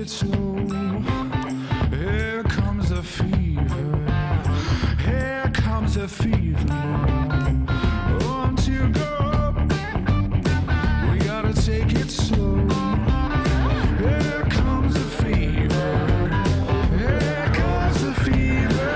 it slow. Here comes the fever. Here comes the fever. Once you go, we gotta take it slow. Here comes the fever. Here comes the fever.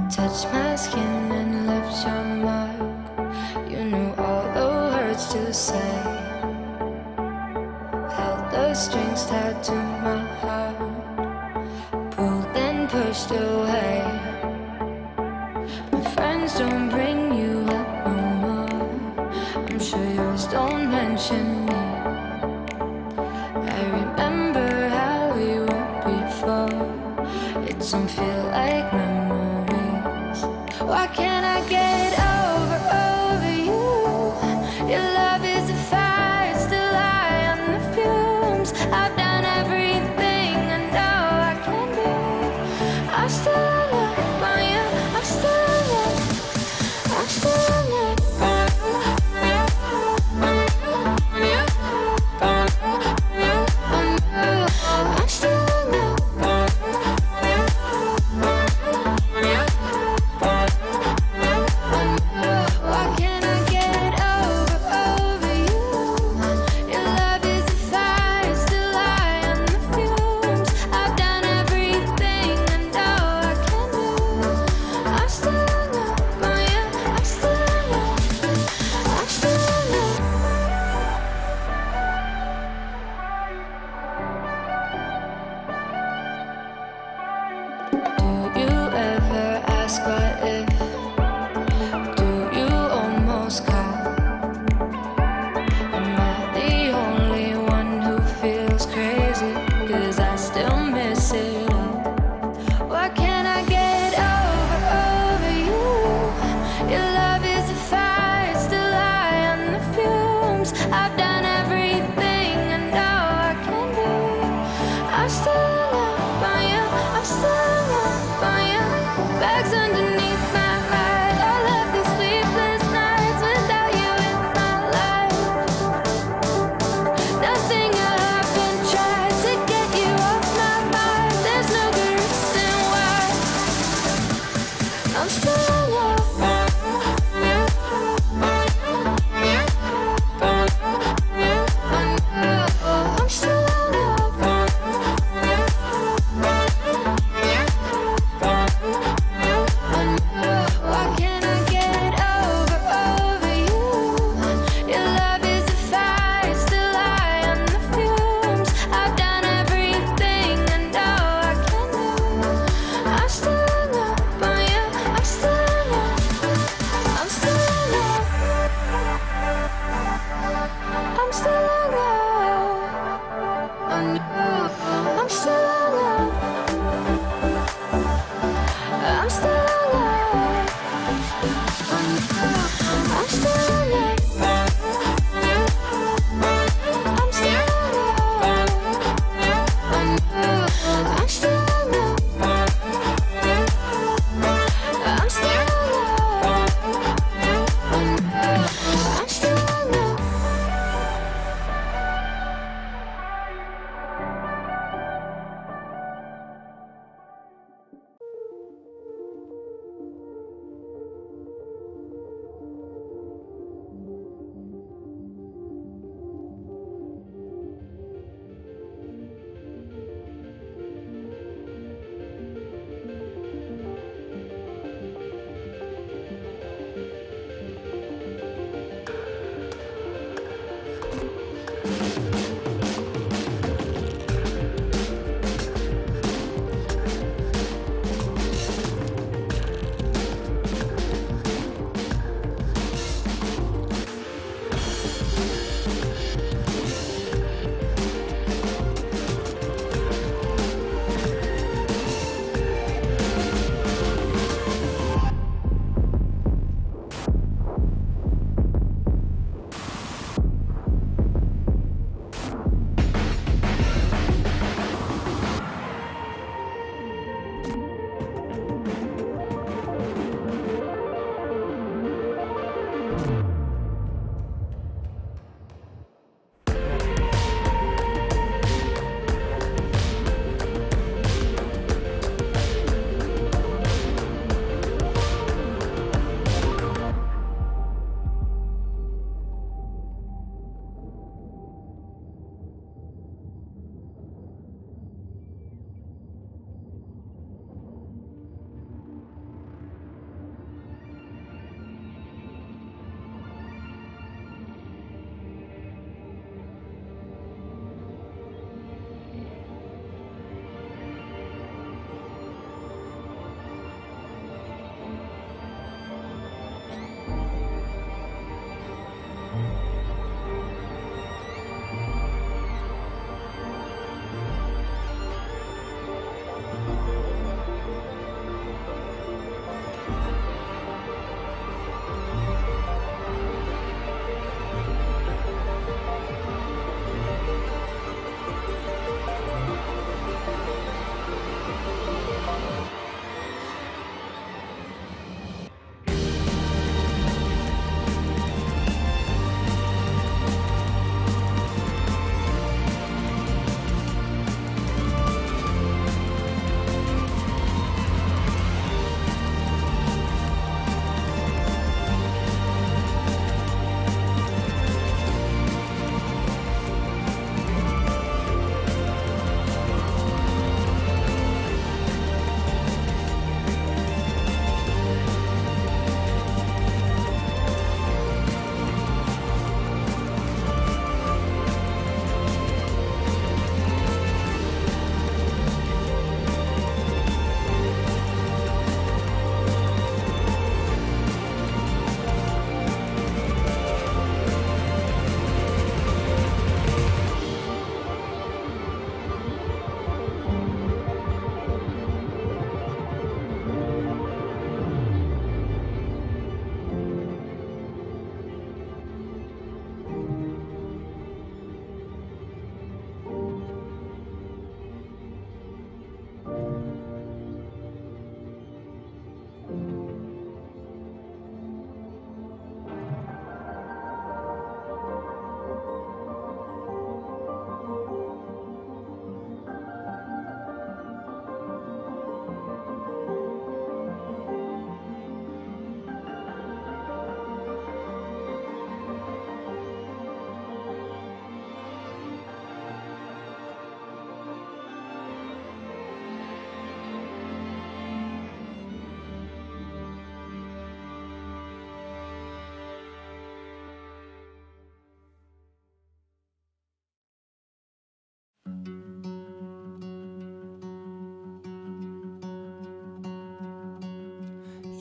Touch my skin and left your mark. You knew all the words to say. Held the strings tied to my heart. Pulled and pushed away. My friends don't bring you up no more. I'm sure yours don't mention me. I remember before. It don't feel like memories. Why can't I get over you? Your love is a fire, still high on the fumes. I've done everything I know I can do. I'm still in love on you. I'm still in love. I'm still in love. I'm still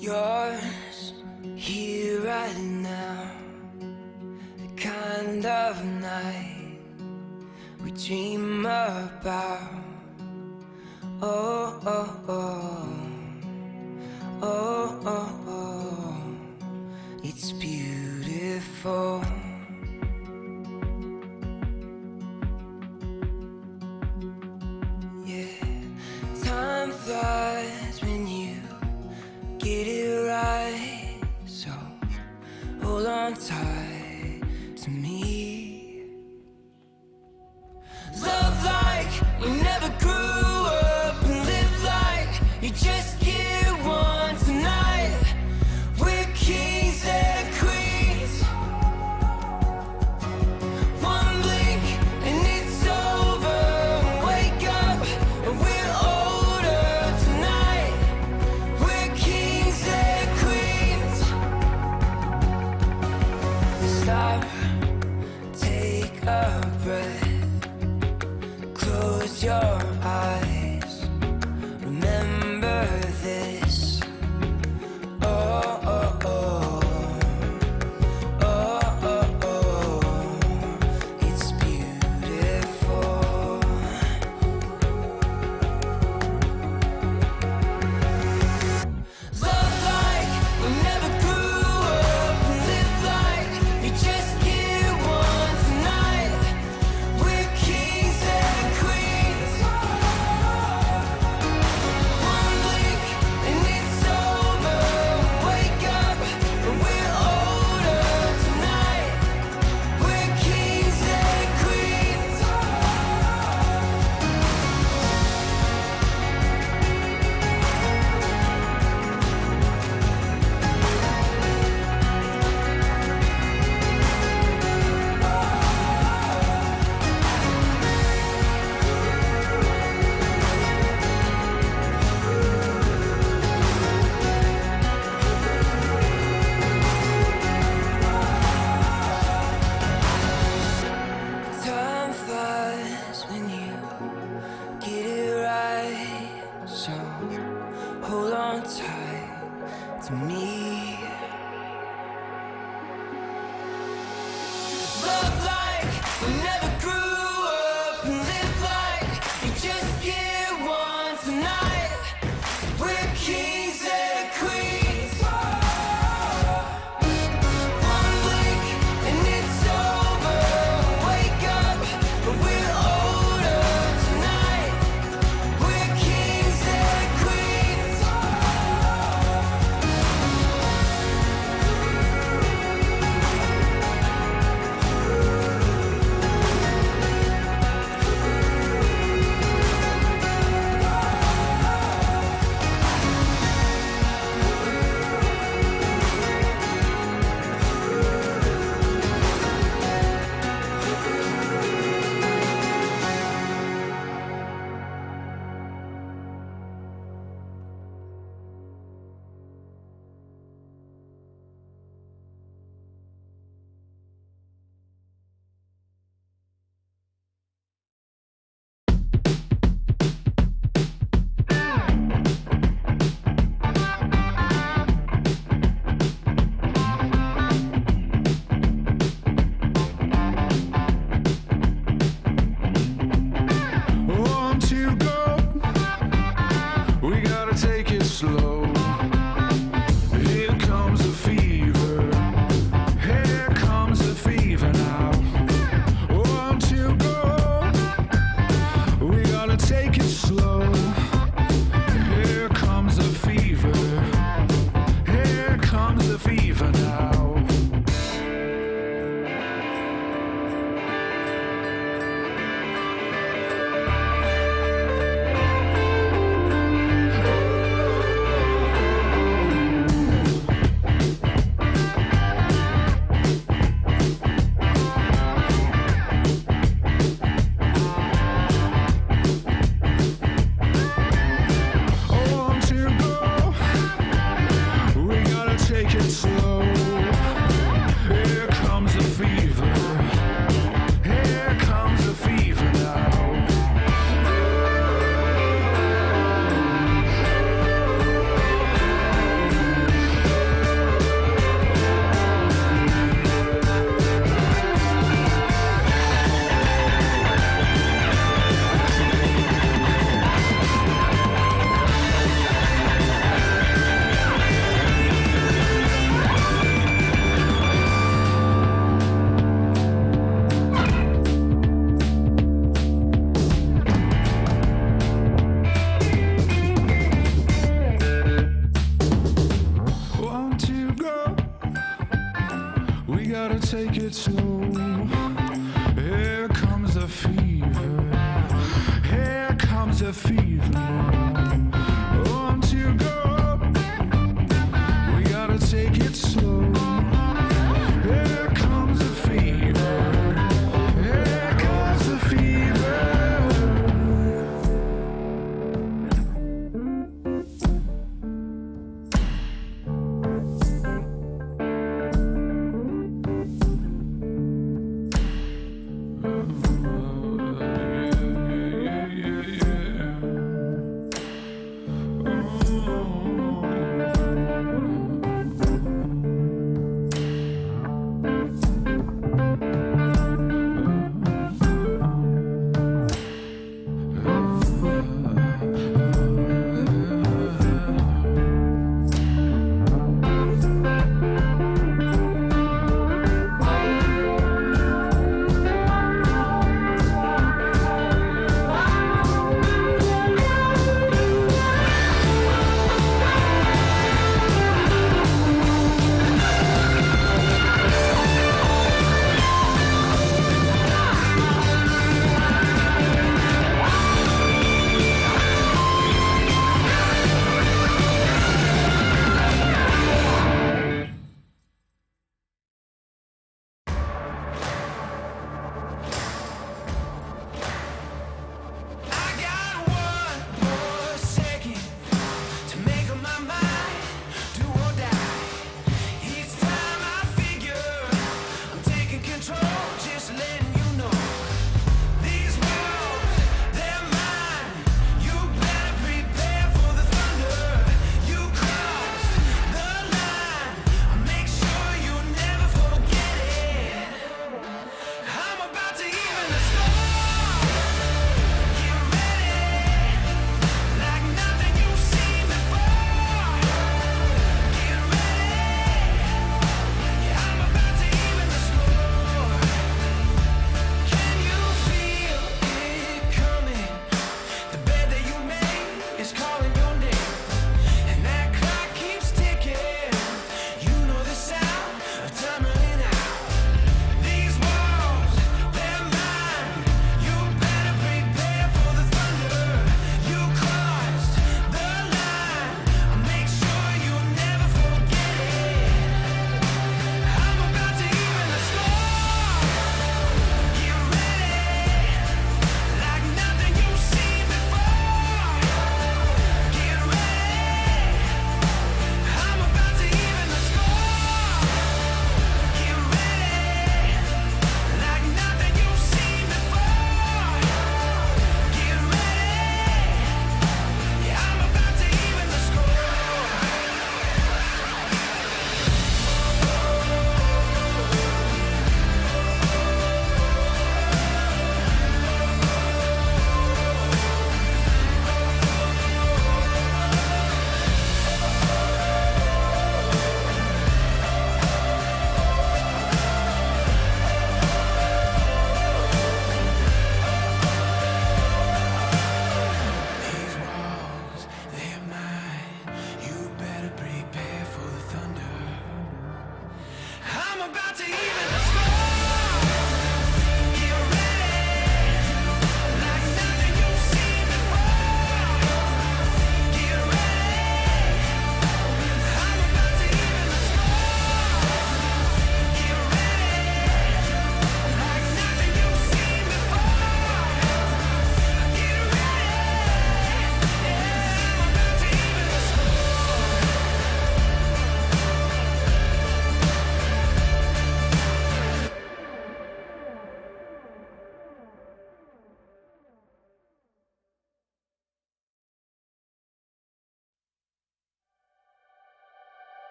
Yours, here right now, the kind of night we dream about. Oh, oh, oh, oh, oh, oh, it's beautiful. Yeah, time flies when you get it right, so hold on tight to me. Love like we never grew up, and live like you just get one tonight. We're kings and queens. One blink and it's over. Wake up and we're older tonight. We're kings and queens. Stop, take a breath, close your eyes, remember this. Oh, oh, oh, oh, oh, oh, it's beautiful. Love like we never grew up, and live like you just get one tonight. We're kings and queens. One blink and it's over. Wake up and we're older tonight. We're kings and queens. Time flies when you get it right, so hold on tight to me. Love like we never grew up, and live like you just get one tonight. We're kings and queens. One blink and it's over. Wake up and we're older tonight. We're kings and queens. take it slow. Here comes the fever. Here comes the fever. Once you go, we gotta take it slow. Here comes the fever. Here comes the fever.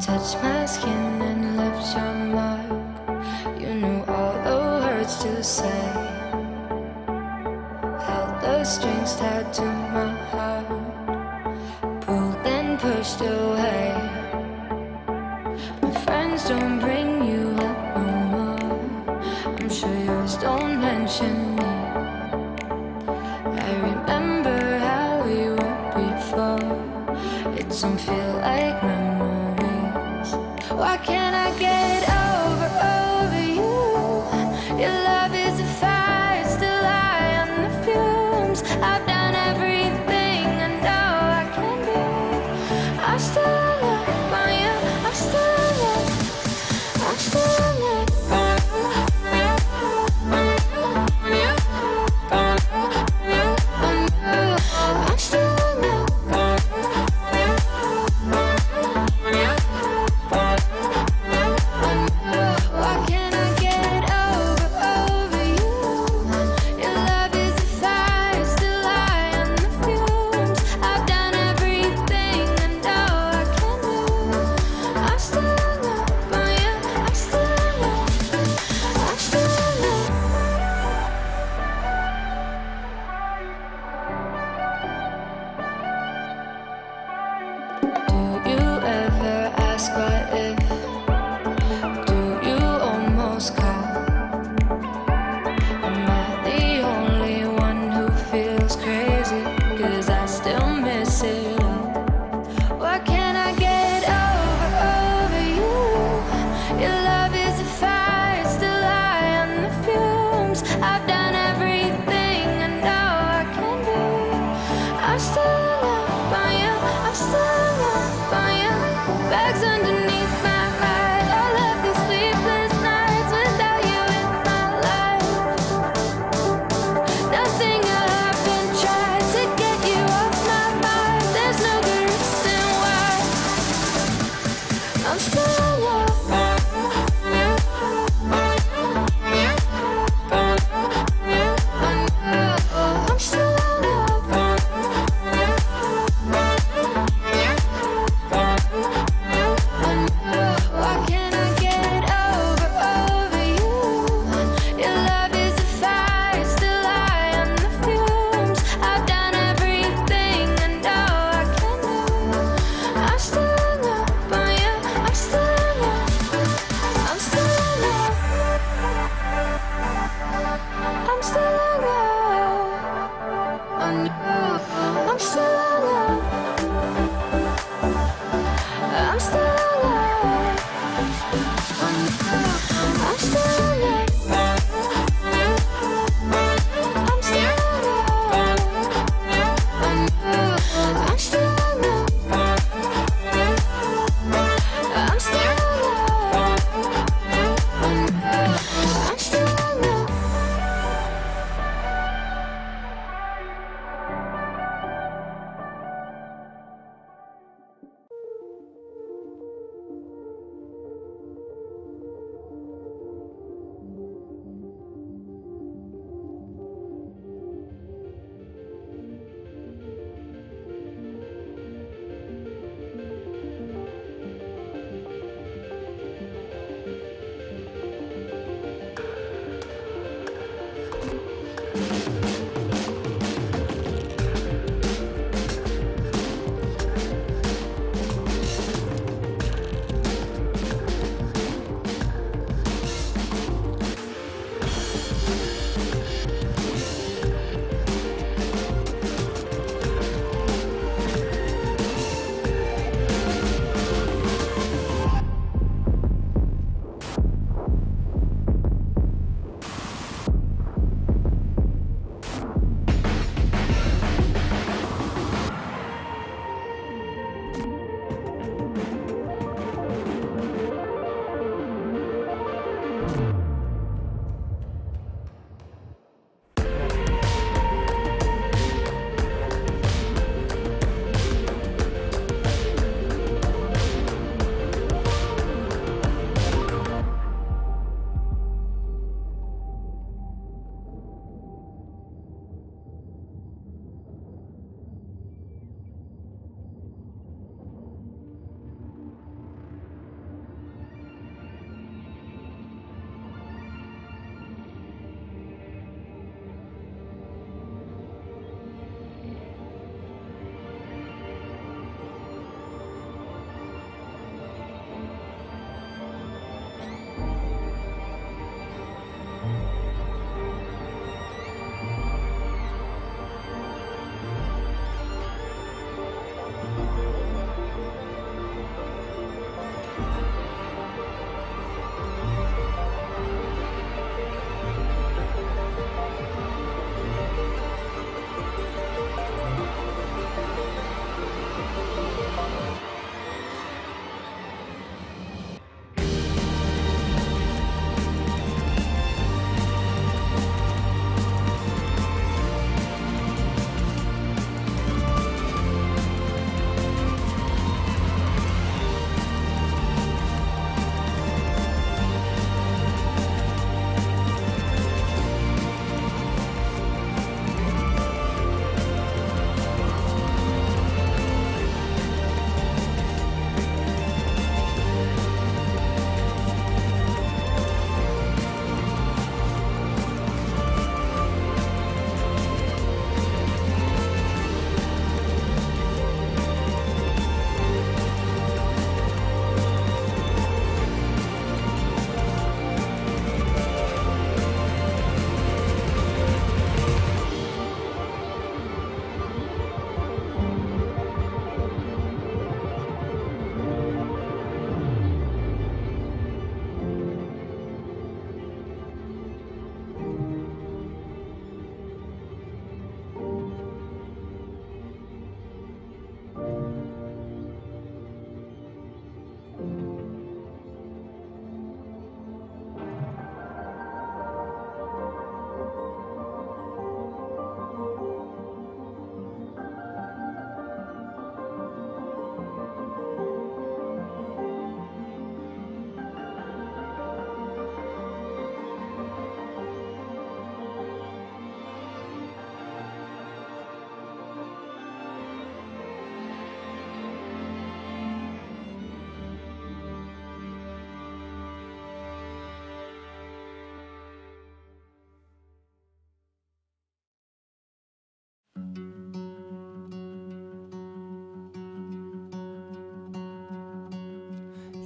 Touch my skin and left your mark. You knew all the words to say. Held the strings tied to my heart. Pulled and pushed away. My friends don't bring you up no more. I'm sure yours don't mention me. I remember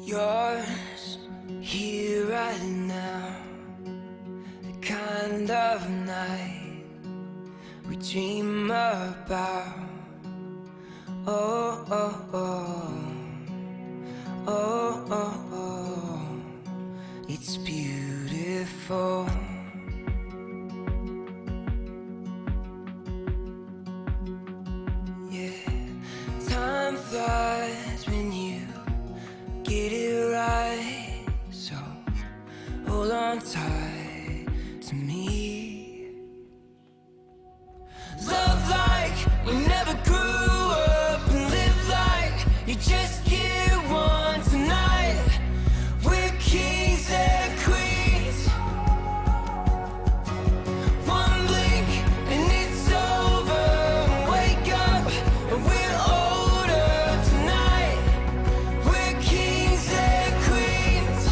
Yours here right now, the kind of night we dream about. Oh, oh, oh, oh, oh, oh, it's beautiful. Yeah, time flies when you get it right, so hold on tight to me. Love like we never grew up, and live like you just get one tonight. We're kings and queens. One blink and it's over. Wake up and we're older tonight. We're kings and queens.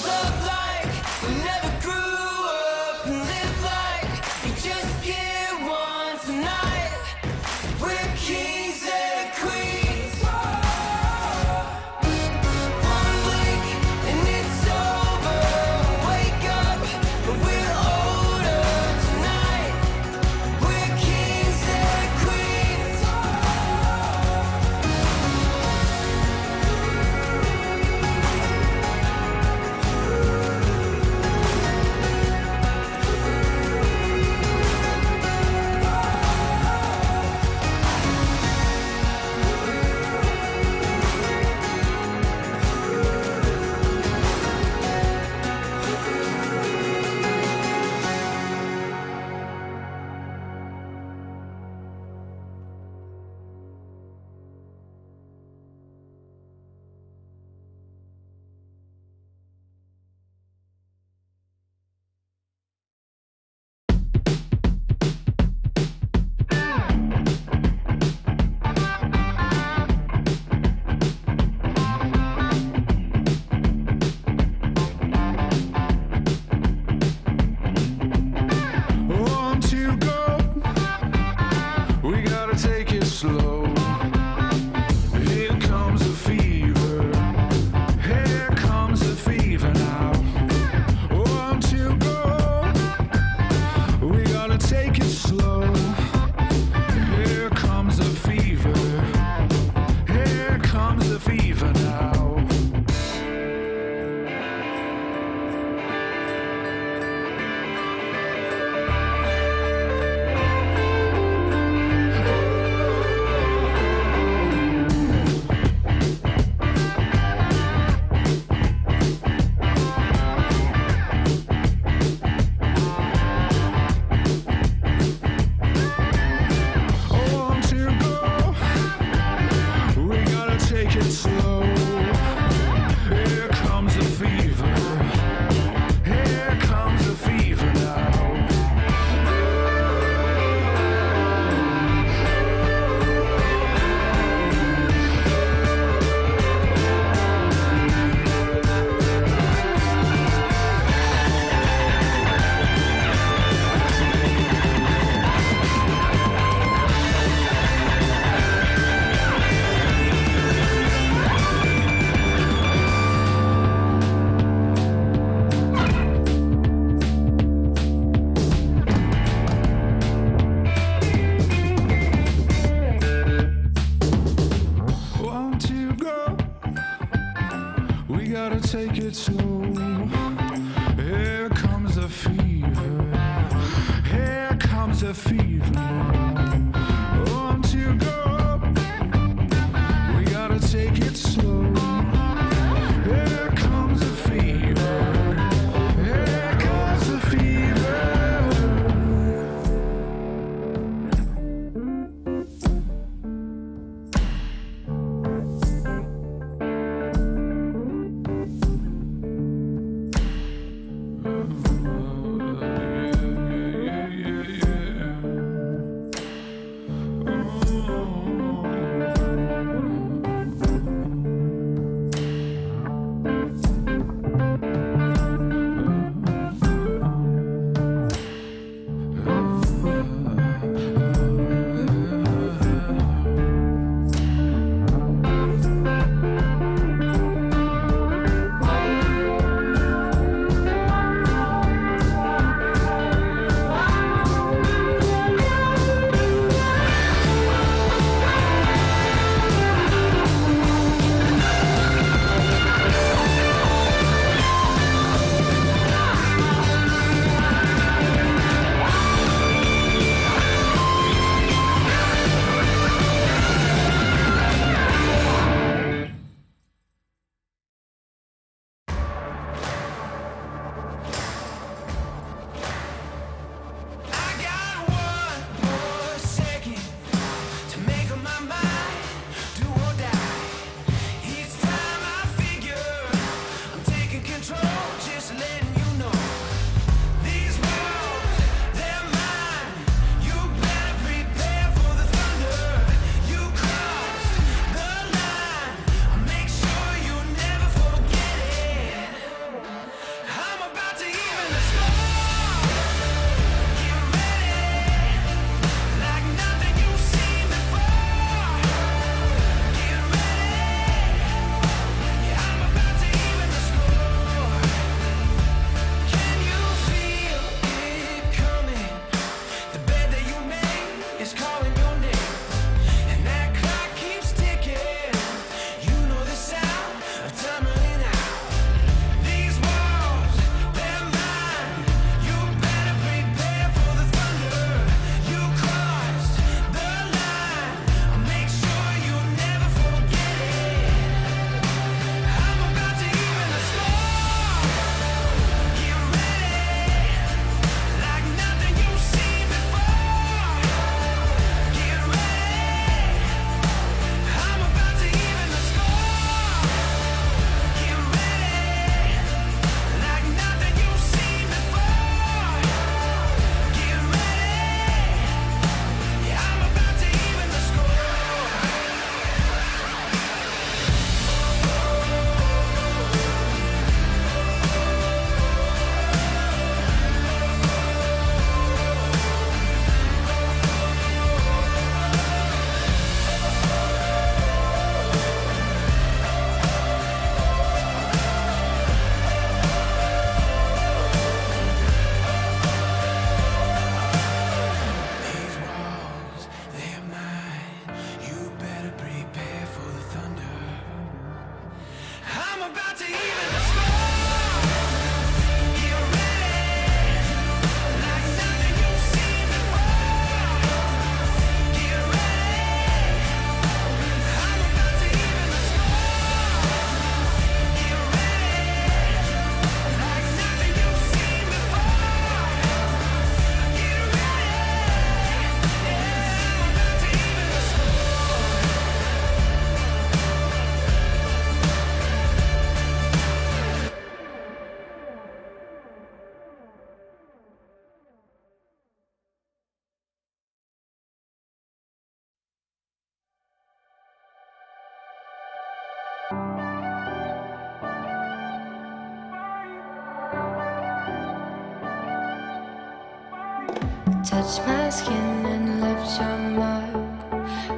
love like we never grew up and live like you just get one tonight. We're kings and queens. One blink and it's over. Wake up and we're older tonight. We're kings and queens. On to go. We gotta take it slow. Here comes the fever. Here comes the fever now. On to go. We gotta take it slow. Here comes the fever. Here comes the fever now. On to go. We gotta take it slow. Here comes the fever. Here comes the fever now. Want to go? We gotta take it slow. Here comes the fever. Here comes the fever. Want to go? We gotta take it slow. Here comes the fever. Here comes the fever. I'm about to even the score. Get ready, like nothing you've seen before. Get ready, I'm about to even the score. Get ready, like nothing you've seen before. Get ready, yeah, I'm about to even the score. Touched my skin and left your mark.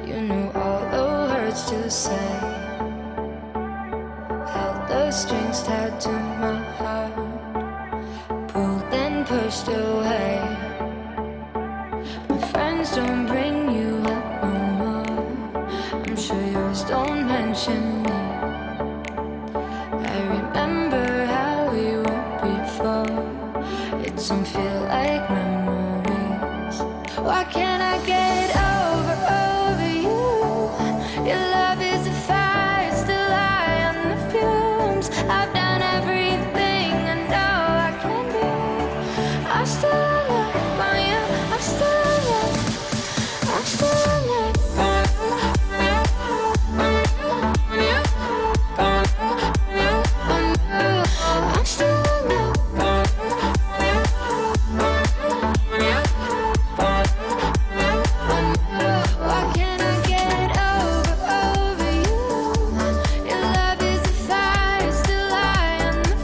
You knew all the words to say. Held the strings tied to my heart. Pulled and pushed away. My friends don't bring you up no more. I'm sure yours don't mention me. I remember how we were before. It don't feel like memories. Why can't I get over you? Your love is a fire, still high on the fumes. I've done everything I know I can be. I'm still alive on you. I'm still alive. I'm still alive on you. I'm still alive. Why can't I get over you? Your love is a fire, still high on the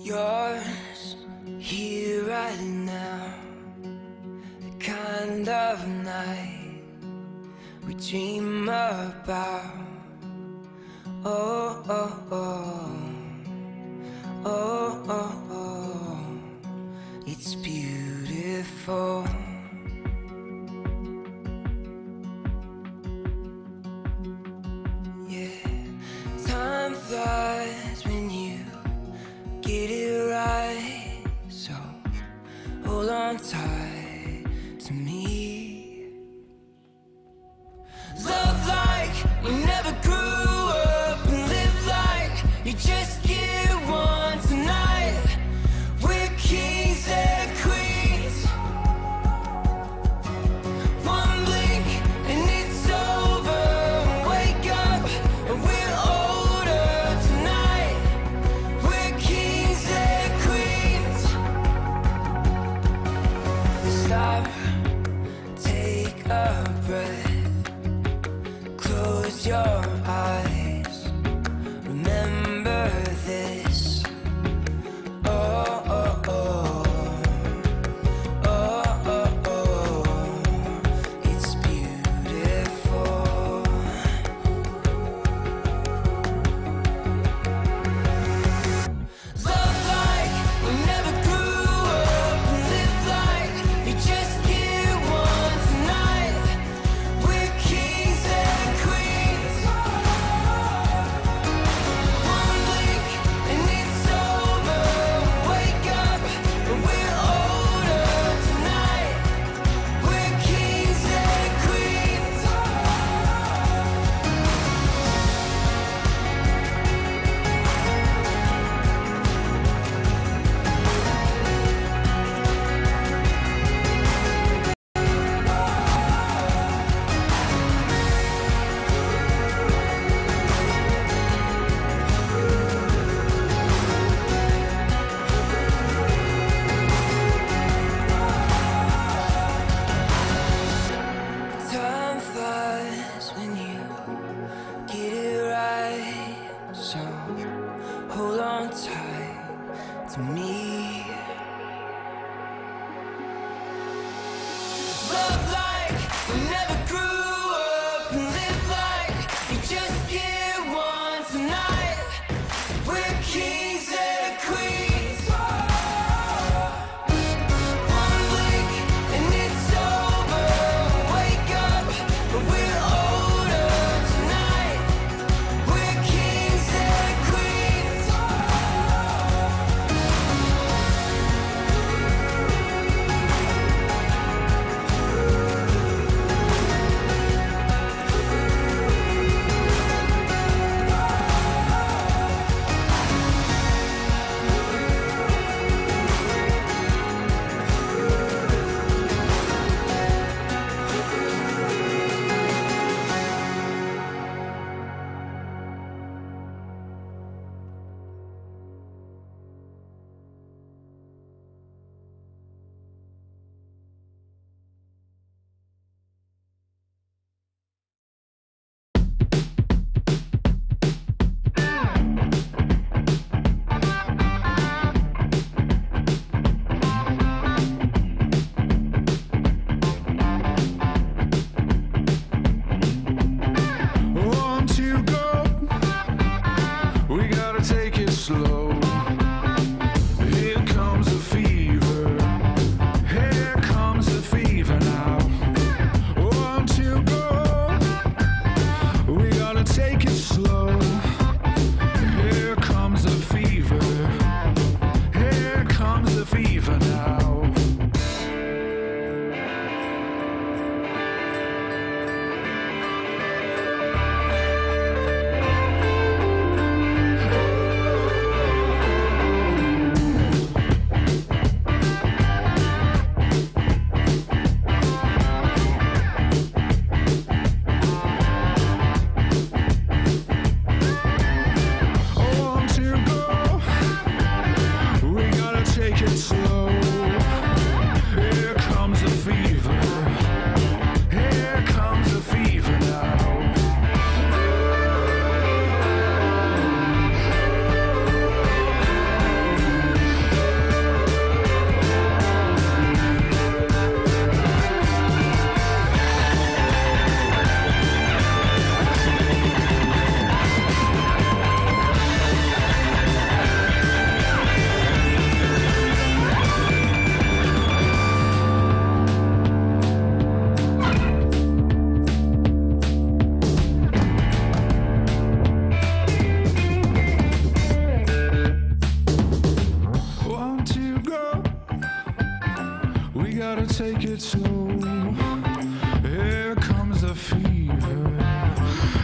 yours here right now. The kind of night we dream about. Oh, oh, oh, oh, oh, oh, it's beautiful. Yeah, time flies when you get it right, so hold on tight to me. Love like you never grew up, and live like you just get one tonight. We're kings and queens. One blink and it's over. Wake up and we're older tonight. We're kings and queens. Stop, take a breath, close your eyes, remember this. Oh, oh, oh, oh, oh, oh, it's beautiful. Love like we never grew up, and live like you just get one tonight. We're kings and queens. it slow. Here comes the fever.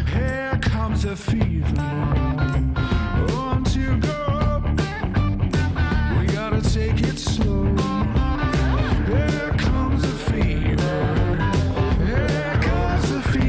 Here comes the fever. Once you go up, we gotta take it slow. Here comes the fever. Here comes the fever.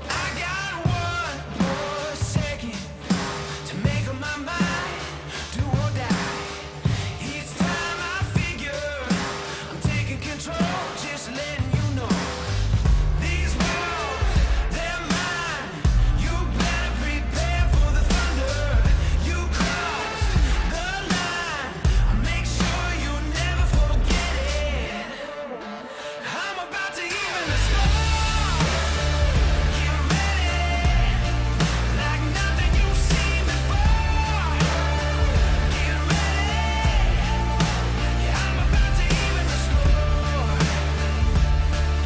I got one more second to make up my mind, do or die. Each time I figure I'm taking control, just letting you know. These walls, they're mine. You better prepare for the thunder. You crossed the line. I'll make sure you never forget it. I'm about to even the score. Get ready, like nothing you've seen before. Get ready, yeah, I'm about to even the score.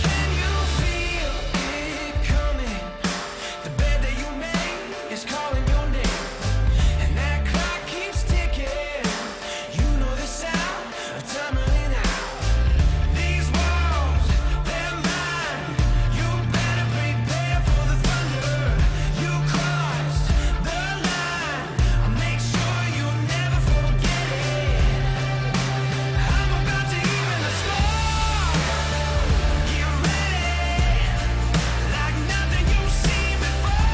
Can you feel it coming? The bed that you made is calling your name, and that clock keeps ticking. You know the sound of time running out. These walls, they're mine. You better prepare for the thunder. You crossed the line. I'll make sure you never forget it. I'm about to even the score. Get ready, like nothing you've seen before.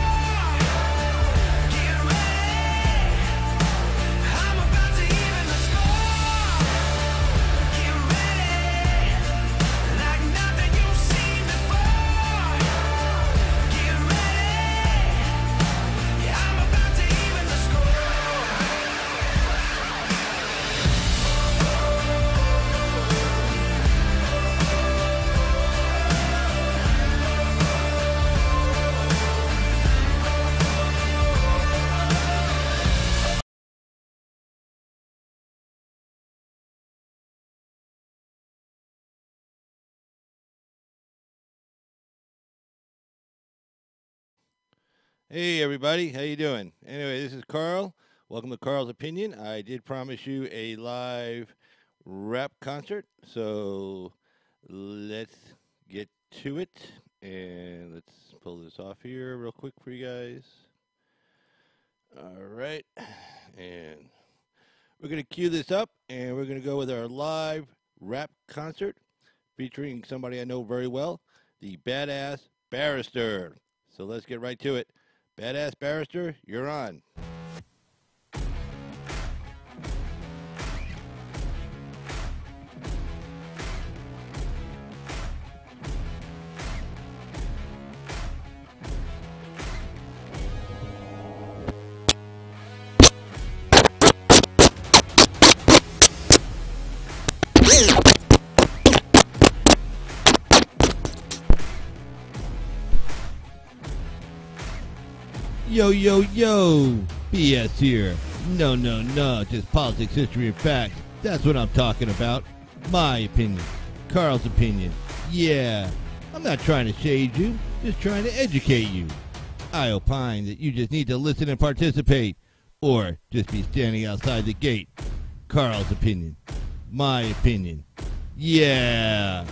Get ready, I'm about to even the score. Get ready, like nothing you've seen before. Get ready, yeah, I'm about to even the score. Hey everybody, how you doing? Anyway, this is Carl. Welcome to Carl's Opinion. I did promise you a live rap concert, so let's get to it. And let's pull this off here real quick for you guys. All right, and we're gonna cue this up, and we're gonna go with our live rap concert featuring somebody I know very well, the Badass Barrister. So let's get right to it. Badass Barrister, you're on. Yo, yo, yo, BS here. No, just politics, history, and facts. That's what I'm talking about. My opinion. Carl's opinion. Yeah, I'm not trying to shade you, just trying to educate you. I opine that you just need to listen and participate, or just be standing outside the gate. Carl's opinion. My opinion. Yeah.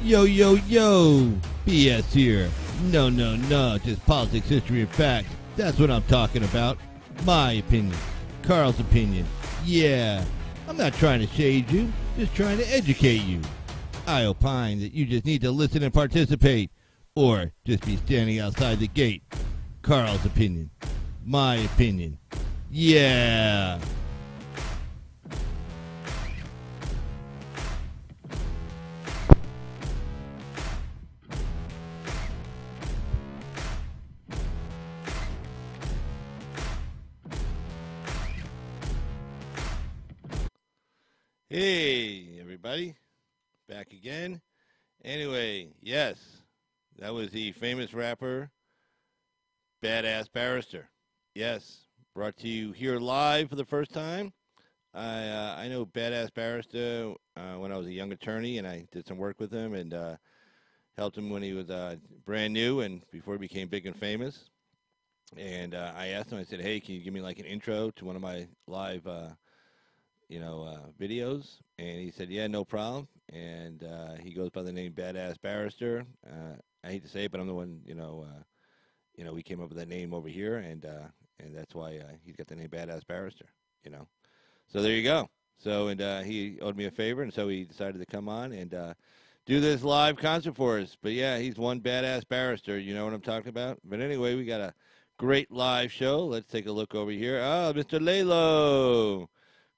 Yo, yo, yo. BS here. No, no, no. Just politics, history, and facts. That's what I'm talking about. My opinion. Carl's opinion. Yeah. I'm not trying to shade you. Just trying to educate you. I opine that you just need to listen and participate. Or just be standing outside the gate. Carl's opinion. My opinion. Yeah. Hey, everybody. Back again. Anyway, yes, that was the famous rapper, Badass Barrister. Yes, brought to you here live for the first time. I know Badass Barrister when I was a young attorney, and I did some work with him and helped him when he was brand new and before he became big and famous. And I asked him, I said, hey, can you give me like an intro to one of my live videos? And he said, yeah, no problem. And he goes by the name Badass Barrister. I hate to say it, but I'm the one, we came up with that name over here, and that's why he's got the name Badass Barrister, So there you go. So, and he owed me a favor, and so he decided to come on and do this live concert for us. But yeah, he's one Badass Barrister. You know what I'm talking about? But anyway, we got a great live show. Let's take a look over here. Oh, Mr. Lalo.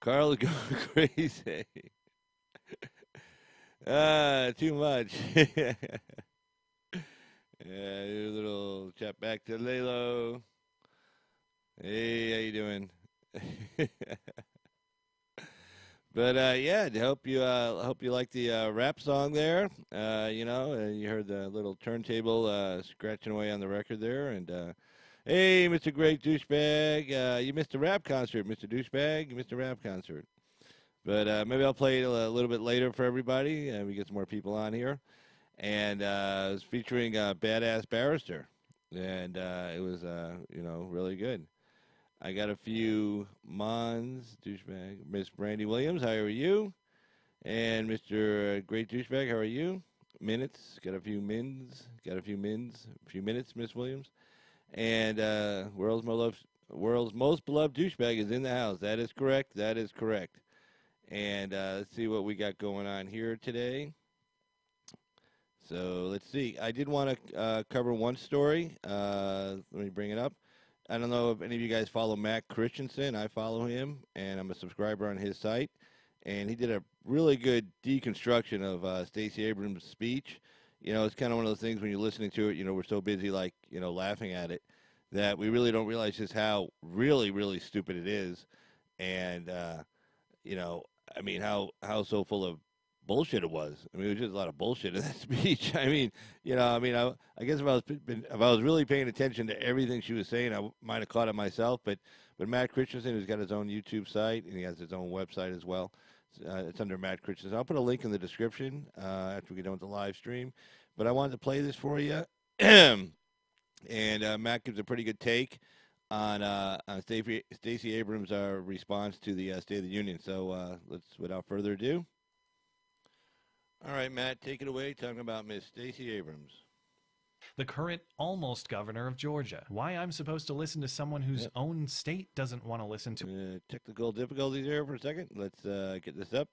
Carl is going crazy. Too much. Yeah, a little chat back to Lalo. Hey, how you doing? But yeah, to hope you like the rap song there. You heard the little turntable scratching away on the record there, and hey, Mr. Great Douchebag, you missed the rap concert, Mr. Douchebag. You missed the rap concert. But maybe I'll play it a little bit later for everybody, and we get some more people on here. And it's featuring Badass Barrister, and it was really good. I got a few Mons, douchebag, Miss Brandy Williams, how are you? And Mr. Great Douchebag, how are you? Minutes, got a few minutes, a few minutes, Miss Williams. And world's most beloved douchebag is in the house. That is correct. That is correct. And let's see what we got going on here today. So let's see. I did want to cover one story. Let me bring it up. I don't know if any of you guys follow Matt Christensen. I follow him, and I'm a subscriber on his site. And he did a really good deconstruction of Stacey Abrams' speech. It's kind of one of those things when you're listening to it, we're so busy, laughing at it, that we really don't realize just how really, really stupid it is. And, how so full of bullshit it was. It was just a lot of bullshit in that speech. I guess if I was really paying attention to everything she was saying, I might have caught it myself. But Matt Christensen, who's got his own YouTube site and he has his own website as well. It's under Matt Christensen. I'll put a link in the description after we get done with the live stream. But I wanted to play this for you, and Matt gives a pretty good take on Stacey Abrams' response to the State of the Union. So let's, without further ado. All right, Matt, take it away, talking about Miss Stacey Abrams. The current almost governor of Georgia. Why I'm supposed to listen to someone whose own state doesn't want to listen to. Technical difficulties here for a second. Let's get this up.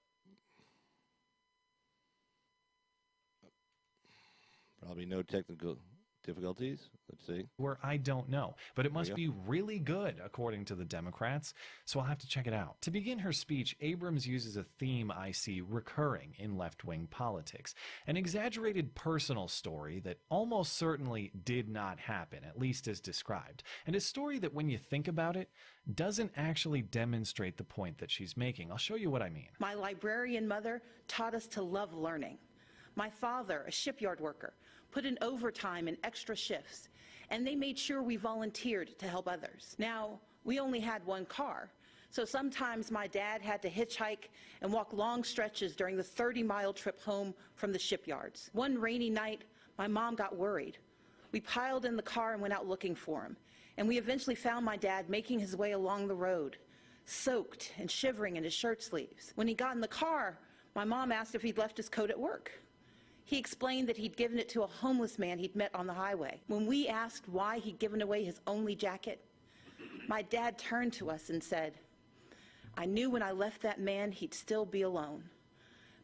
Probably no technical. difficulties. Let's see. Where I don't know, but it must you be really good, according to the Democrats, so I'll have to check it out. To begin her speech, Abrams uses a theme I see recurring in left-wing politics, an exaggerated personal story that almost certainly did not happen, at least as described, and a story that, when you think about it, doesn't actually demonstrate the point that she's making. I'll show you what I mean. My librarian mother taught us to love learning. My father, a shipyard worker, put in overtime and extra shifts, and they made sure we volunteered to help others. Now, we only had one car, so sometimes my dad had to hitchhike and walk long stretches during the 30-mile trip home from the shipyards. One rainy night, my mom got worried. We piled in the car and went out looking for him, and we eventually found my dad making his way along the road, soaked and shivering in his shirt sleeves. When he got in the car, my mom asked if he'd left his coat at work. He explained that he'd given it to a homeless man he'd met on the highway. When we asked why he'd given away his only jacket, my dad turned to us and said, "I knew when I left that man he'd still be alone,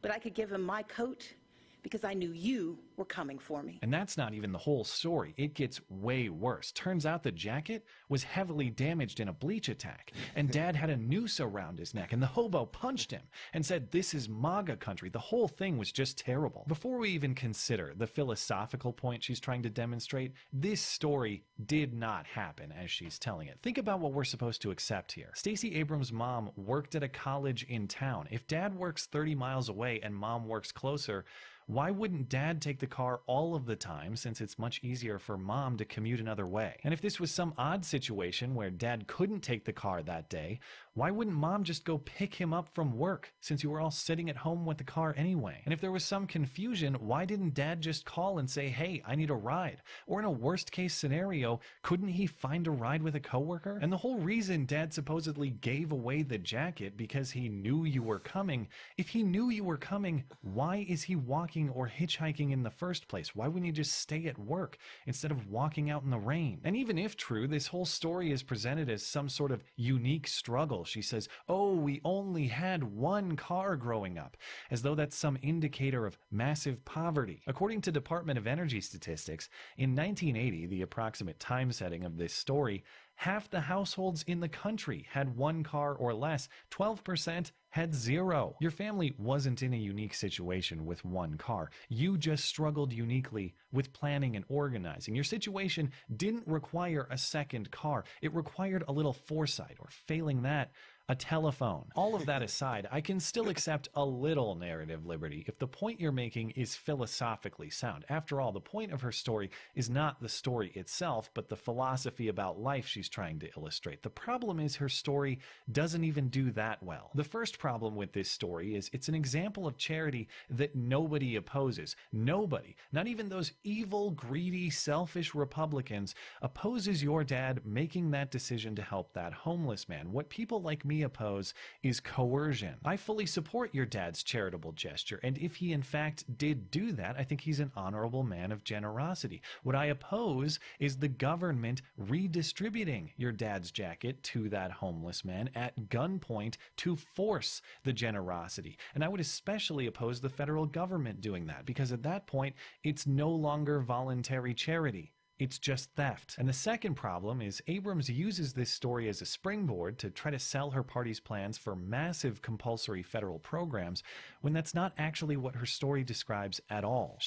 but I could give him my coat because I knew you were coming for me." And that's not even the whole story. It gets way worse. Turns out the jacket was heavily damaged in a bleach attack, and Dad had a noose around his neck, and the hobo punched him and said, "This is MAGA country." The whole thing was just terrible. Before we even consider the philosophical point she's trying to demonstrate, this story did not happen as she's telling it. Think about what we're supposed to accept here. Stacey Abrams' mom worked at a college in town. If Dad works 30 miles away and Mom works closer, why wouldn't Dad take the car all of the time, since it's much easier for Mom to commute another way? And if this was some odd situation where Dad couldn't take the car that day, why wouldn't Mom just go pick him up from work, since you were all sitting at home with the car anyway? And if there was some confusion, why didn't Dad just call and say, "Hey, I need a ride"? Or in a worst case scenario, couldn't he find a ride with a coworker? And the whole reason Dad supposedly gave away the jacket because he knew you were coming. If he knew you were coming, why is he walking or hitchhiking in the first place? Why wouldn't he just stay at work instead of walking out in the rain? And even if true, this whole story is presented as some sort of unique struggle. She says, "Oh, we only had one car growing up," as though that's some indicator of massive poverty. According to Department of Energy statistics, in 1980, the approximate time setting of this story, half the households in the country had one car or less. 12% had zero. Your family wasn't in a unique situation with one car. You just struggled uniquely with planning and organizing. Your situation didn't require a second car. It required a little foresight, or failing that, a telephone. All of that aside, I can still accept a little narrative liberty if the point you're making is philosophically sound. After all, the point of her story is not the story itself, but the philosophy about life she's trying to illustrate. The problem is her story doesn't even do that well. The first problem with this story is it's an example of charity that nobody opposes. Nobody, not even those evil, greedy, selfish Republicans, opposes your dad making that decision to help that homeless man. What people like me oppose is coercion. I fully support your dad's charitable gesture, and if he in fact did do that, I think he's an honorable man of generosity. What I oppose is the government redistributing your dad's jacket to that homeless man at gunpoint to force the generosity. And I would especially oppose the federal government doing that, because at that point, it's no longer voluntary charity. It's just theft. And the second problem is Abrams uses this story as a springboard to try to sell her party's plans for massive compulsory federal programs, when that's not actually what her story describes at all.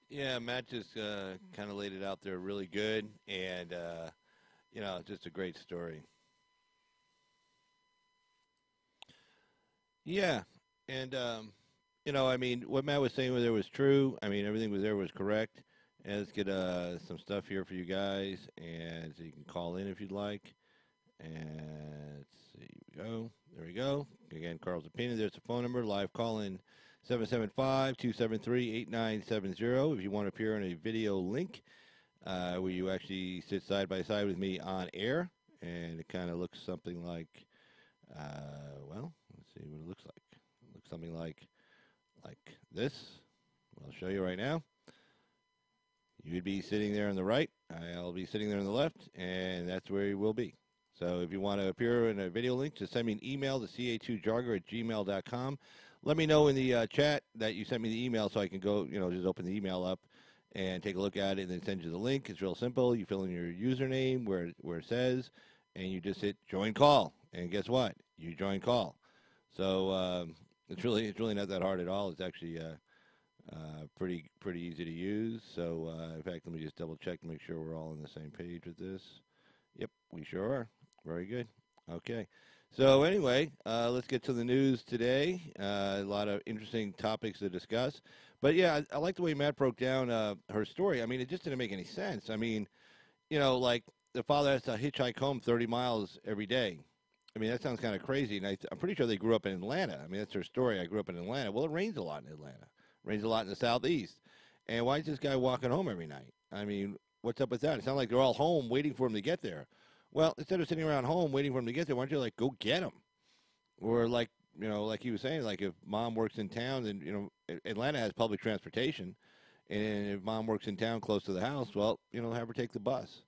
Yeah, Matt just kind of laid it out there really good, and, you know, just a great story. Yeah, and, you know, I mean, what Matt was saying there was true. I mean, everything was there was correct. And let's get some stuff here for you guys, and so you can call in if you'd like. And let's see, here we go. There we go. Again, Carl's Opinion. There's the phone number. Live call in 775-273-8970. If you want to appear on a video link where you actually sit side by side with me on air, and it kind of looks something like, well, let's see what it looks like. It looks something like this. I'll show you right now. You'd be sitting there on the right. I'll be sitting there on the left, and that's where you will be. So if you want to appear in a video link, just send me an email to ca2jogger@gmail.com. Let me know in the chat that you sent me the email so I can go, you know, just open the email up and take a look at it, and then send you the link. It's real simple. You fill in your username where it says, and you just hit join call. And guess what? You join call. So it's really not that hard at all. It's actually pretty easy to use. So in fact, let me just double check to make sure we're all on the same page with this. Yep, we sure are. Very good. Okay. So anyway, let's get to the news today. A lot of interesting topics to discuss. But yeah, I like the way Matt broke down her story. I mean, it just didn't make any sense. I mean, like the father has to hitchhike home 30 miles every day. I mean, that sounds kind of crazy. And I'm pretty sure they grew up in Atlanta. I mean, that's her story. I grew up in Atlanta. Well, it rains a lot in Atlanta. It rains a lot in the southeast. And why is this guy walking home every night? I mean, what's up with that? It sounds like they're all home waiting for him to get there. Well, instead of sitting around home waiting for him to get there, why don't you, go get him? Or, like he was saying, like if mom works in town, then, Atlanta has public transportation. And if mom works in town close to the house, well, have her take the bus.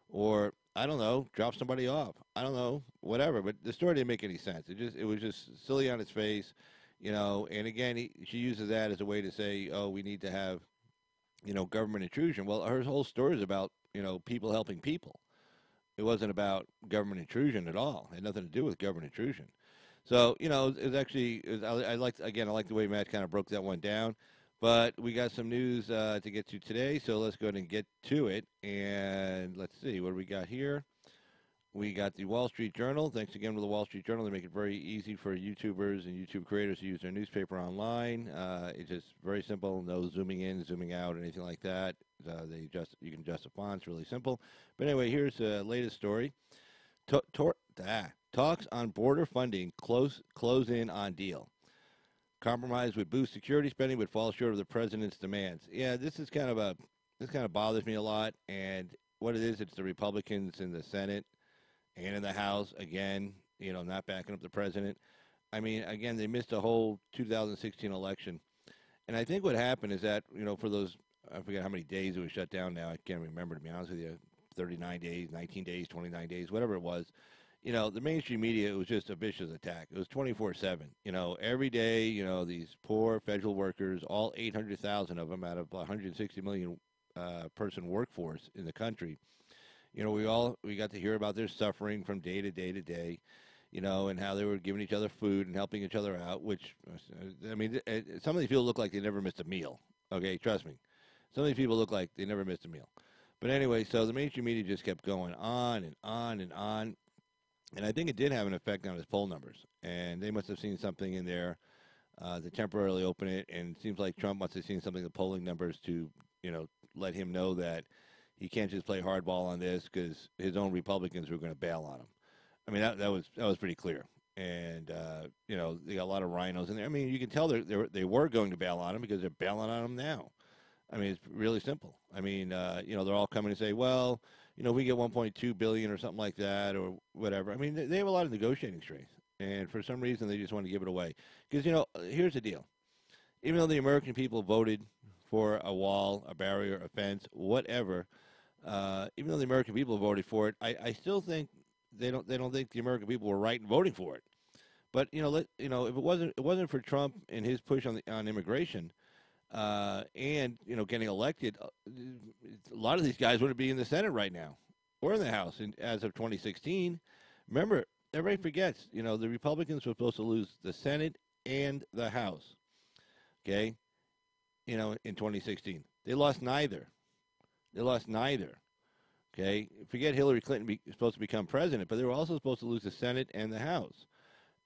Or, I don't know, drop somebody off. I don't know, whatever. But the story didn't make any sense. It was just silly on its face, And again, she uses that as a way to say, oh, we need to have, government intrusion. Well, her whole story is about, people helping people. It wasn't about government intrusion at all. It had nothing to do with government intrusion. So, it's actually, I like the way Matt kind of broke that one down. But we got some news to get to today, so let's go ahead and get to it. And let's see, what do we got here? We got the Wall Street Journal. Thanks again to the Wall Street Journal. They make it very easy for YouTubers and YouTube creators to use their newspaper online. It's just very simple, no zooming in, zooming out, anything like that. You can adjust the fonts, really simple. But anyway, here's the latest story. Talks on border funding close in on deal. Compromise would boost security spending, but fall short of the president's demands. Yeah, this kind of bothers me a lot. And what it is, it's the Republicans in the Senate and in the House again, not backing up the president. I mean, again, they missed a whole 2016 election, and I think what happened is that for those, I forget how many days it was shut down. Now I can't remember, to be honest with you. 39 days, 19 days, 29 days, whatever it was. The mainstream media, it was just a vicious attack. It was 24/7. Every day, these poor federal workers, all 800,000 of them out of 160 million person workforce in the country. We got to hear about their suffering from day to day to day, and how they were giving each other food and helping each other out, which, I mean, some of these people look like they never missed a meal. Okay, trust me. Some of these people look like they never missed a meal. But anyway, so the mainstream media just kept going on and on and on. And I think it did have an effect on his poll numbers. And they must have seen something in there to temporarily open it. And it seems like Trump must have seen something in the polling numbers to, let him know that he can't just play hardball on this because his own Republicans were going to bail on him. I mean, that was pretty clear. And, they got a lot of rhinos in there. I mean, you can tell they were going to bail on him because they're bailing on him now. I mean, it's really simple. I mean, they're all coming to say, well, we get 1.2 billion or something like that or whatever. I mean, they have a lot of negotiating strength. And for some reason, they just want to give it away. Because, here's the deal. Even though the American people voted for a wall, a barrier, a fence, whatever, even though the American people voted for it, I still think they don't think the American people were right in voting for it. But, if it wasn't for Trump and his push on immigration, and getting elected, a lot of these guys wouldn't be in the Senate right now or in the House as of 2016. Remember, everybody forgets, the Republicans were supposed to lose the Senate and the House, okay, in 2016. They lost neither. Okay? Forget Hillary Clinton supposed to become president, but they were also supposed to lose the Senate and the House.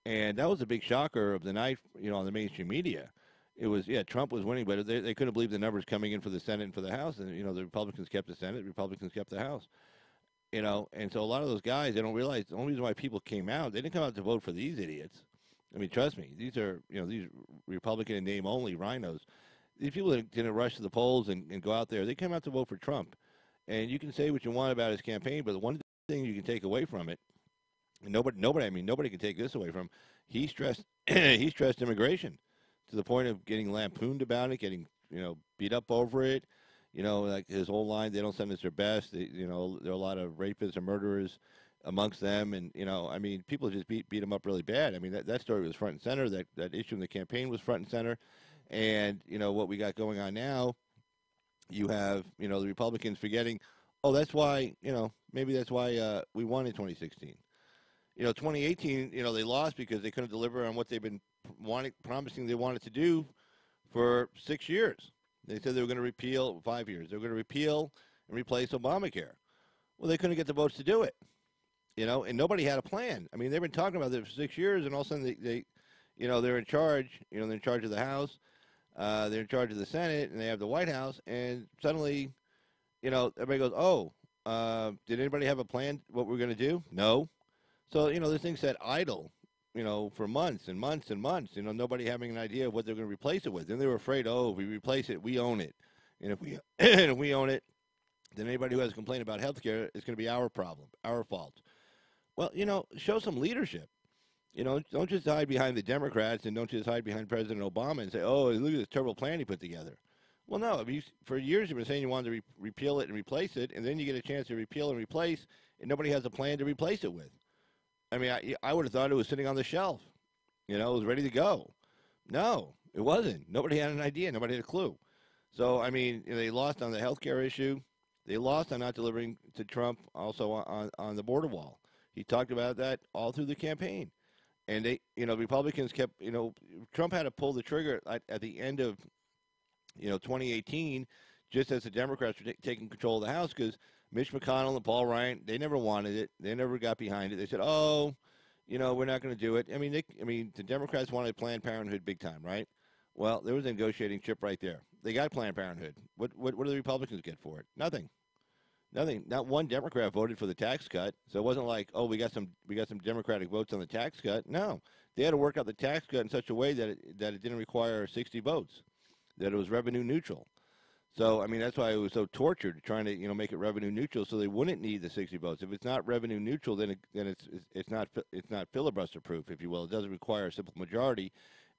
And that was a big shocker of the night, on the mainstream media. It was, Trump was winning, but they couldn't believe the numbers coming in for the Senate and for the House. And, the Republicans kept the Senate, the Republicans kept the House. And so a lot of those guys, they don't realize the only reason why people came out, they didn't come out to vote for these idiots. I mean, trust me, these are, these Republican in name only rhinos. These people didn't rush to the polls and go out there. They came out to vote for Trump. And you can say what you want about his campaign, but the one thing you can take away from it, and nobody can take this away from him, he stressed immigration. To the point of getting lampooned about it, getting, beat up over it. Like his whole line, they don't send us their best. There are a lot of rapists and murderers amongst them. And, people just beat him up really bad. I mean, that story was front and center. That issue in the campaign was front and center. And, what we got going on now You have, the Republicans forgetting, oh, that's why, maybe that's why we won in 2016. 2018, they lost because they couldn't deliver on what they've been promising they wanted to do for 6 years. They said they were going to repeal 5 years. They were going to repeal and replace Obamacare. Well, they couldn't get the votes to do it, and nobody had a plan. I mean, they've been talking about this for 6 years, and all of a sudden they're in charge. They're in charge of the House. They're in charge of the Senate, and they have the White House, and suddenly, everybody goes, oh, did anybody have a plan what we're going to do? No. So, this thing sat idle, for months and months and months, nobody having an idea of what they're going to replace it with. And they were afraid, oh, if we replace it, we own it. And if we, if we own it, then anybody who has a complaint about health care is going to be our problem, our fault. Well, show some leadership. Don't just hide behind the Democrats and don't just hide behind President Obama and say, oh, look at this terrible plan he put together. Well, no. I mean, for years you've been saying you wanted to repeal it and replace it, and then you get a chance to repeal and replace, and nobody has a plan to replace it with. I mean, I would have thought it was sitting on the shelf. It was ready to go. No, it wasn't. Nobody had an idea. Nobody had a clue. So, I mean, they lost on the health care issue. They lost on not delivering to Trump also on the border wall. He talked about that all through the campaign. And they, Republicans kept, Trump had to pull the trigger at the end of, 2018, just as the Democrats were taking control of the House, because Mitch McConnell and Paul Ryan, they never wanted it. They never got behind it. They said, oh, we're not going to do it. I mean, the Democrats wanted Planned Parenthood big time, right? Well, there was a negotiating chip right there. They got Planned Parenthood. What do the Republicans get for it? Nothing. Nothing. Not one Democrat voted for the tax cut. So it wasn't like, oh, we got some Democratic votes on the tax cut. No, they had to work out the tax cut in such a way that it didn't require 60 votes, that it was revenue neutral. So I mean, that's why it was so tortured trying to make it revenue neutral, so they wouldn't need the 60 votes. If it's not revenue neutral, then it's not filibuster proof, if you will. It doesn't require a simple majority.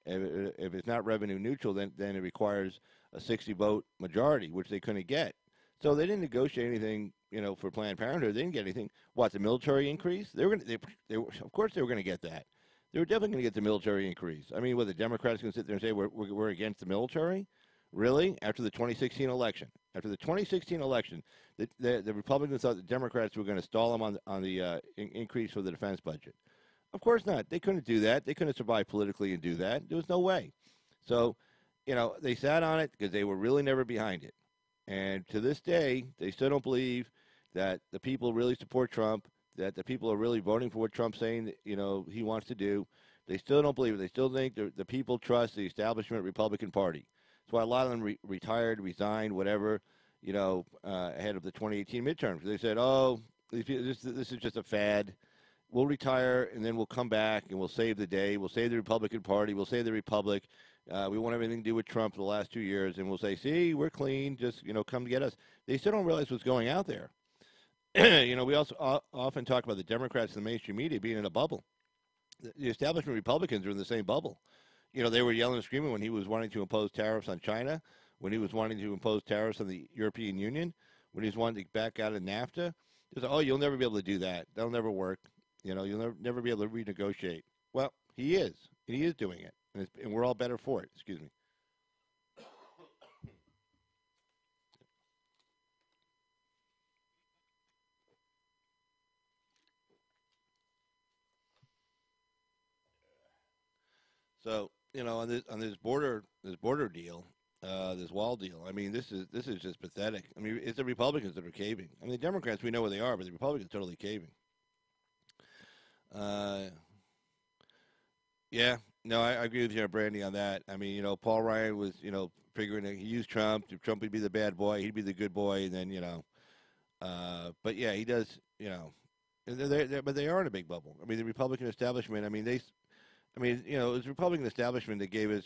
If it's not revenue neutral, then it requires a 60 vote majority, which they couldn't get. So they didn't negotiate anything, for Planned Parenthood. They didn't get anything. What, the military increase? Of course they were going to get that. They were definitely going to get the military increase. I mean, the Democrats going to sit there and say we're against the military? Really? After the 2016 election? After the 2016 election, the Republicans thought the Democrats were going to stall them on the increase for the defense budget. Of course not. They couldn't do that. They couldn't survive politically and do that. There was no way. So, they sat on it because they were really never behind it. And to this day, they still don't believe that the people really support Trump, that the people are really voting for what Trump's saying that, he wants to do. They still don't believe it. They still think the people trust the establishment Republican Party. That's why a lot of them retired, resigned, whatever, ahead of the 2018 midterms. They said, oh, this is just a fad. We'll retire, and then we'll come back, and we'll save the day. We'll save the Republican Party. We'll save the Republic. We won't have anything to do with Trump for the last 2 years, and we'll say, see, we're clean. Just, come to get us. They still don't realize what's going out there. We also often talk about the Democrats and the mainstream media being in a bubble. The establishment Republicans are in the same bubble. They were yelling and screaming when he was wanting to impose tariffs on China, when he was wanting to impose tariffs on the European Union, when he was wanting to back out of NAFTA. They said, oh, you'll never be able to do that. That'll never work. You'll never be able to renegotiate. Well, he is. And he is doing it. And we're all better for it. Excuse me. So, on this border deal, this wall deal. I mean, this is just pathetic. I mean, it's the Republicans that are caving. I mean, the Democrats, we know where they are, but the Republicans are totally caving. Yeah, no, I agree with you, Brandy, on that. I mean, Paul Ryan was, figuring that he used Trump. Trump would be the bad boy, he'd be the good boy, and then, but yeah, he does, but they are in a big bubble. I mean, the Republican establishment. I mean, it was the Republican establishment that gave us,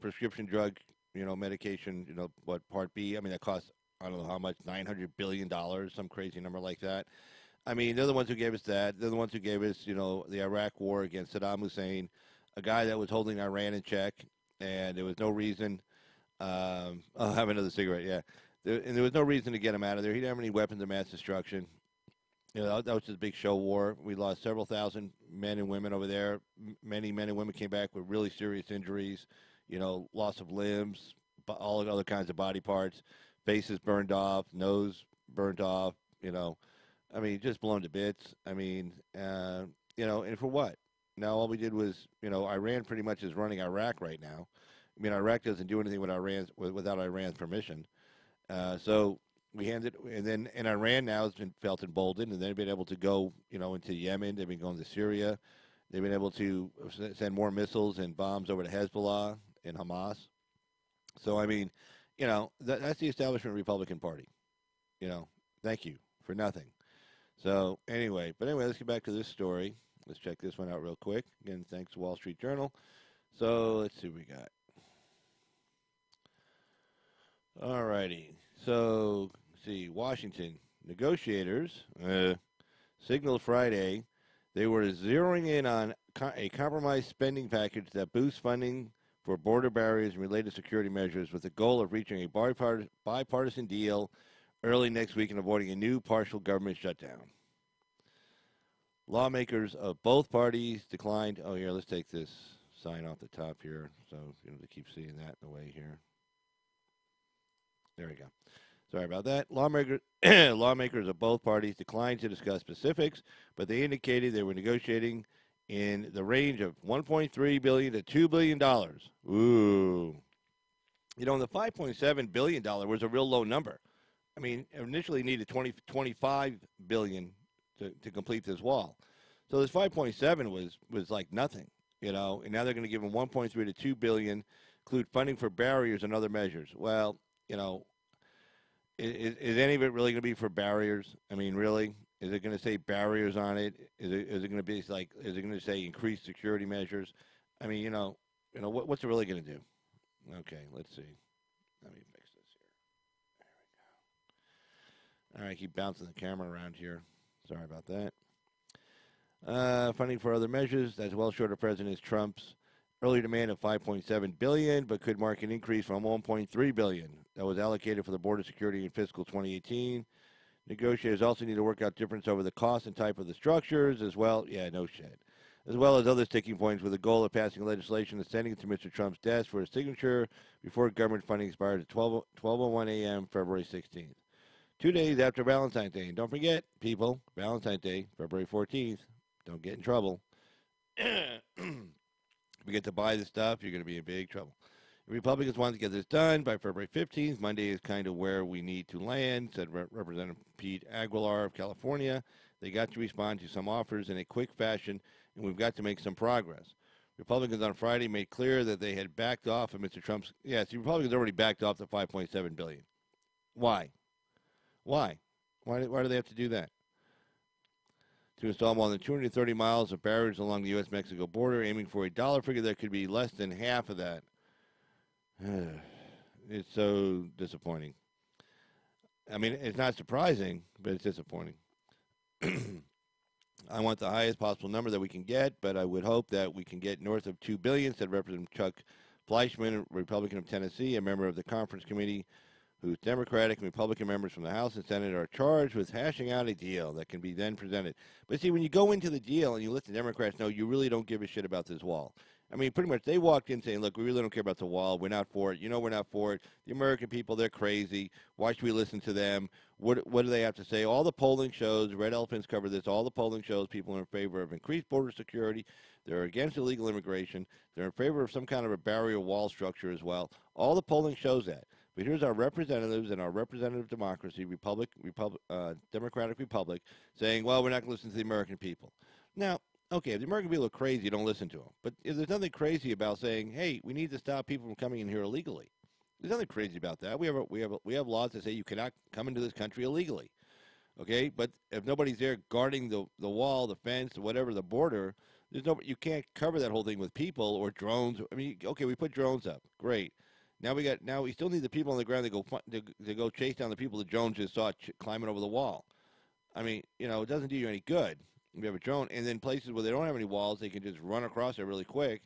prescription drug, medication, Part B. I mean, that costs, I don't know how much, $900 billion, some crazy number like that. I mean, they're the ones who gave us that. They're the ones who gave us, the Iraq war against Saddam Hussein, a guy that was holding Iran in check, and there was no reason. I'll have another cigarette, yeah. And there was no reason to get him out of there. He didn't have any weapons of mass destruction. That was just a big show war. We lost several thousand men and women over there. Many men and women came back with really serious injuries, loss of limbs, all other kinds of body parts. faces burned off, nose burnt off, I mean, just blown to bits. I mean, and for what? Now, all we did was, Iran pretty much is running Iraq right now. I mean, Iraq doesn't do anything without Iran's permission. So we handed, and Iran now has been felt emboldened, and they've been able to go, into Yemen. They've been going to Syria. They've been able to send more missiles and bombs over to Hezbollah and Hamas. So, I mean, that's the establishment Republican Party. Thank you for nothing. So, anyway, let's get back to this story. Let's check this one out real quick. Again, thanks to Wall Street Journal. So, let's see what we got. All righty. So, see, Washington negotiators signaled Friday they were zeroing in on a compromise spending package that boosts funding for border barriers and related security measures with the goal of reaching a bipartisan deal early next week and avoiding a new partial government shutdown. Lawmakers of both parties declined. Oh, here, let's take this sign off the top here so you don't have to keep seeing that in the way here. There we go. Sorry about that. Lawmakers of both parties declined to discuss specifics, but they indicated they were negotiating in the range of $1.3 billion to $2 billion. Ooh. The $5.7 billion was a real low number. I mean, initially needed $25 billion to complete this wall. So this 5.7 was like nothing, and now they're going to give them 1.3 to 2 billion, include funding for barriers and other measures. Well, is any of it really going to be for barriers? I mean, really? Is it going to say barriers on it? Is it going to be like? Is it going to say increased security measures? I mean, what's it really going to do? Okay, let's see. Let me fix this here. There we go. All right, keep bouncing the camera around here. Sorry about that. Funding for other measures, that's well short of President Trump's earlier demand of $5.7 billion, but could mark an increase from $1.3 billion that was allocated for the border security in fiscal 2018. Negotiators also need to work out difference over the cost and type of the structures as well. Yeah, no shit. As well as other sticking points with the goal of passing legislation and sending it to Mr. Trump's desk for his signature before government funding expires at 12:01 a.m. February 16th. 2 days after Valentine's Day. And don't forget, people, Valentine's Day, February 14th. Don't get in trouble. If we get to buy the stuff, you're going to be in big trouble. The Republicans want to get this done by February 15th. Monday is kind of where we need to land, said Representative Pete Aguilar of California. They got to respond to some offers in a quick fashion, and we've got to make some progress. Republicans on Friday made clear that they had backed off of Mr. Trump's. Yes, the Republicans already backed off the $5.7 billion. Why? Why do they have to do that? To install more than 230 miles of barriers along the U.S.-Mexico border, aiming for a dollar figure that could be less than half of that. It's so disappointing. I mean, it's not surprising, but it's disappointing. I want the highest possible number that we can get, but I would hope that we can get north of $2 billion, said Representative Chuck Fleischmann, a Republican of Tennessee, a member of the conference committee, whose Democratic and Republican members from the House and Senate are charged with hashing out a deal that can be then presented. But see, when you go into the deal and you let the Democrats know you really don't give a shit about this wall. I mean, pretty much they walked in saying, look, we really don't care about the wall. We're not for it. We're not for it. The American people, they're crazy. Why should we listen to them? What do they have to say? All the polling shows, Red Elephants cover this, all the polling shows people are in favor of increased border security. They're against illegal immigration. They're in favor of some kind of a barrier wall structure as well. All the polling shows that. But here's our representatives in our representative democracy, Democratic Republic, saying, well, we're not going to listen to the American people. Now, okay, if the American people are crazy, don't listen to them. But if there's nothing crazy about saying, hey, we need to stop people from coming in here illegally. There's nothing crazy about that. We have laws that say you cannot come into this country illegally. Okay, but if nobody's there guarding the wall, the fence, whatever, the border, you can't cover that whole thing with people or drones. I mean, okay, we put drones up. Great. Now we still need the people on the ground to go chase down the people that Jones just saw climbing over the wall. I mean, it doesn't do you any good. We have a drone, and then places where they don't have any walls, they can just run across it really quick,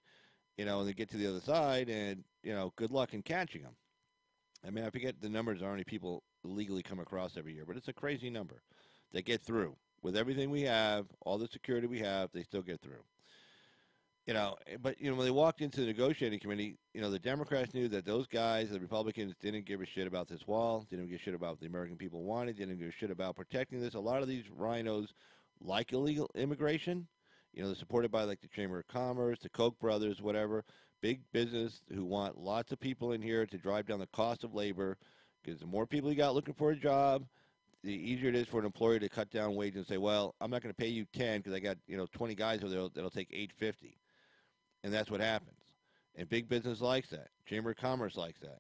and they get to the other side, and good luck in catching them. I mean, I forget the numbers how many people illegally come across every year, but it's a crazy number. They get through with everything we have, all the security we have. They still get through. But when they walked into the negotiating committee, the Democrats knew that those guys, the Republicans, didn't give a shit about this wall, didn't give a shit about what the American people wanted, didn't give a shit about protecting this. A lot of these rhinos like illegal immigration. They're supported by like the Chamber of Commerce, the Koch brothers, whatever, big business who want lots of people in here to drive down the cost of labor. Because the more people you got looking for a job, the easier it is for an employer to cut down wages and say, well, I'm not going to pay you 10 because I got 20 guys over there that'll take 8.50. And that's what happens. And big business likes that. Chamber of Commerce likes that.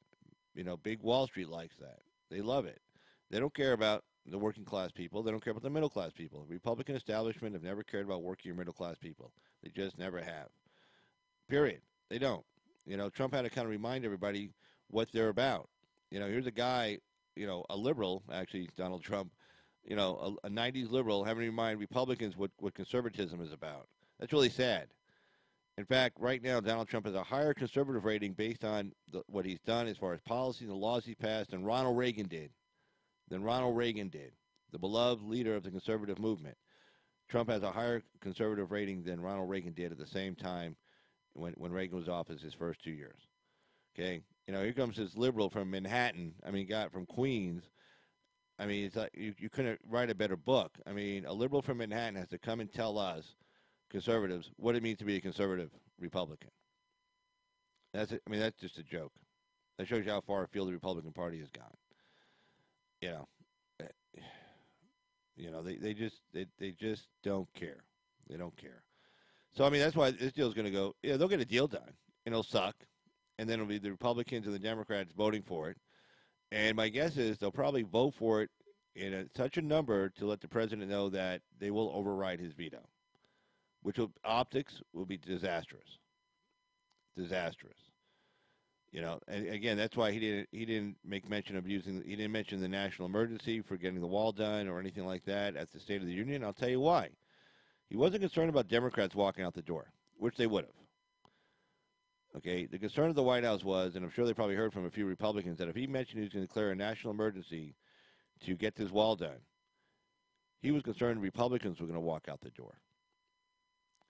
Big Wall Street likes that. They love it. They don't care about the working class people. They don't care about the middle class people. The Republican establishment have never cared about working or middle class people. They just never have. Period. They don't. Trump had to kind of remind everybody what they're about. Here's a guy, a liberal, actually, Donald Trump, a 90s liberal having to remind Republicans what conservatism is about. That's really sad. In fact, right now, Donald Trump has a higher conservative rating based on what he's done as far as policies and laws he's passed than Ronald Reagan did. The beloved leader of the conservative movement. Trump has a higher conservative rating than Ronald Reagan did at the same time when Reagan was office his first 2 years. Okay? Here comes this liberal from Manhattan. Guy from Queens. It's like you couldn't write a better book. A liberal from Manhattan has to come and tell us, conservatives, what it means to be a conservative Republican. That's just a joke. That shows you how far afield the Republican Party has gone. They just don't care. They don't care. So that's why this deal's going to go. They'll get a deal done, and it'll suck, and then it'll be the Republicans and the Democrats voting for it. And my guess is they'll probably vote for it in such a number to let the president know that they will override his veto. Optics will be disastrous. Disastrous. And again, that's why he didn't make mention of he didn't mention the national emergency for getting the wall done or anything like that at the State of the Union. I'll tell you why. He wasn't concerned about Democrats walking out the door, which they would have. Okay, the concern of the White House was, and I'm sure they probably heard from a few Republicans, that if he mentioned he was going to declare a national emergency to get this wall done, he was concerned Republicans were going to walk out the door.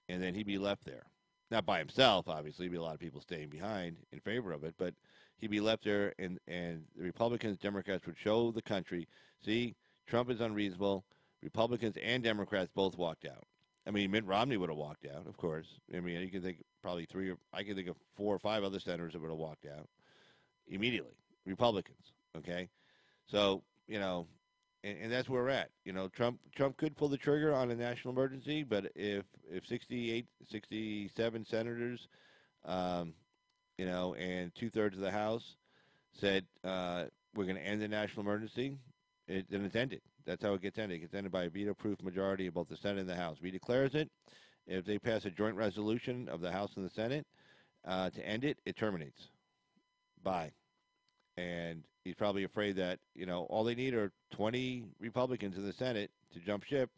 And then he'd be left there. Not by himself, obviously. There'd be a lot of people staying behind in favor of it, but he'd be left there, and the Republicans, Democrats would show the country, see, Trump is unreasonable. Republicans and Democrats both walked out. Mitt Romney would have walked out, of course. You can think probably I can think of 4 or 5 other senators that would have walked out immediately. Republicans, okay? So, and that's where we're at. Trump could pull the trigger on a national emergency, but if 67 senators, and 2/3 of the House said we're going to end the national emergency, then it's ended. That's how it gets ended. It gets ended by a veto-proof majority of both the Senate and the House. If he declares it, if they pass a joint resolution of the House and the Senate to end it, it terminates. Bye. And he's probably afraid that, all they need are 20 Republicans in the Senate to jump ship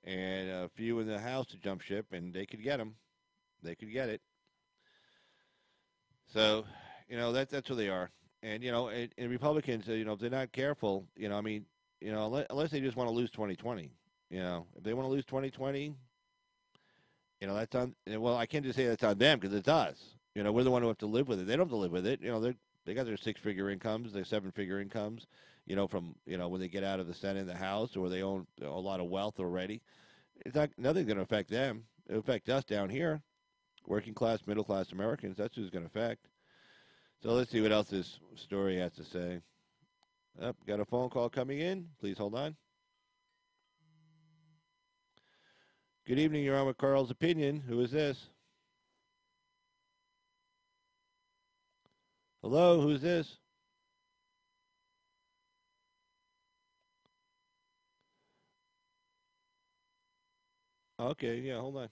and a few in the House to jump ship, and they could get them. They could get it. So, that's where they are. And, and Republicans, if they're not careful, unless they just want to lose 2020, if they want to lose 2020, that's on, well, I can't just say that's on them because it's us. We're the one who have to live with it. They don't have to live with it. They got their 6-figure incomes, their 7-figure incomes, from, when they get out of the Senate and the House, or they own a lot of wealth already. Nothing's going to affect them. It'll affect us down here, working class, middle class Americans. That's who's going to affect. So let's see what else this story has to say. Got a phone call coming in. Please hold on. Good evening. You're on with Carl's Opinion. Who is this? Hello, who's this? Okay, yeah, hold on.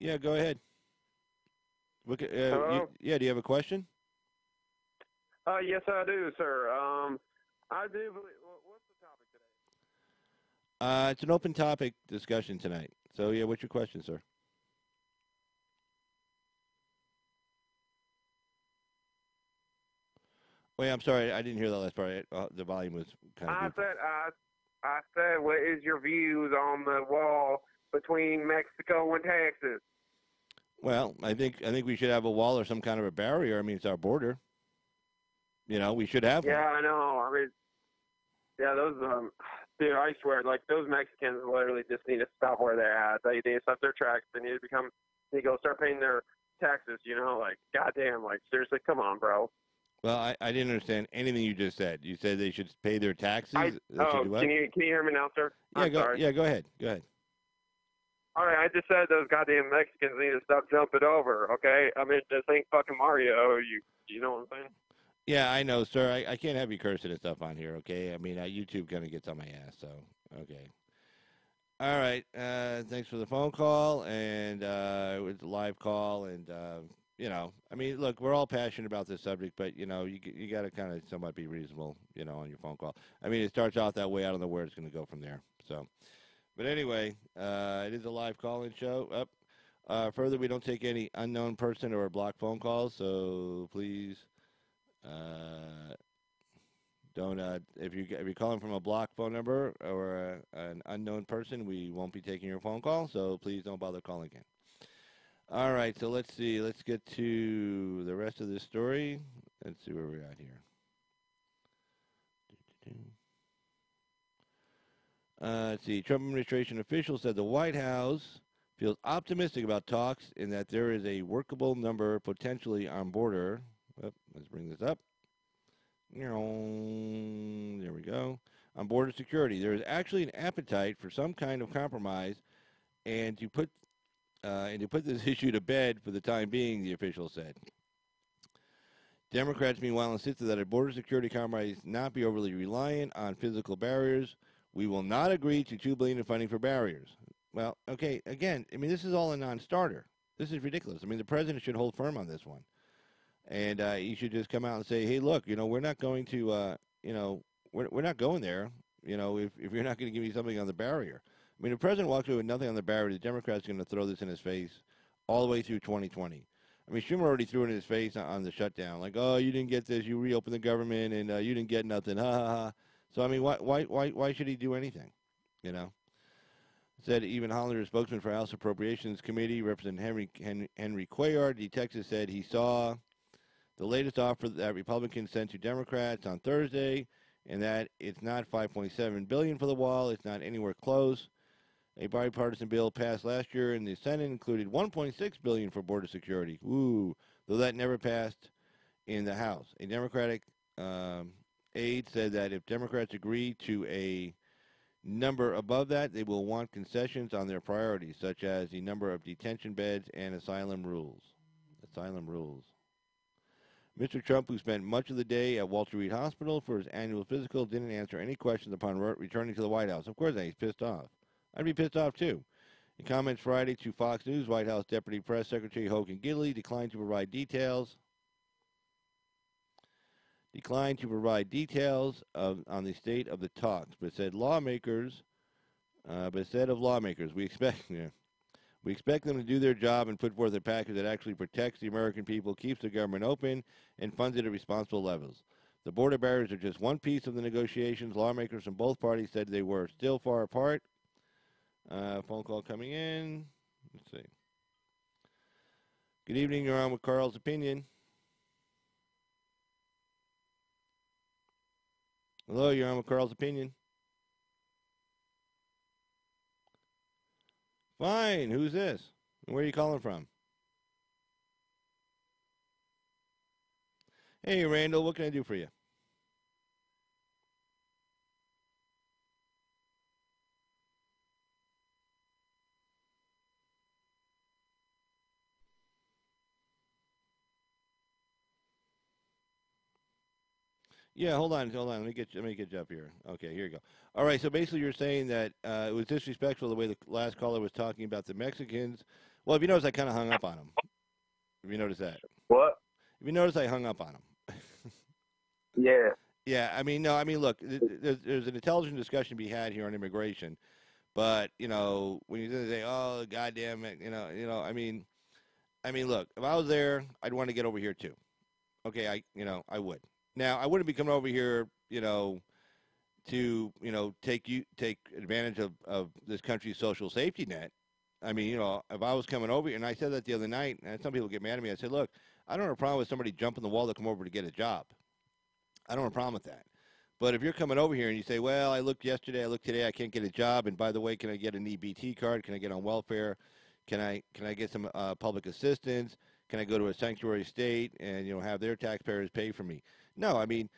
Yeah, go ahead. Hello? Do you have a question? Yes, I do, sir. I do believe. What's the topic today? It's an open topic discussion tonight. So, yeah, what's your question, sir? Wait, I'm sorry, I didn't hear that last part. The volume was kind of. I said, what is your views on the wall between Mexico and Texas. Well, I think we should have a wall or some kind of a barrier. I mean, it's our border. We should have one. Yeah, I know. I mean, yeah, those dude, I swear, like those Mexicans literally just need to stop where they're at. They need to stop their tracks. They need to go start paying their taxes. Like goddamn, like seriously, come on, bro. Well, I didn't understand anything you just said. You said they should pay their taxes. Can you hear me now, sir? Yeah, I'm sorry. Yeah, go ahead. Go ahead. All right, I just said those goddamn Mexicans need to stop jumping over. Okay, I mean, this ain't fucking Mario. You know what I'm saying? Yeah, I know, sir. I can't have you cursing and stuff on here, okay? I mean, YouTube kind of gets on my ass, so, okay. All right, thanks for the phone call, and it was a live call, and, I mean, look, we're all passionate about this subject, but, you got to kind of somewhat be reasonable, on your phone call. I mean, it starts out that way. I don't know where it's going to go from there, so. But anyway, it is a live call-in show. Further, we don't take any unknown person or block phone calls, so please... don't if you're calling from a block phone number or an unknown person, we won't be taking your phone call, so please don't bother calling again. All right, so let's see. Let's get to the rest of this story. Let's see where we're at here. Let's see. Trump administration officials said the White House feels optimistic about talks in that there is a workable number potentially on border. Let's bring this up. There we go. On border security, there is actually an appetite for some kind of compromise, and to put this issue to bed for the time being, the official said. Democrats, meanwhile, insisted that a border security compromise not be overly reliant on physical barriers. We will not agree to $2 billion in funding for barriers. Well, okay, again, I mean, this is all a non-starter. This is ridiculous. I mean, the president should hold firm on this one. And he should just come out and say, hey, look, we're not going to, we're not going there, if you're not going to give me something on the barrier. I mean, if the president walks away with nothing on the barrier, the Democrats are going to throw this in his face all the way through 2020. I mean, Schumer already threw it in his face on the shutdown. Like, oh, you didn't get this. You reopened the government, and you didn't get nothing. Ha, ha, ha. So, I mean, why should he do anything, Said even Hollander, spokesman for House Appropriations Committee, Representative Henry Cuellar, the Texas said he saw the latest offer that Republicans sent to Democrats on Thursday, and that it's not $5.7 billion for the wall. It's not anywhere close. A bipartisan bill passed last year in the Senate included $1.6 billion for border security. Ooh, though that never passed in the House. A Democratic aide said that if Democrats agree to a number above that, they will want concessions on their priorities, such as the number of detention beds and asylum rules. Mr. Trump, who spent much of the day at Walter Reed Hospital for his annual physical, didn't answer any questions upon returning to the White House. Of course, he's pissed off. I'd be pissed off, too. In comments Friday to Fox News, White House Deputy Press Secretary Hogan Gidley declined to provide details on the state of the talks, but said of lawmakers, we expect them to do their job and put forth a package that actually protects the American people, keeps the government open, and funds it at responsible levels. The border barriers are just one piece of the negotiations. Lawmakers from both parties said they were still far apart. Phone call coming in. Let's see. Good evening. You're on with Carl's Opinion. Hello, you're on with Carl's Opinion. Fine. Who's this? Where are you calling from? Hey, Randall. What can I do for you? Yeah, hold on. Let me get you up here. Okay, here you go. All right. So basically, you're saying that it was disrespectful the way the last caller was talking about the Mexicans. Well, if you notice, I kind of hung up on him. If you notice that. What? If you notice, I hung up on him. Yeah. Yeah. I mean, no. I mean, look. There's an intelligent discussion to be had here on immigration, but when you say, "Oh, goddamn it," I mean, look. If I was there, I'd want to get over here too. Okay, I would. Now, I wouldn't be coming over here, to take advantage of this country's social safety net. I mean, you know, if I was coming over here, and I said that the other night, and some people get mad at me, I said, look, I don't have a problem with somebody jumping the wall to come over to get a job. I don't have a problem with that. But if you're coming over here and you say, well, I looked yesterday, I looked today, I can't get a job, and by the way, can I get an EBT card? Can I get on welfare? Can I get some public assistance? Can I go to a sanctuary state and, you know, have their taxpayers pay for me? No, I mean,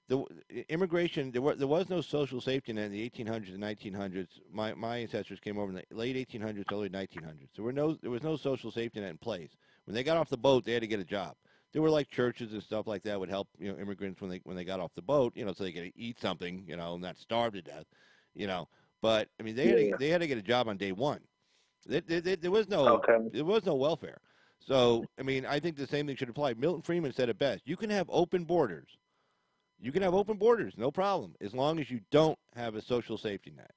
the immigration, there was no social safety net in the 1800s and 1900s. My ancestors came over in the late 1800s, early 1900s. There was no social safety net in place. When they got off the boat, they had to get a job. There were like churches and stuff like that would help, you know, immigrants when they got off the boat, you know, so they could eat something, you know, and not starve to death, you know. But I mean, they had to get a job on day one. There was no welfare. So I mean, I think the same thing should apply. Milton Friedman said it best: you can have open borders. You can have open borders, no problem, as long as you don't have a social safety net.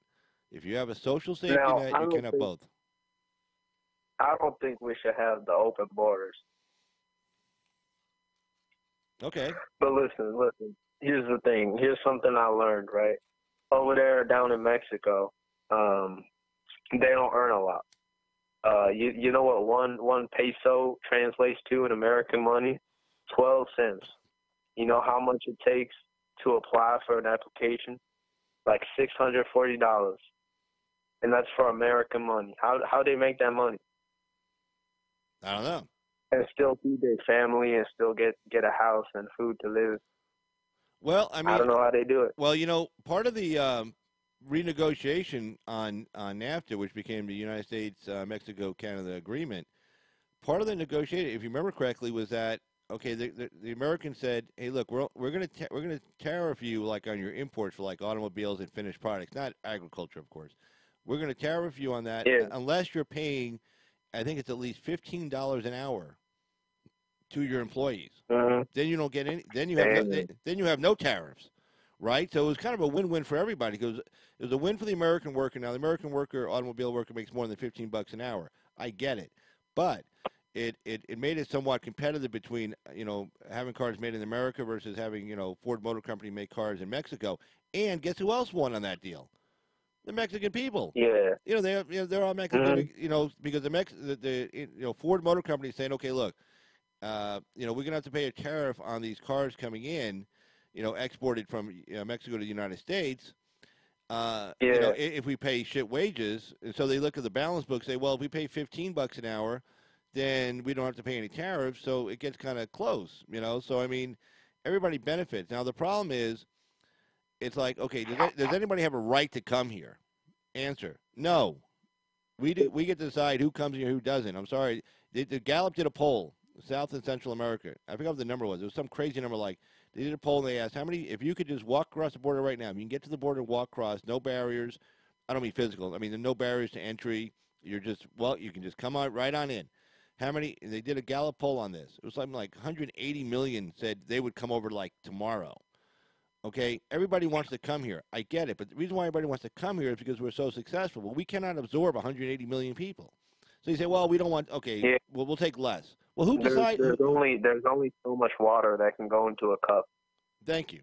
If you have a social safety net, you can have both. I don't think we should have the open borders. Okay. But listen. Here's the thing. Here's something I learned, right? Over there down in Mexico, they don't earn a lot. You know what one peso translates to in American money? 12 cents. You know how much it takes to apply for an application? Like $640. And that's for American money. How they make that money? I don't know. And still feed their family and still get a house and food to live. Well, I mean, I don't know how they do it. Well, you know, part of the renegotiation on NAFTA, which became the United States, Mexico, Canada agreement, part of the negotiation, if you remember correctly, was that okay? The Americans said, "Hey, look, we're going to tariff you like on your imports for like automobiles and finished products, not agriculture, of course. We're going to tariff you on that unless you're paying, I think it's at least $15 an hour to your employees. Then you don't get any. Then you have no tariffs." Right, so it was kind of a win-win for everybody because it was a win for the American worker. Now, the American worker, automobile worker, makes more than $15 an hour. I get it, but it made it somewhat competitive between having cars made in America versus having Ford Motor Company make cars in Mexico. And guess who else won on that deal? The Mexican people. Yeah. They're all Mexican. Because the Ford Motor Company is saying, okay, look, we're gonna have to pay a tariff on these cars coming in. Exported from Mexico to the United States, if we pay shit wages. And so they look at the balance book and say, well, if we pay $15 an hour, then we don't have to pay any tariffs. So it gets kind of close, So, I mean, everybody benefits. Now, the problem is, it's like, okay, does anybody have a right to come here? Answer, no. We get to decide who comes here, who doesn't. I'm sorry. The Gallup did a poll, South and Central America. I forgot what the number was. It was some crazy number like, they did a poll and they asked how many, if you could just walk across the border right now, you can get to the border and walk across, no barriers. I don't mean physical. I mean, there are no barriers to entry. You can just come on right on in. How many, they did a Gallup poll on this. It was something like 180 million said they would come over like tomorrow. Okay, everybody wants to come here. I get it, but the reason why everybody wants to come here is because we're so successful. Well, we cannot absorb 180 million people. So you say, well, we don't want, okay, well, we'll take less. Well, who decides? There's only so much water that can go into a cup. Thank you.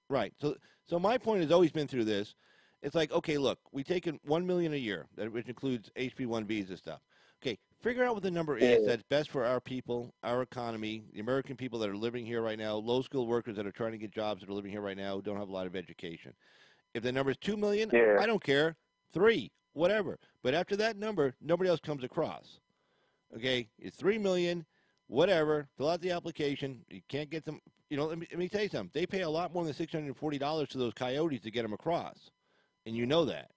Right. So my point has always been through this. It's like, okay, look, we take in $1 million a year, which includes HB1 visa stuff. Okay, figure out what the number is that's best for our people, our economy, the American people that are living here right now, low-skilled workers that are trying to get jobs that are living here right now who don't have a lot of education. If the number is 2 million, I don't care. 3, whatever. But after that number, nobody else comes across. Okay, it's 3 million. Whatever, fill out the application. You can't get them. Let me tell you something. They pay a lot more than $640 to those coyotes to get them across, and you know that.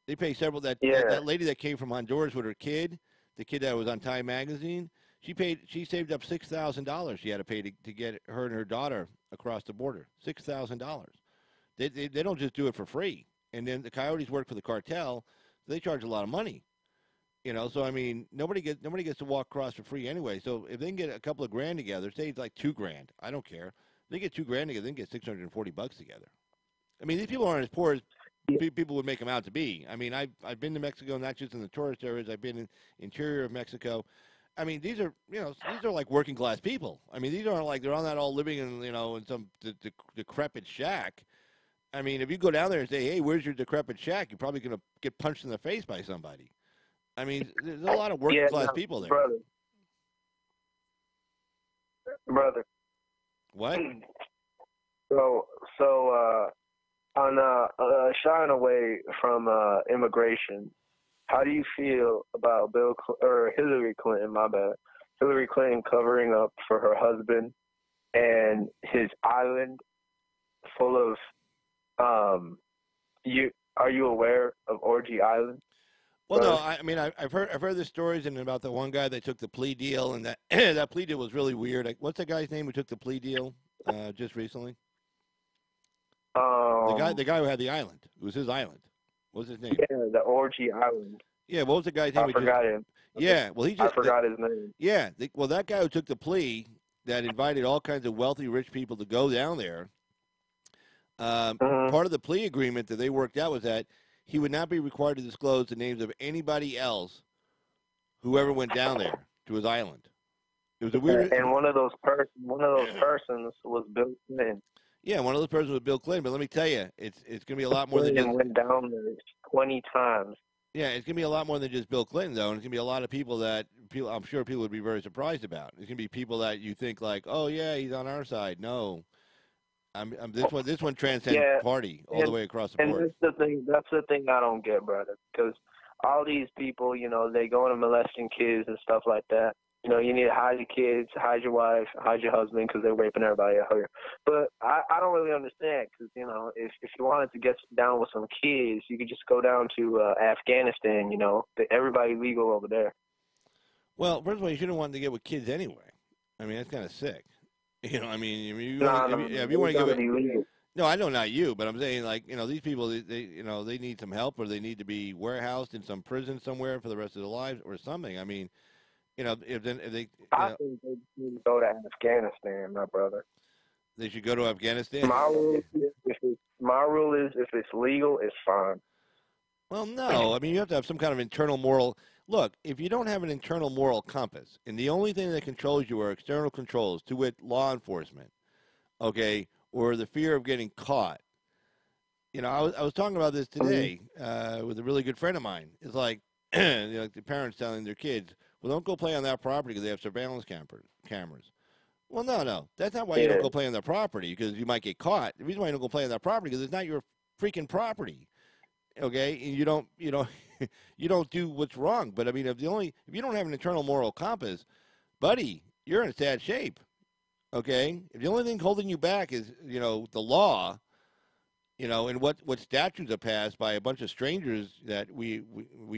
They pay several. That lady that came from Honduras with her kid, the kid that was on Time Magazine, she saved up $6,000 she had to pay to get her and her daughter across the border. $6,000. They don't just do it for free. And then the coyotes work for the cartel, so they charge a lot of money. So I mean, nobody gets to walk across for free anyway. So if they can get a couple of grand together, say it's like $2,000, I don't care. If they get $2,000 together, they can get $640 together. I mean, these people aren't as poor as people would make them out to be. I mean, I've been to Mexico, not just in the tourist areas. I've been in the interior of Mexico. I mean, these are like working class people. I mean, these aren't like they're not all living in some decrepit shack. I mean, if you go down there and say, hey, where's your decrepit shack? You're probably going to get punched in the face by somebody. I mean, there's a lot of working Yeah, class no, people there. brother. What? So, on shying away from immigration, how do you feel about Hillary Clinton? My bad, Hillary Clinton covering up for her husband and his island full of are you aware of Orgy Island? Well, no, I mean, I've heard the stories and about the one guy that took the plea deal, and that that plea deal was really weird. Like, what's the guy's name who took the plea deal just recently? The guy who had the island. It was his island. What was his name? Yeah, the Orgy Island. Yeah, what was the guy's name? I forgot him. Yeah, well, I forgot his name. Yeah, well, that guy who took the plea that invited all kinds of wealthy, rich people to go down there. Part of the plea agreement that they worked out was that he would not be required to disclose the names of anybody else who ever went down there to his island. It was a weird. And one of those persons was Bill Clinton. Yeah, one of those persons was Bill Clinton. But let me tell you, it's going to be a lot more than just. Went down there 20 times. Yeah, it's going to be a lot more than just Bill Clinton, though, and it's going to be a lot of people that I'm sure people would be very surprised about. It's going to be people that you think like, oh yeah, he's on our side. No, this one transcends party all the way across the board. And that's the thing I don't get, brother, because all these people, they go into molesting kids and stuff like that. You need to hide your kids, hide your wife, hide your husband because they're raping everybody out here. But I don't really understand because, if you wanted to get down with some kids, you could just go down to Afghanistan, everybody legal over there. Well, first of all, you shouldn't want to get with kids anyway. I mean, that's kind of sick. If you want to give it. No, I know not you, but I'm saying like these people they need some help or they need to be warehoused in some prison somewhere for the rest of their lives or something. I mean, I think they need to go to Afghanistan, my brother. They should go to Afghanistan. My rule is if it's legal, it's fine. Well, no, I mean you have to have some kind of internal moral. Look, if you don't have an internal moral compass, and the only thing that controls you are external controls, to wit, law enforcement, okay, or the fear of getting caught. I was talking about this today with a really good friend of mine. It's like, the parents telling their kids, well, don't go play on that property because they have surveillance cameras. Well, no. That's not why you don't go play on that property, because you might get caught. The reason why you don't go play on that property because it's not your freaking property. Okay, and you don't you don't do what's wrong. But I mean, if you don't have an internal moral compass, buddy, you're in sad shape. Okay, if the only thing holding you back is the law, and what statutes are passed by a bunch of strangers that we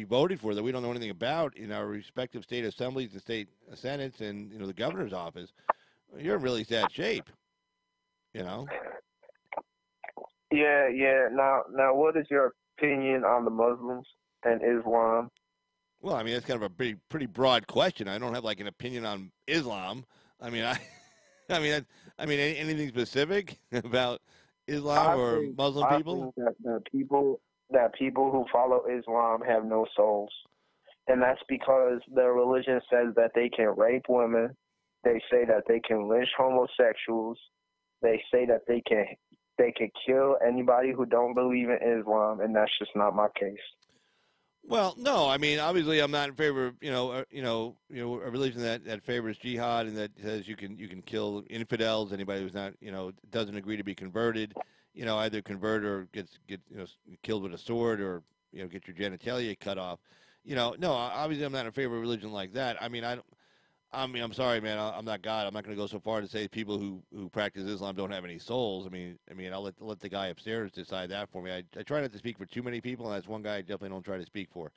voted for that we don't know anything about in our respective state assemblies and state senates and the governor's office, you're in really sad shape. Yeah. Now, what is your opinion on the Muslims and Islam? Well, I mean, that's kind of a pretty broad question. I don't have like an opinion on Islam. I mean, anything specific about Islam or Muslim people? I think that people who follow Islam have no souls, and that's because their religion says that they can rape women. They say that they can lynch homosexuals. They say that they can kill anybody who don't believe in Islam, and that's just not my case. Well, no, I mean, obviously, I'm not in favor of a religion that favors jihad and that says you can kill infidels, anybody who's not doesn't agree to be converted, either convert or get killed with a sword or get your genitalia cut off. No, obviously, I'm not in favor of a religion like that. I mean, I'm sorry, man. I'm not God. I'm not going to go so far to say people who practice Islam don't have any souls. I mean, I'll let the guy upstairs decide that for me. I try not to speak for too many people, and that's one guy I definitely don't try to speak for.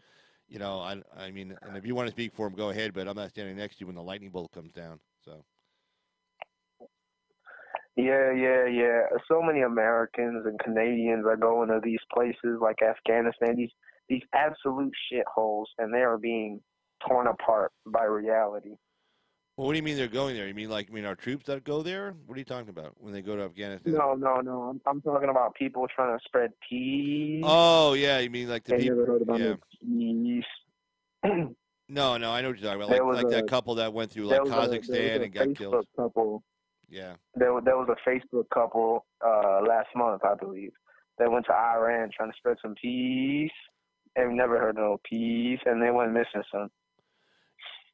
I mean, and if you want to speak for him, go ahead. But I'm not standing next to you when the lightning bolt comes down. So. Yeah. So many Americans and Canadians are going to these places like Afghanistan, these absolute shitholes, and they are being torn apart by reality. Well, what do you mean they're going there? You mean our troops that go there? What are you talking about when they go to Afghanistan? No. I'm talking about people trying to spread peace. Oh, yeah. You mean like the people? Never heard about peace. No. I know what you're talking about. Like that couple that went through like Kazakhstan and got killed. Couple. Yeah. There was a Facebook couple last month, I believe. They went to Iran trying to spread some peace, I've never heard no peace, and they went missing, son.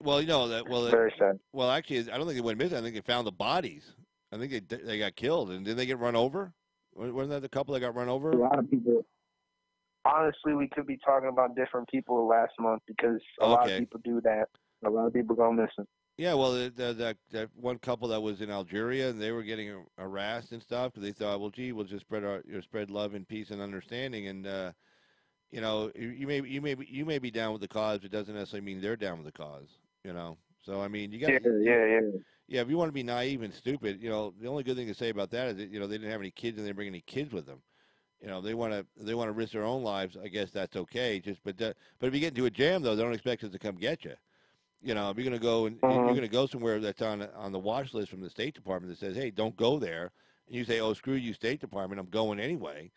Well, you know that. Well, Very sad. well, actually, I don't think they went missing. I think they found the bodies. I think they got killed, and didn't they get run over? Wasn't that the couple that got run over? A lot of people. Honestly, we could be talking about different people last month because a lot of people do that. A lot of people go missing. Yeah, well, that one couple that was in Algeria, and they were getting harassed and stuff because they thought, well, gee, we'll just spread love and peace and understanding, and you know, you may be down with the cause, but it doesn't necessarily mean they're down with the cause. You know, so I mean, you got yeah. If you want to be naive and stupid, you know, the only good thing to say about that is that, you know, they didn't have any kids and they didn't bring any kids with them. You know, they want to risk their own lives. I guess that's okay. But if you get into a jam though, they don't expect us to come get you. You know, if you're going to go and you're going to go somewhere that's on the watch list from the State Department that says, hey, don't go there, and you say, oh, screw you, State Department, I'm going anyway,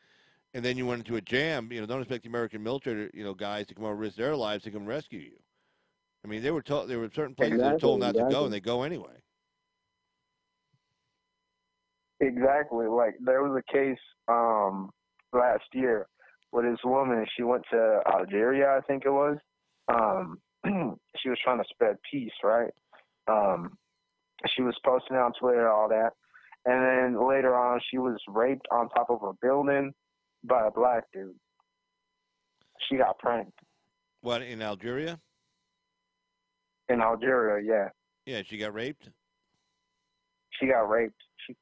and then you went into a jam, you know, don't expect the American military, you know, guys to come over and risk their lives to come rescue you. I mean, there were certain places they were told not to go, and they go anyway. Exactly. Like there was a case last year with this woman. She went to Algeria, I think it was. She was trying to spread peace, right? She was posting on Twitter, all that. And then later on, she was raped on top of a building by a black dude. She got pranked. What, in Algeria? In Algeria, yeah. Yeah, she got raped? She got raped. Yeah.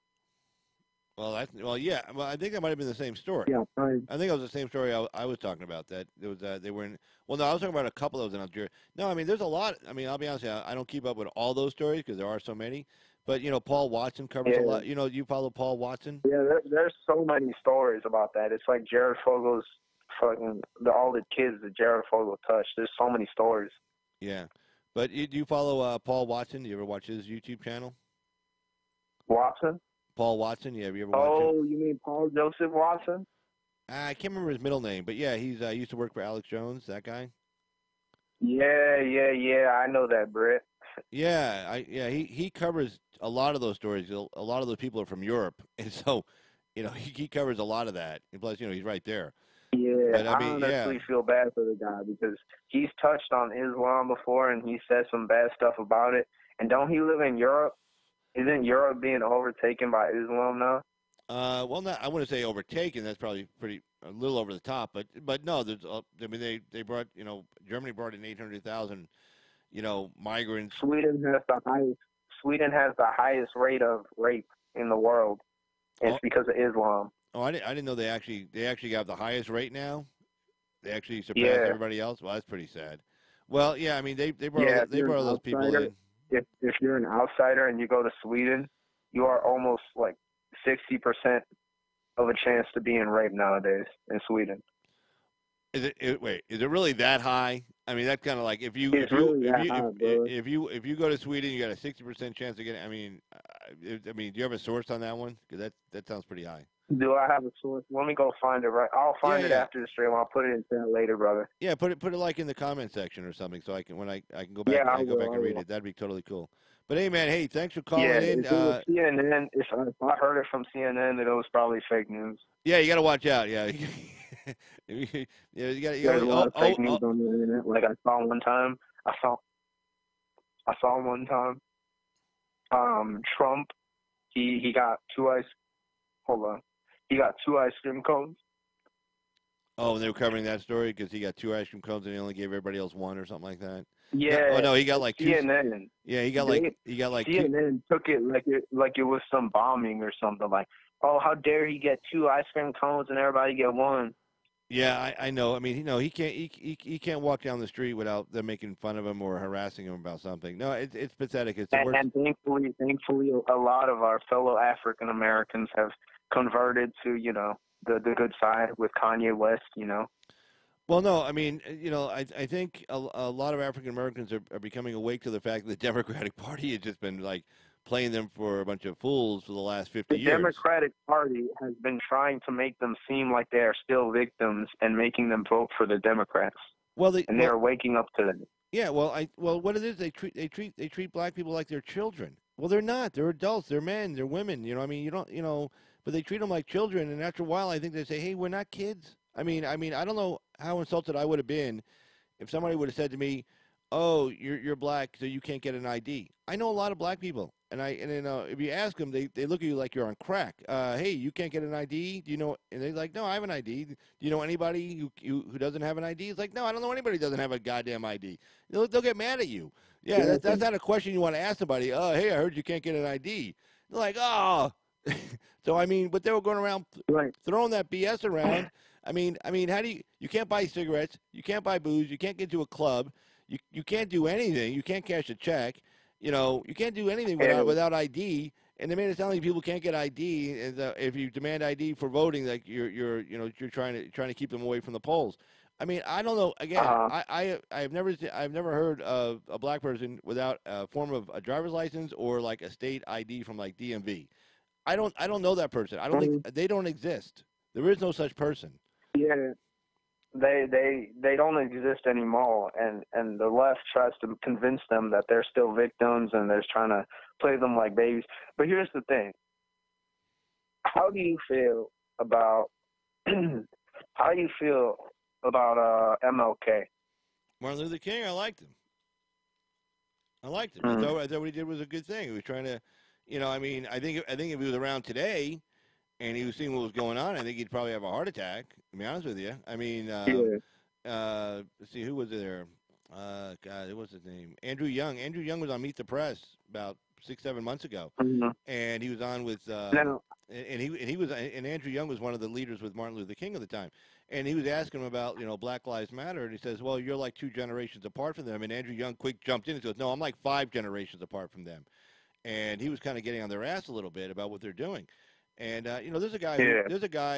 Well, I think that might have been the same story. Yeah, I think it was the same story I was talking about. That there was they were in. Well, no, I was talking about a couple of those in Algeria. No, I mean, there's a lot. I mean, I'll be honest with you, I don't keep up with all those stories because there are so many. But you know, Paul Watson covers a lot. You know, you follow Paul Watson? Yeah, there's so many stories about that. It's like Jared Fogel's fucking all the kids that Jared Fogel touched. There's so many stories. Yeah, but do you follow Paul Watson? Do you ever watch his YouTube channel? Watson? Paul Watson, yeah. Have you ever watched him? Oh, you mean Paul Joseph Watson? I can't remember his middle name, but yeah, he's used to work for Alex Jones. That guy. Yeah. I know that, Britt. Yeah, he covers a lot of those stories. A lot of those people are from Europe, and so, you know, he covers a lot of that. And plus, you know, he's right there. Yeah, but, I honestly feel bad for the guy because he's touched on Islam before, and he said some bad stuff about it. And don't he live in Europe? Isn't Europe being overtaken by Islam now? Well, not, I wouldn't say overtaken. That's probably a little over the top. But no, there's. I mean, they brought, you know, Germany brought in 800,000, you know, migrants. Sweden has the highest rate of rape in the world. And it's because of Islam. Oh, I didn't know they actually got the highest rate now. They actually surpassed everybody else. Well, that's pretty sad. Well, yeah, I mean they brought all those people in. If you're an outsider and you go to Sweden, you are almost like 60% of a chance to being raped nowadays in Sweden. Is it really that high? I mean, that's kind of like if you go to Sweden, you got a 60% chance of getting. I mean, do you have a source on that one? Because that sounds pretty high. Do I have a source? Let me go find it. I'll find it after the stream. I'll put it in chat later, brother. Yeah, put it like in the comment section or something, so I can go back. Yeah, I can go back and read it. That'd be totally cool. But hey, man, thanks for calling in. If it was CNN, if I heard it from CNN, then it was probably fake news. Yeah, you got to watch out. Yeah. You got. There's a lot of fake news on the internet. Like I saw one time. Trump, he got two ice. Hold on. He got 2 ice cream cones. Oh, and they were covering that story because he got 2 ice cream cones and he only gave everybody else 1 or something like that. Yeah. Oh no, he got like 2. CNN. Yeah, he got like CNN took it like it was some bombing or something. Like, oh, how dare he get 2 ice cream cones and everybody get 1? Yeah, I know. I mean, you know, he can't walk down the street without them making fun of him or harassing him about something. No, it's pathetic. It's the worst. And thankfully, a lot of our fellow African Americans have converted to, you know, the good side with Kanye West, you know. Well, no, I mean, you know, I think a lot of African Americans are becoming awake to the fact that the Democratic Party has just been like playing them for a bunch of fools for the last 50 years. The Democratic Party has been trying to make them seem like they are still victims and making them vote for the Democrats. Well, they're waking up to them. Yeah, well, what it is, they treat black people like they're children. Well, they're not. They're adults. They're men. They're women. You know, I mean, you don't, you know, but they treat them like children. And after a while, I think they say, "Hey, we're not kids." I don't know how insulted I would have been if somebody would have said to me, "Oh, you're black, so you can't get an ID." I know a lot of black people, and if you ask them, they look at you like you're on crack. Hey, you can't get an ID? Do you know? And they're like, "No, I have an ID." Do you know anybody who doesn't have an ID? It's like, "No, I don't know anybody who doesn't have a goddamn ID." They'll get mad at you. Yeah, that's not a question you want to ask somebody. Oh, hey, I heard you can't get an ID. They're like, "Oh." So but they were going around Right. throwing that BS around. How do you can't buy cigarettes, you can't buy booze, you can't get to a club, you can't do anything, you can't cash a check, you can't do anything without ID. And they made it sound like people can't get ID, and if you demand ID for voting, like you're trying to keep them away from the polls. I don't know. Again, I've never heard of a black person without a form of a driver's license or like a state ID from like DMV. I don't know that person. I don't think they don't exist. There is no such person. Yeah, they don't exist anymore, and the left tries to convince them that they're still victims and they're trying to play them like babies. But here's the thing: how do you feel about MLK? Martin Luther King, I liked him. I liked him. Mm. I thought what he did was a good thing. He was trying to, I think if he was around today and he was seeing what was going on, I think he'd probably have a heart attack. To be honest with you, let's see, who was there? God, what was his name? Andrew Young. Andrew Young was on Meet the Press about 6-7 months ago, Mm-hmm. and he was on with Now, and Andrew Young was one of the leaders with Martin Luther King at the time, and he was asking him about Black Lives Matter, and he says, well, you're like 2 generations apart from them, and Andrew Young quick jumped in and goes, no, I'm like 5 generations apart from them, and he was kind of getting on their ass a little bit about what they're doing. And there's a guy.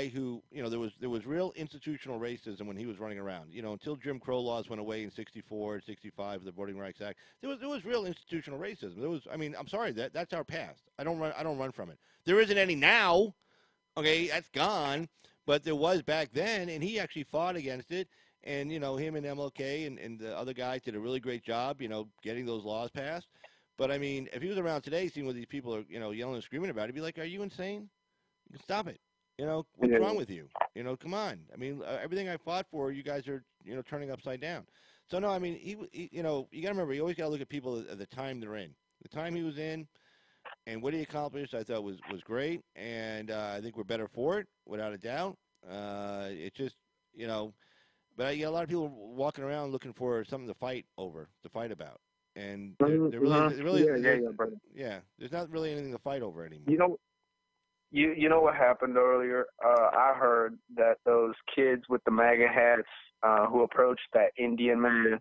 Who there was real institutional racism when he was running around. Until Jim Crow laws went away in '64, '65, the Voting Rights Act. There was real institutional racism. I'm sorry, that's our past. I don't run from it. There isn't any now. Okay, that's gone. But there was back then, and he actually fought against it. And him and MLK and the other guy did a really great job. Getting those laws passed. But if he was around today, seeing what these people are yelling and screaming about, he'd be like, "Are you insane? Stop it. What's wrong with you? Come on. Everything I fought for, you guys are, turning upside down." So, no, you got to remember, you always got to look at people at the time they're in. The time he was in and what he accomplished, I thought was great. And I think we're better for it, without a doubt. It's just, but a lot of people walking around looking for something to fight about. And there really there's not really anything to fight over anymore. You know what happened earlier? I heard that those kids with the MAGA hats who approached that Indian man,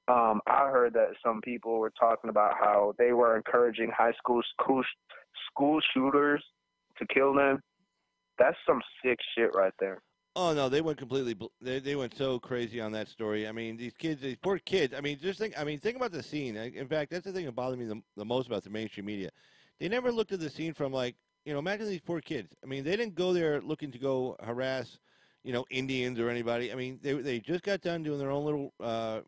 I heard that some people were talking about how they were encouraging high school shooters to kill them. That's some sick shit right there. Oh no, they went completely. They went so crazy on that story. These poor kids. Think about the scene. In fact, that's the thing that bothered me the most about the mainstream media. They never looked at the scene from imagine these poor kids. They didn't go there looking to go harass, Indians or anybody. They just got done doing their own little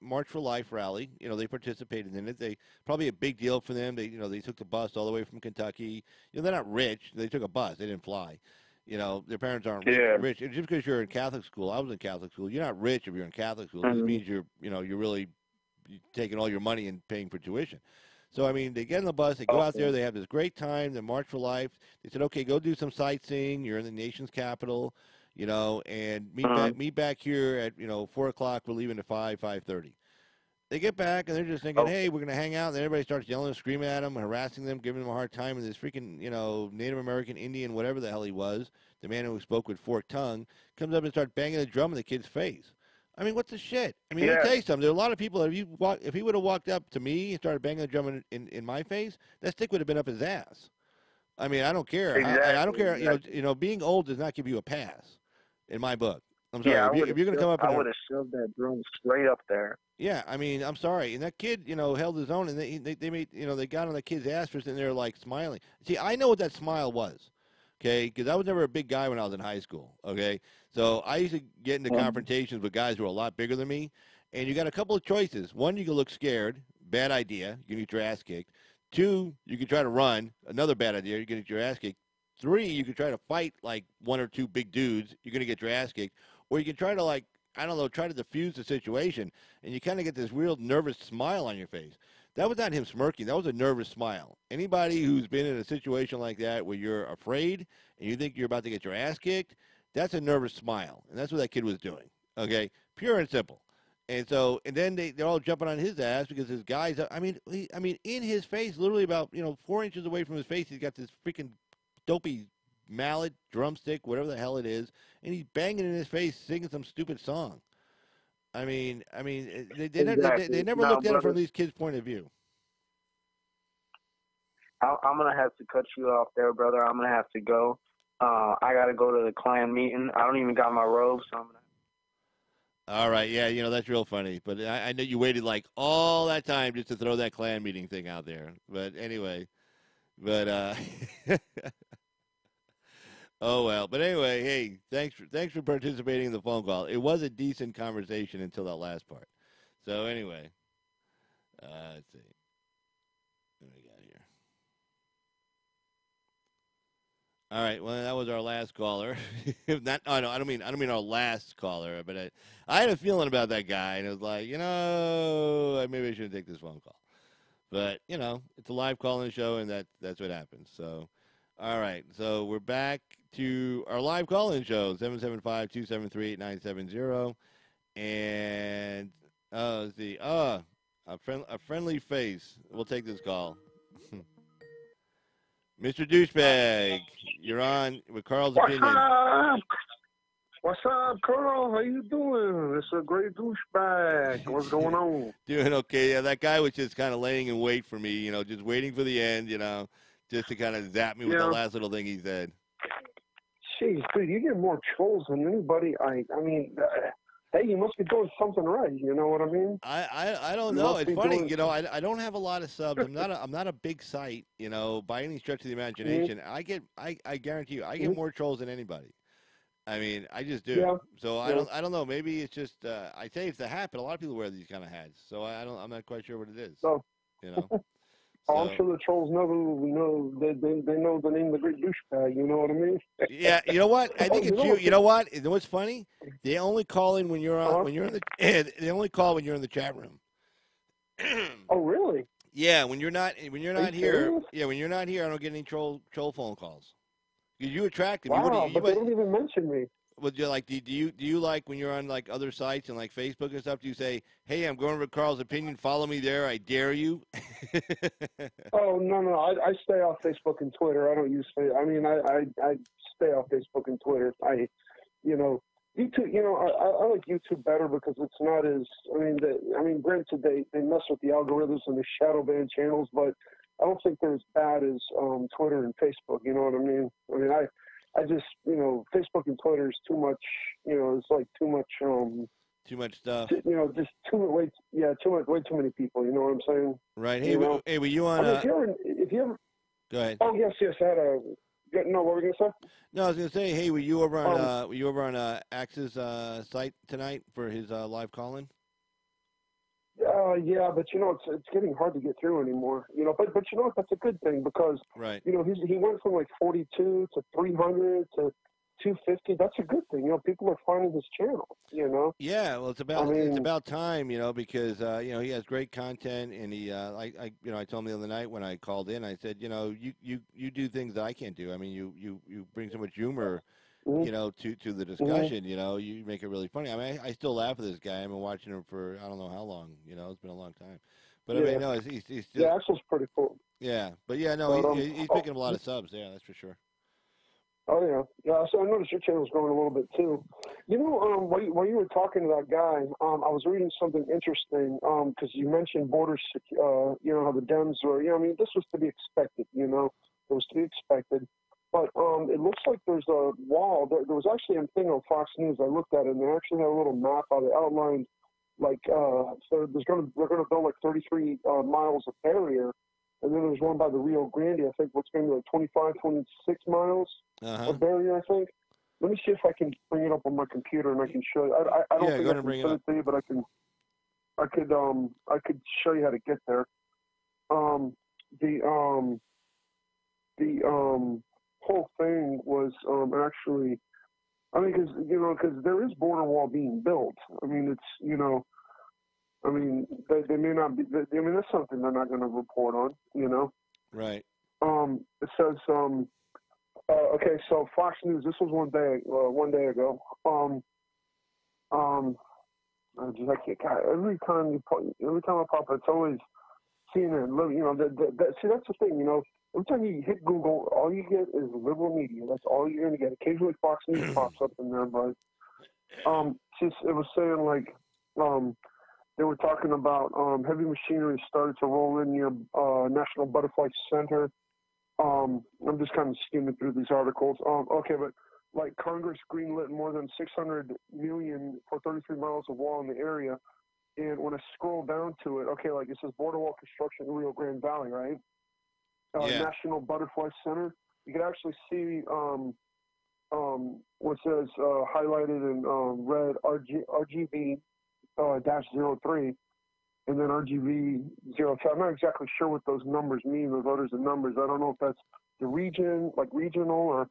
March for Life rally. They participated in it. They probably a big deal for them. They took the bus all the way from Kentucky. They're not rich. They took a bus. They didn't fly. Their parents aren't rich. Just because you're in Catholic school, I was in Catholic school. You're not rich if you're in Catholic school. It means you're really taking all your money and paying for tuition. So, they get in the bus, they go out there, they have this great time, they March for Life. They said, okay, go do some sightseeing. You're in the nation's capital, and meet back here at, 4 o'clock. We're leaving at 5:30. They get back, and they're just thinking, hey, we're going to hang out. And then everybody starts yelling and screaming at them, harassing them, giving them a hard time. And this freaking, Native American Indian, whatever the hell he was, the man who spoke with forked tongue, comes up and starts banging the drum in the kid's face. What's the shit? Let me tell you something. There are a lot of people that if he would have walked up to me and started banging the drum in my face, that stick would have been up his ass. I don't care. Exactly. I don't care. Exactly. Being old does not give you a pass, in my book. I'm sorry. Yeah, if you're going to come up, I would have shoved that drum straight up there. Yeah, I'm sorry. And that kid, held his own, and they made, they got on the kid's ass for sitting there like smiling. See, I know what that smile was. Okay, because I was never a big guy when I was in high school, okay? So I used to get into confrontations with guys who were a lot bigger than me, and you got a couple of choices. One, you can look scared. Bad idea. You can get your ass kicked. 2, you can try to run. Another bad idea. You're going to get your ass kicked. 3, you can try to fight like 1 or 2 big dudes. You're going to get your ass kicked. or you can try to like, I don't know, try to diffuse the situation, and you kind of get this real nervous smile on your face. That was not him smirking. That was a nervous smile. Anybody who's been in a situation like that where you're afraid and you think you're about to get your ass kicked, that's a nervous smile, and that's what that kid was doing. Okay, pure and simple. And so, and then they're all jumping on his ass because his guy's. I mean, in his face, literally about 4 inches away from his face, he's got this freaking dopey mallet, drumstick, whatever the hell it is, and he's banging in his face, singing some stupid song. Exactly. They never Now, looked at it brother, from these kids' point of view. I'm gonna have to cut you off there, brother. I'm gonna have to go. I gotta go to the clan meeting. I don't even got my robe, so I'm gonna. All right, yeah, that's real funny. But I know you waited like all that time just to throw that clan meeting thing out there. But anyway, but oh well. But anyway, hey, thanks for participating in the phone call. It was a decent conversation until that last part. So anyway, let's see. What do we got here? All right. Well, that was our last caller. Not. Oh, no, I don't mean our last caller. But I had a feeling about that guy, and it was like, maybe I shouldn't take this phone call. But it's a live call-in show, and that's what happens. So, all right. So we're back to our live call-in show, 775-273-8970, and let's see. A friendly face. We'll take this call. Mr. Douchebag, you're on with Carl's Opinion. What's up, Carl? How you doing? It's a great douchebag. What's going on? Doing okay. Yeah, that guy was just kind of laying in wait for me, just waiting for the end, just to kind of zap me with the last little thing he said. Jeez, dude, you get more trolls than anybody. I mean, hey, you must be doing something right. You know what I mean? I don't know. It's funny, I don't have a lot of subs. I'm not a big site, by any stretch of the imagination. Mm-hmm. I guarantee you, I get more trolls than anybody. I mean, I just do. Yeah. So I don't know. Maybe it's just I say it's the hat, but a lot of people wear these kind of hats. So I'm not quite sure what it is. So, So, I'm sure the trolls know they know the name of the great douchebag. You know what I mean? Yeah. You know what? I think it's you. You know what? You know what's funny? They only call in when you're on when you're in the. They only call when you're in the chat room. Oh, really? Yeah. When you're not here. Serious? Yeah. When you're not here, I don't get any troll phone calls. You attract them. Wow, but they don't even mention me. Would you like? Do you like when you're on like other sites and like Facebook and stuff? Do you say, "Hey, I'm going with Carl's Opinion. Follow me there. I dare you." Oh no! I stay off Facebook and Twitter. I don't use Facebook. I mean, I stay off Facebook and Twitter. YouTube. I like YouTube better because it's not as. I mean, granted they mess with the algorithms and the shadow ban channels, but I don't think they're as bad as Twitter and Facebook. You know what I mean? I mean, I just, Facebook and Twitter is too much, it's like too much. Too much stuff. Just way too many people. You know what I'm saying? Right. Hey, hey, were you on? If you ever. Go ahead. Oh yes, I had a. No, what were you gonna say? No, I was gonna say, hey, were you over on Axe's site tonight for his live call-in? Yeah, but it's getting hard to get through anymore. But you know what? That's a good thing because right. He went from like 42 to 300 to 250. That's a good thing. People are finding his channel. Yeah, well, it's about time. Because he has great content, and he I told him the other night when I called in, I said, you do things that I can't do. I mean, you bring so much humor. To the discussion, you make it really funny. I mean, I still laugh at this guy. I've been watching him for I don't know how long. It's been a long time. But I mean, no, he's still. Yeah, Axel's pretty cool. Yeah, but yeah, no, he's picking up a lot of subs. Yeah, that's for sure. Oh yeah. So I noticed your channel's growing a little bit too. While you were talking to that guy, I was reading something interesting. Because you mentioned border how the Dems were. I mean, this was to be expected. It was to be expected. But it looks like there's a wall. There was actually a thing on Fox News. I looked at it, and they actually had a little map how they outlined, so they're going to build like 33 miles of barrier, and then there's one by the Rio Grande. I think what's going to be like 25, 26 miles of barrier. I think. Let me see if I can bring it up on my computer and I can show you. I don't think I can send it to you, but I could show you how to get there. The whole thing was actually I mean, because there is border wall being built. I mean, they may not be. That's something they're not going to report on. Right. It says, okay, so Fox News. This was one day ago. I can't. God, every time I pop up, it's always CNN. See, that's the thing. Every time you hit Google, all you get is liberal media. That's all you're going to get. Occasionally, Fox News pops up in there, but it was saying like, they were talking about heavy machinery started to roll in near National Butterfly Center. I'm just kind of skimming through these articles. Okay, but like Congress greenlit more than $600 million for 33 miles of wall in the area. And when I scroll down to it, okay, like it says border wall construction in Rio Grande Valley, right? National Butterfly Center. You can actually see what says highlighted in red RGB -03, and then RGV 02. I'm not exactly sure what those numbers mean, those letters and numbers. I don't know if that's the region, like regional,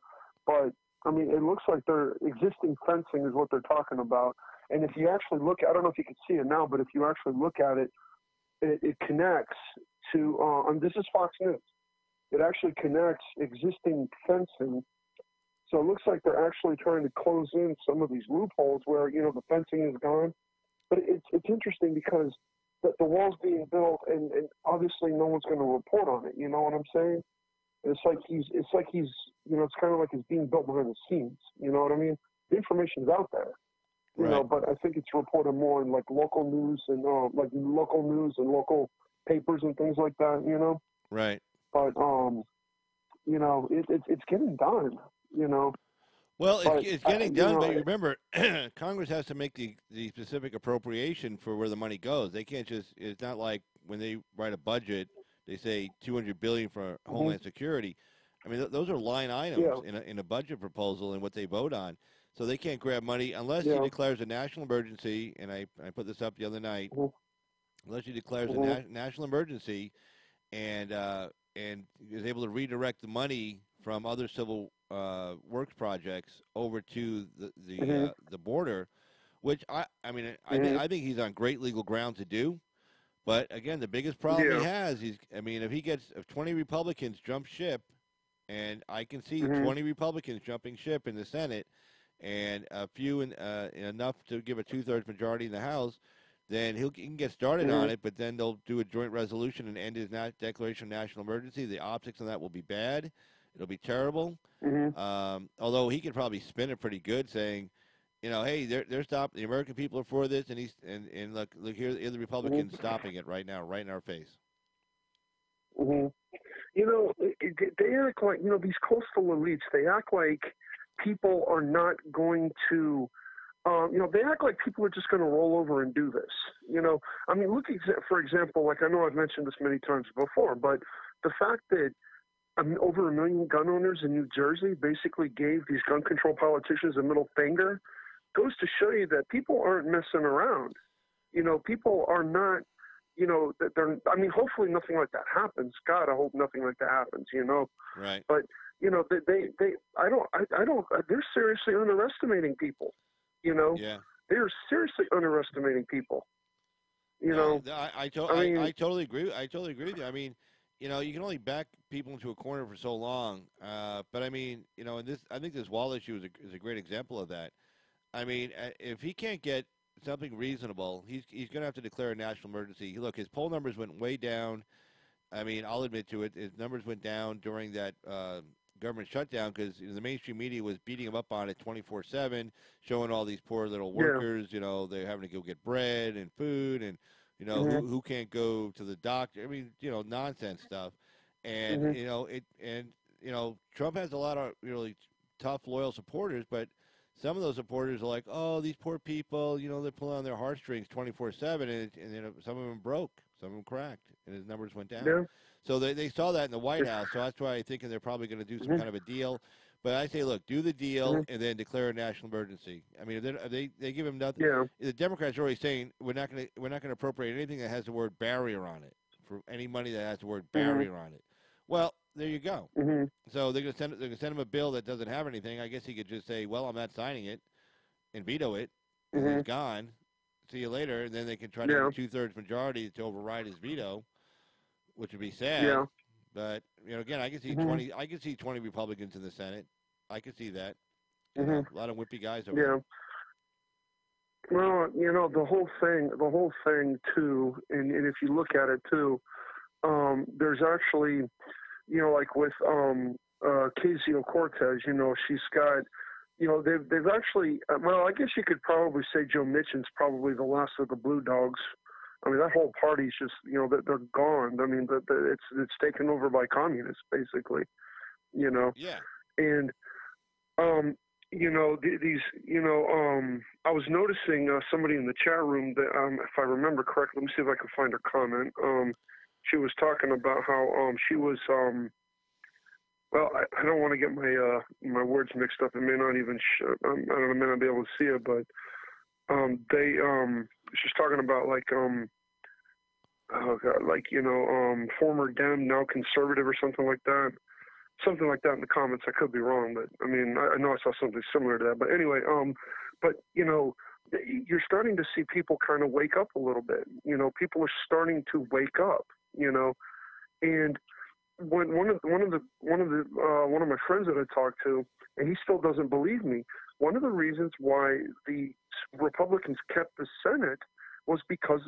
but I mean, it looks like their existing fencing is what they're talking about. And if you actually look, I don't know if you can see it now, but if you actually look at it, it connects to, and this is Fox News. It actually connects existing fencing. So it looks like they're actually trying to close in some of these loopholes where, the fencing is gone. But it's interesting because the wall's being built, and obviously no one's going to report on it. You know what I'm saying? It's kind of like it's being built behind the scenes. You know what I mean? The information's out there. But I think it's reported more in like local news and local papers and things like that. Right. But it's getting done. Well, it's getting done, but you remember, Congress has to make the specific appropriation for where the money goes. They can't just. It's not like when they write a budget, they say $200 billion for Homeland Security. I mean, those are line items in a budget proposal and what they vote on. So they can't grab money unless he declares a national emergency. And I put this up the other night. Unless he declares a national emergency, and is able to redirect the money from other civil works projects over to the border, which I think he's on great legal ground to do. But again, the biggest problem he has if 20 Republicans jump ship, and I can see 20 Republicans jumping ship in the Senate, and a few enough to give a 2/3 majority in the House, then he can get started on it, but then they'll do a joint resolution and end his declaration of national emergency. The optics on that will be bad. It'll be terrible. Although he could probably spin it pretty good, saying, hey, they're stopping. The American people are for this, and look here are the Republicans stopping it right now, right in our face. They act like these coastal elites. They act like people are not going to. They act like people are just going to roll over and do this. Look, for example, like I know I've mentioned this many times before, but the fact that over 1 million gun owners in New Jersey basically gave these gun control politicians a middle finger goes to show you that people aren't messing around. People are not, hopefully nothing like that happens. God, I hope nothing like that happens, Right. But, they're seriously underestimating people. Yeah. They're seriously underestimating people. I totally agree. I totally agree with you. I mean, you can only back people into a corner for so long. But I mean, I think this wall issue is a great example of that. I mean, if he can't get something reasonable, he's going to have to declare a national emergency. Look, his poll numbers went way down. I mean, I'll admit to it. His numbers went down during that government shutdown because the mainstream media was beating him up on it 24/7, showing all these poor little workers. They're having to go get bread and food, and who can't go to the doctor. I mean, nonsense stuff. And Trump has a lot of really tough, loyal supporters, but some of those supporters are like, oh, these poor people, they're pulling on their heartstrings 24/7, and some of them broke, some of them cracked, and his numbers went down. Yeah. So they saw that in the White House, so that's why I think they're probably going to do some kind of a deal. But I say, look, do the deal and then declare a national emergency. I mean, if they give him nothing. Yeah. The Democrats are already saying we're not going to appropriate anything that has the word barrier on it for any money that has the word barrier on it. Well, there you go. Mm-hmm. So they're gonna send him a bill that doesn't have anything. I guess he could just say, "Well, I'm not signing it," and veto it, and Mm-hmm. he's gone. See you later. And then they can try to Yeah. get a 2/3 majority to override his veto, which would be sad. Yeah. But again, I can see Mm-hmm. 20. I can see 20 Republicans in the Senate. I can see that. Mm-hmm. A lot of whippy guys over Yeah. there. Well, the whole thing too, and if you look at it too, there's actually, like with Ocasio-Cortez, she's got, they've actually, well, I guess you could probably say Joe Manchin's probably the last of the blue dogs. I mean, that whole party's just, they're gone. I mean, it's taken over by communists, basically, Yeah. and I was noticing somebody in the chat room that, if I remember correctly, let me see if I can find her comment. She was talking about how she was, well, I don't want to get my words mixed up. It may not even, I don't know, I may not be able to see it, but she's talking about like, oh God, like, former Dem, now conservative or something like that. Something like that in the comments. I could be wrong, but I mean, I know I saw something similar to that. But anyway, but you're starting to see people kind of wake up a little bit. People are starting to wake up. And when one of my friends that I talked to, and he still doesn't believe me. One of the reasons why the Republicans kept the Senate was because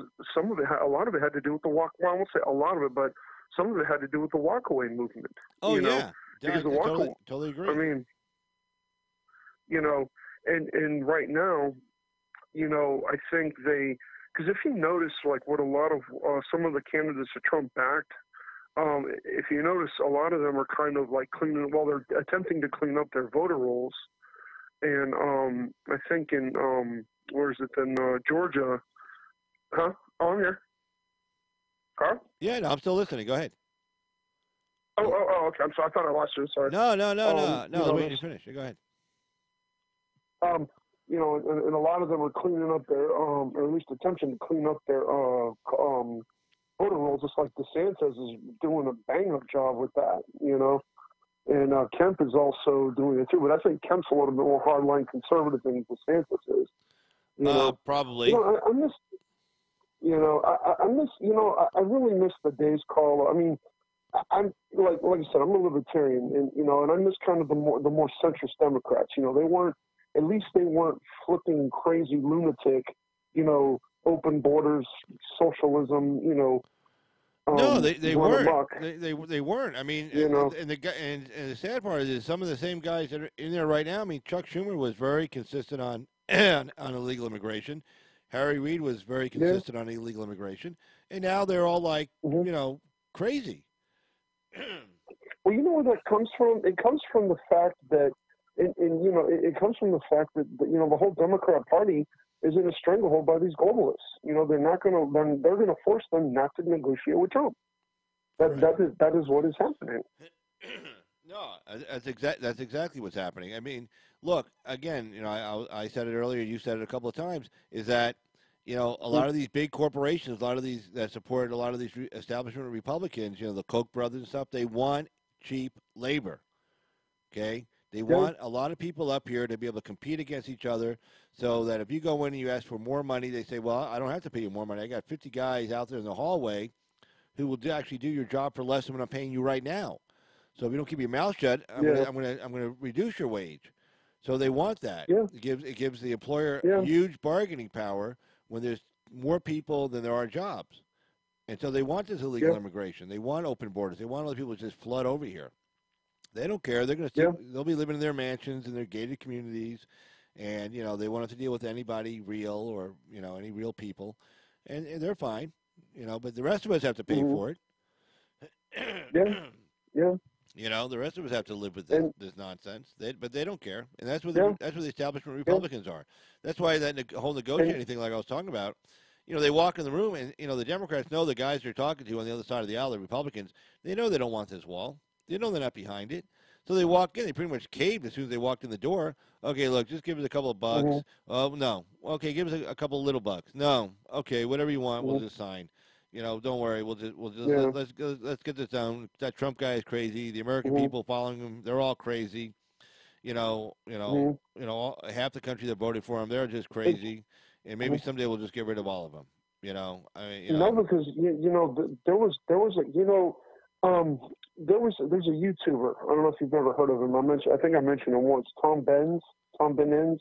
a lot of it had to do with the walk. Well, I won't say a lot of it, but some of it had to do with the walkaway movement. Oh yeah. Because the totally agree. I mean, and right now, I think because if you notice, like what a lot of some of the candidates that Trump backed, if you notice, a lot of them are kind of like they're attempting to clean up their voter rolls, and I think in where is it in Georgia? Huh? Oh, I'm here. Carl? Yeah, no, I'm still listening. Go ahead. Oh, okay. I'm sorry. I thought I lost you. Sorry. No. Wait, you finish. Go ahead. And a lot of them are cleaning up their, or at least attempting to clean up their voter rolls, just like DeSantis is doing a bang-up job with that, And Kemp is also doing it too, but I think Kemp's a little bit more hardline conservative than DeSantis is. Probably. I miss. I miss. I really miss the days, Carl. I mean, I'm like I said, I'm a libertarian, and I miss kind of the more centrist Democrats. They weren't flipping crazy lunatic, open borders, socialism. No, they weren't. Amok. They weren't. I mean, and the sad part is some of the same guys that are in there right now. I mean, Chuck Schumer was very consistent on illegal immigration. Harry Reid was very consistent on illegal immigration, and now they're all like, crazy. Well, you know where that comes from? It comes from the fact that, it comes from the fact that the whole Democrat Party is in a stranglehold by these globalists. They're not going to. They're going to force them not to negotiate with Trump. That is what is happening. No, that's exactly what's happening. I mean, look, again, I said it earlier, you said it a couple of times, is that, a lot of these big corporations, a lot of these that support a lot of these establishment Republicans, the Koch brothers and stuff, they want cheap labor, okay? They want a lot of people up here to be able to compete against each other so that if you go in and you ask for more money, they say, well, I don't have to pay you more money. I got 50 guys out there in the hallway who will actually do your job for less than what I'm paying you right now. So if you don't keep your mouth shut, I'm gonna reduce your wage. So they want that. Yeah. It gives the employer huge bargaining power when there's more people than there are jobs. And so they want this illegal immigration. They want open borders. They want other people to just flood over here. They don't care. They're they'll be living in their mansions in their gated communities, and they won't have to deal with anybody real or any real people, and they're fine. But the rest of us have to pay for it. Yeah. The rest of us have to live with this nonsense. But they don't care, and that's what the establishment Republicans are. That's why that whole negotiating thing, like I was talking about, they walk in the room, and the Democrats know the guys they're talking to on the other side of the aisle, the Republicans. They know they don't want this wall. They know they're not behind it. So they walk in. They pretty much caved as soon as they walked in the door. Okay, look, just give us a couple of bucks. Oh, no. Okay, give us a couple of little bucks. No. Okay, whatever you want, we'll just sign. Don't worry. We'll just Yeah. let's get this down. That Trump guy is crazy. The American Mhm. people following him, they're all crazy. Mhm. Half the country that voted for him, they're just crazy. And maybe someday we'll just get rid of all of them. I mean, No, because there was a there's a YouTuber. I don't know if you've ever heard of him. I think I mentioned him once. Tom Benens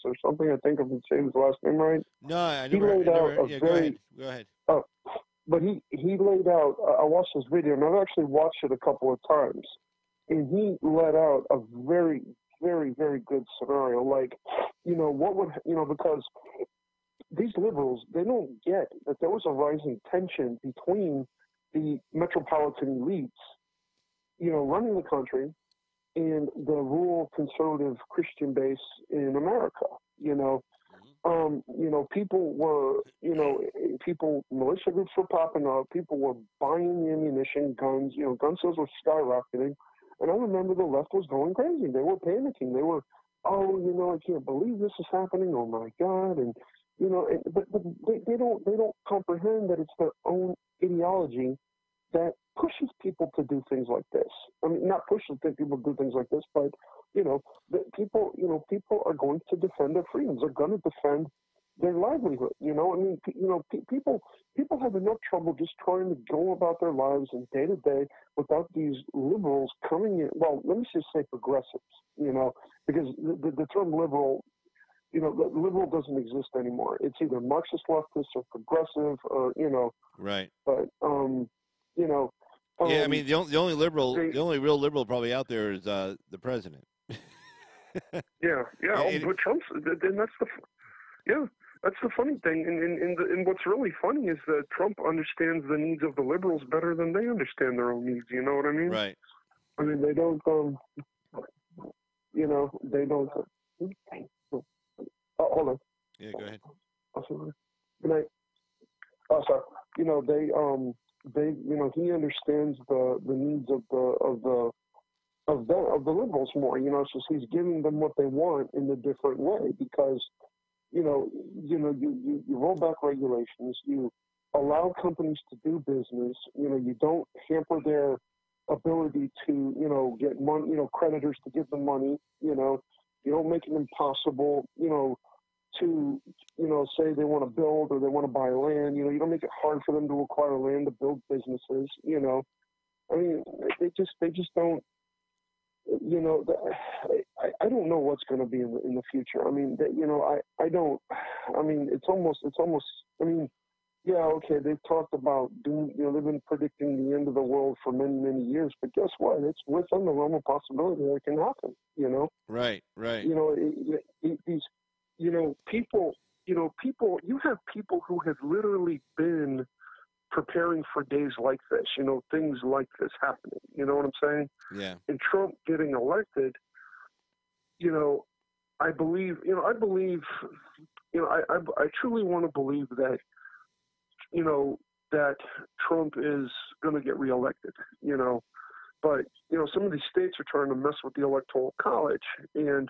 or something. I think I'm saying his last name right. No, I He never. laid out a Yeah, very go ahead. uh, but he laid out. I watched his video, and I've actually watched it a couple of times, and he let out a very very good scenario. Like, what would because these liberals, they don't get that there was a rising tension between the metropolitan elites, running the country, and the rural conservative Christian base in America. People were, militia groups were popping up. People were buying ammunition, guns. Gun sales were skyrocketing. And I remember the left was going crazy. They were panicking. They were, I can't believe this is happening. Oh my God! And but they don't comprehend that it's their own ideology that pushes people to do things like this. I mean, not pushes people to do things like this, but people are going to defend their freedoms. They're going to defend their livelihood. People have enough trouble just trying to go about their lives and day to day without these liberals coming in. Well, let me just say progressives. Because the term liberal. Liberal doesn't exist anymore. It's either Marxist leftist or progressive or, Right. But, Yeah, I mean, the only real liberal probably out there is the president. Yeah. And- But Trump's, then that's the funny thing. And what's really funny is that Trump understands the needs of the liberals better than they understand their own needs. You know what I mean? Right. I mean, they don't, they don't. Hold on. Yeah, go ahead. Good night. Oh, sorry. He understands the needs of the liberals more. So he's giving them what they want in a different way because, you roll back regulations, you allow companies to do business. You don't hamper their ability to, get money. Creditors to give them money. You don't make it impossible. To say they want to build or they want to buy land. You don't make it hard for them to acquire land to build businesses. I mean, they just don't. I don't know what's going to be in the future. I mean, I don't. I mean, it's almost. I mean, yeah, okay. They've talked about doom. They've been predicting the end of the world for many years. But guess what? It's within the realm of possibility that it can happen. Right. These. People, you have people who have literally been preparing for days like this, things like this happening. You know what I'm saying? Yeah. And Trump getting elected, I truly want to believe that, that Trump is going to get reelected, but, some of these states are trying to mess with the Electoral College and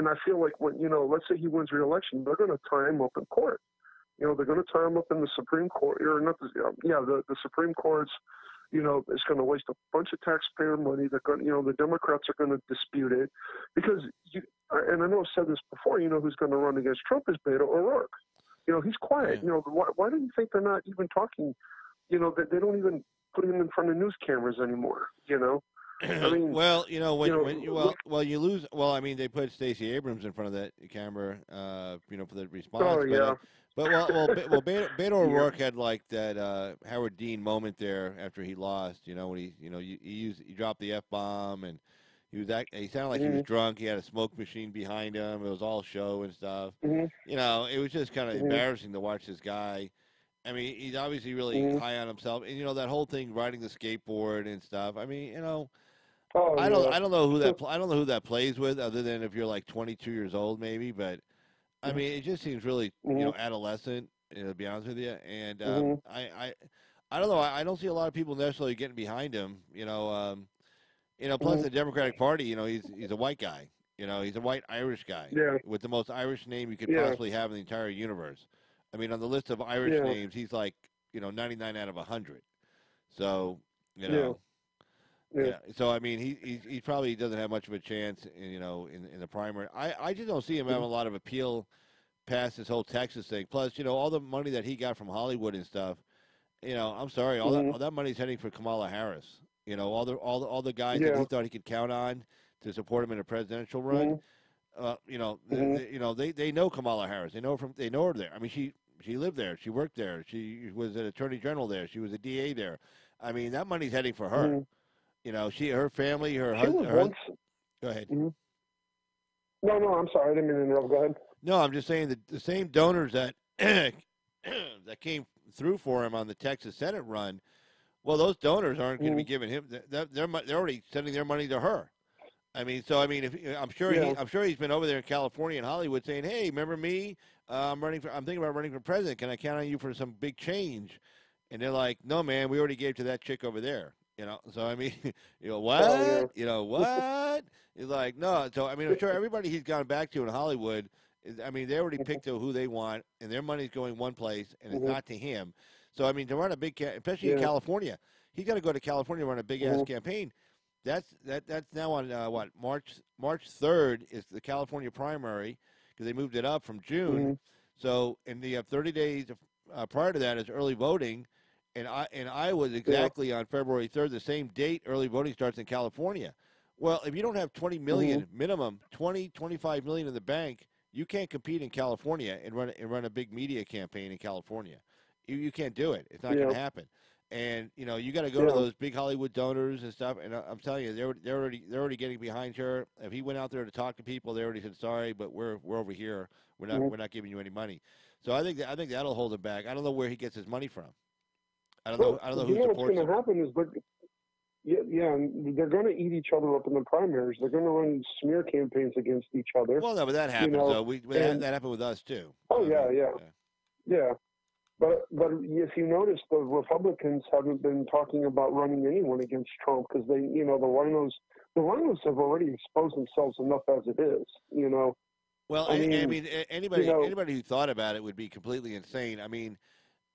I feel like when, let's say he wins re-election, they're going to tie him up in court. They're going to tie him up in the Supreme Court, or not the Supreme Court's, is going to waste a bunch of taxpayer money. They're going, the Democrats are going to dispute it because and I know I've said this before, who's going to run against Trump is Beto O'Rourke. He's quiet. Yeah. Why do you think they're not even talking, that they don't even put him in front of news cameras anymore, I mean, well, when you lose. Well, I mean, they put Stacey Abrams in front of that camera, for the response. Oh yeah. But Beto O'Rourke had like that Howard Dean moment there after he lost. When he dropped the F-bomb and he sounded like he was drunk. He had a smoke machine behind him. It was all show and stuff. Mm-hmm. It was just kind of embarrassing to watch this guy. I mean, he's obviously really high on himself, and that whole thing, riding the skateboard and stuff. I mean, I don't know who that plays with, other than if you're like 22 years old, maybe. But I mean, it just seems really adolescent. To be honest with you, and I don't know. I don't see a lot of people necessarily getting behind him. Plus the Democratic Party. He's a white guy. He's a white Irish guy with the most Irish name you could possibly have in the entire universe. I mean, on the list of Irish names, he's like 99 out of 100. So, Yeah. So I mean, he probably doesn't have much of a chance, in the primary. I just don't see him having a lot of appeal past this whole Texas thing. Plus, all the money that he got from Hollywood and stuff. I'm sorry, all that money's heading for Kamala Harris. All the guys that he thought he could count on to support him in a presidential run. They know Kamala Harris. They know her there. I mean, she lived there. She worked there. She was an attorney general there. She was a DA there. I mean, that money's heading for her. Her family, her husband. Go ahead. No, I'm sorry. I didn't mean to interrupt. Go ahead. No, I'm just saying that the same donors that that came through for him on the Texas Senate run, well, those donors aren't going to be giving him. They're already sending their money to her. I'm sure he's been over there in California and Hollywood saying, "Hey, remember me? I'm thinking about running for president. Can I count on you for some big change?" And they're like, "No, man, we already gave to that chick over there." So I mean, what? Oh, yeah. What? He's like, no. So I mean, I'm sure everybody he's gone back to in Hollywood, they already picked who they want, and their money's going one place, and it's not to him. So I mean, to run a big, especially in California, he's got to go to California and run a big ass campaign. That's now on March 3rd is the California primary because they moved it up from June. So and you have 30 days prior to that is early voting. And I was exactly on February 3rd, the same date early voting starts in California. Well, if you don't have 20 million minimum, 25 million in the bank, you can't compete in California and run a big media campaign in California. You can't do it. It's not going to happen. And you got to go to those big Hollywood donors and stuff. And I'm telling you, they're already getting behind her. If he went out there to talk to people, they already said sorry, but we're over here. We're not giving you any money. So I think that'll hold him back. I don't know where he gets his money from. I don't know who supports him. What's going to happen is, they're going to eat each other up in the primaries. They're going to run smear campaigns against each other. Well, no, but that happens. That happened with us too. Oh yeah. But if you notice, the Republicans haven't been talking about running anyone against Trump because the rhinos have already exposed themselves enough as it is. Well, I mean, anybody who thought about it would be completely insane. I mean,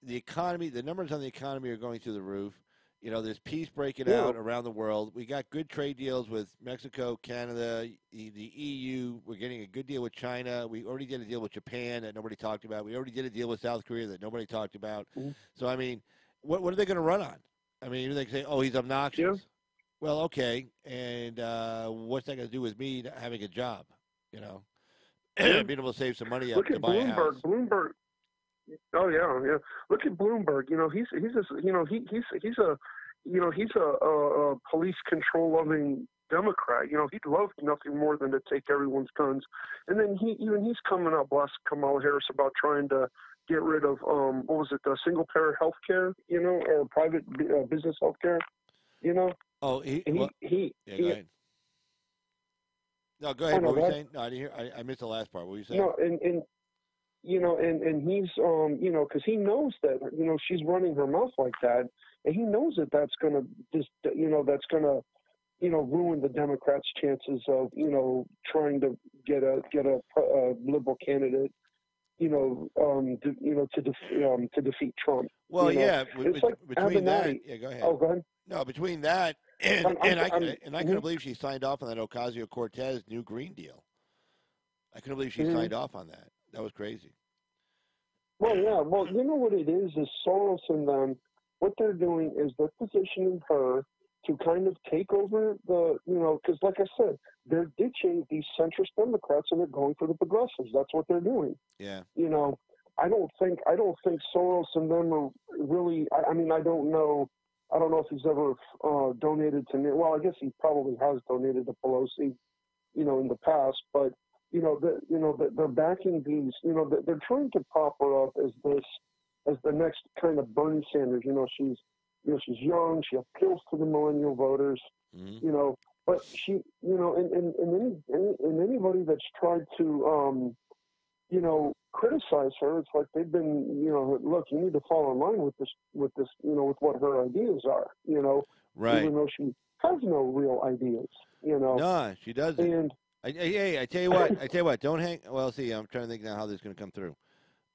the economy, the numbers on the economy are going through the roof. There's peace breaking out around the world. We got good trade deals with Mexico, Canada, the EU. We're getting a good deal with China. We already did a deal with Japan that nobody talked about. We already did a deal with South Korea that nobody talked about. So, I mean, what are they going to run on? I mean, they say, oh, he's obnoxious. Yeah. Well, okay. And what's that going to do with me having a job? Being able to save some money up to buy a house. Bloomberg. Oh yeah. Look at Bloomberg. He's a police control loving Democrat. He'd love nothing more than to take everyone's guns. And then he's coming up, bless Kamala Harris, about trying to get rid of single payer health care, or private business health care, Oh, he go ahead. No, go ahead. What were you saying? No, I didn't hear. I missed the last part. What were you saying? No, and he's, because he knows that, she's running her mouth like that, and he knows that that's going to ruin the Democrats' chances of, trying to get a liberal candidate, to defeat Trump. Well, yeah, it's like between that, Avenatti. Go ahead. Oh, go ahead. No, between that and I couldn't believe she signed off on that Ocasio-Cortez new Green Deal. I couldn't believe she signed off on that. That was crazy. Well, yeah. Well, you know what it is Soros and them, what they're doing is they're positioning her to kind of take over because like I said, they're ditching these centrist Democrats and they're going for the progressives. That's what they're doing. Yeah. I don't think Soros and them are really, I mean, I don't know if he's ever donated to me. Well, I guess he probably has donated to Pelosi, in the past, but they're backing these, they're trying to prop her up as the next kind of Bernie Sanders. She's young, she appeals to the millennial voters, but she, and anybody that's tried to, criticize her, it's like they've been, look, you need to fall in line with this, with what her ideas are, right. Even though she has no real ideas, No, she doesn't. And I tell you what, don't hang. Well, see, I'm trying to think now how this is going to come through.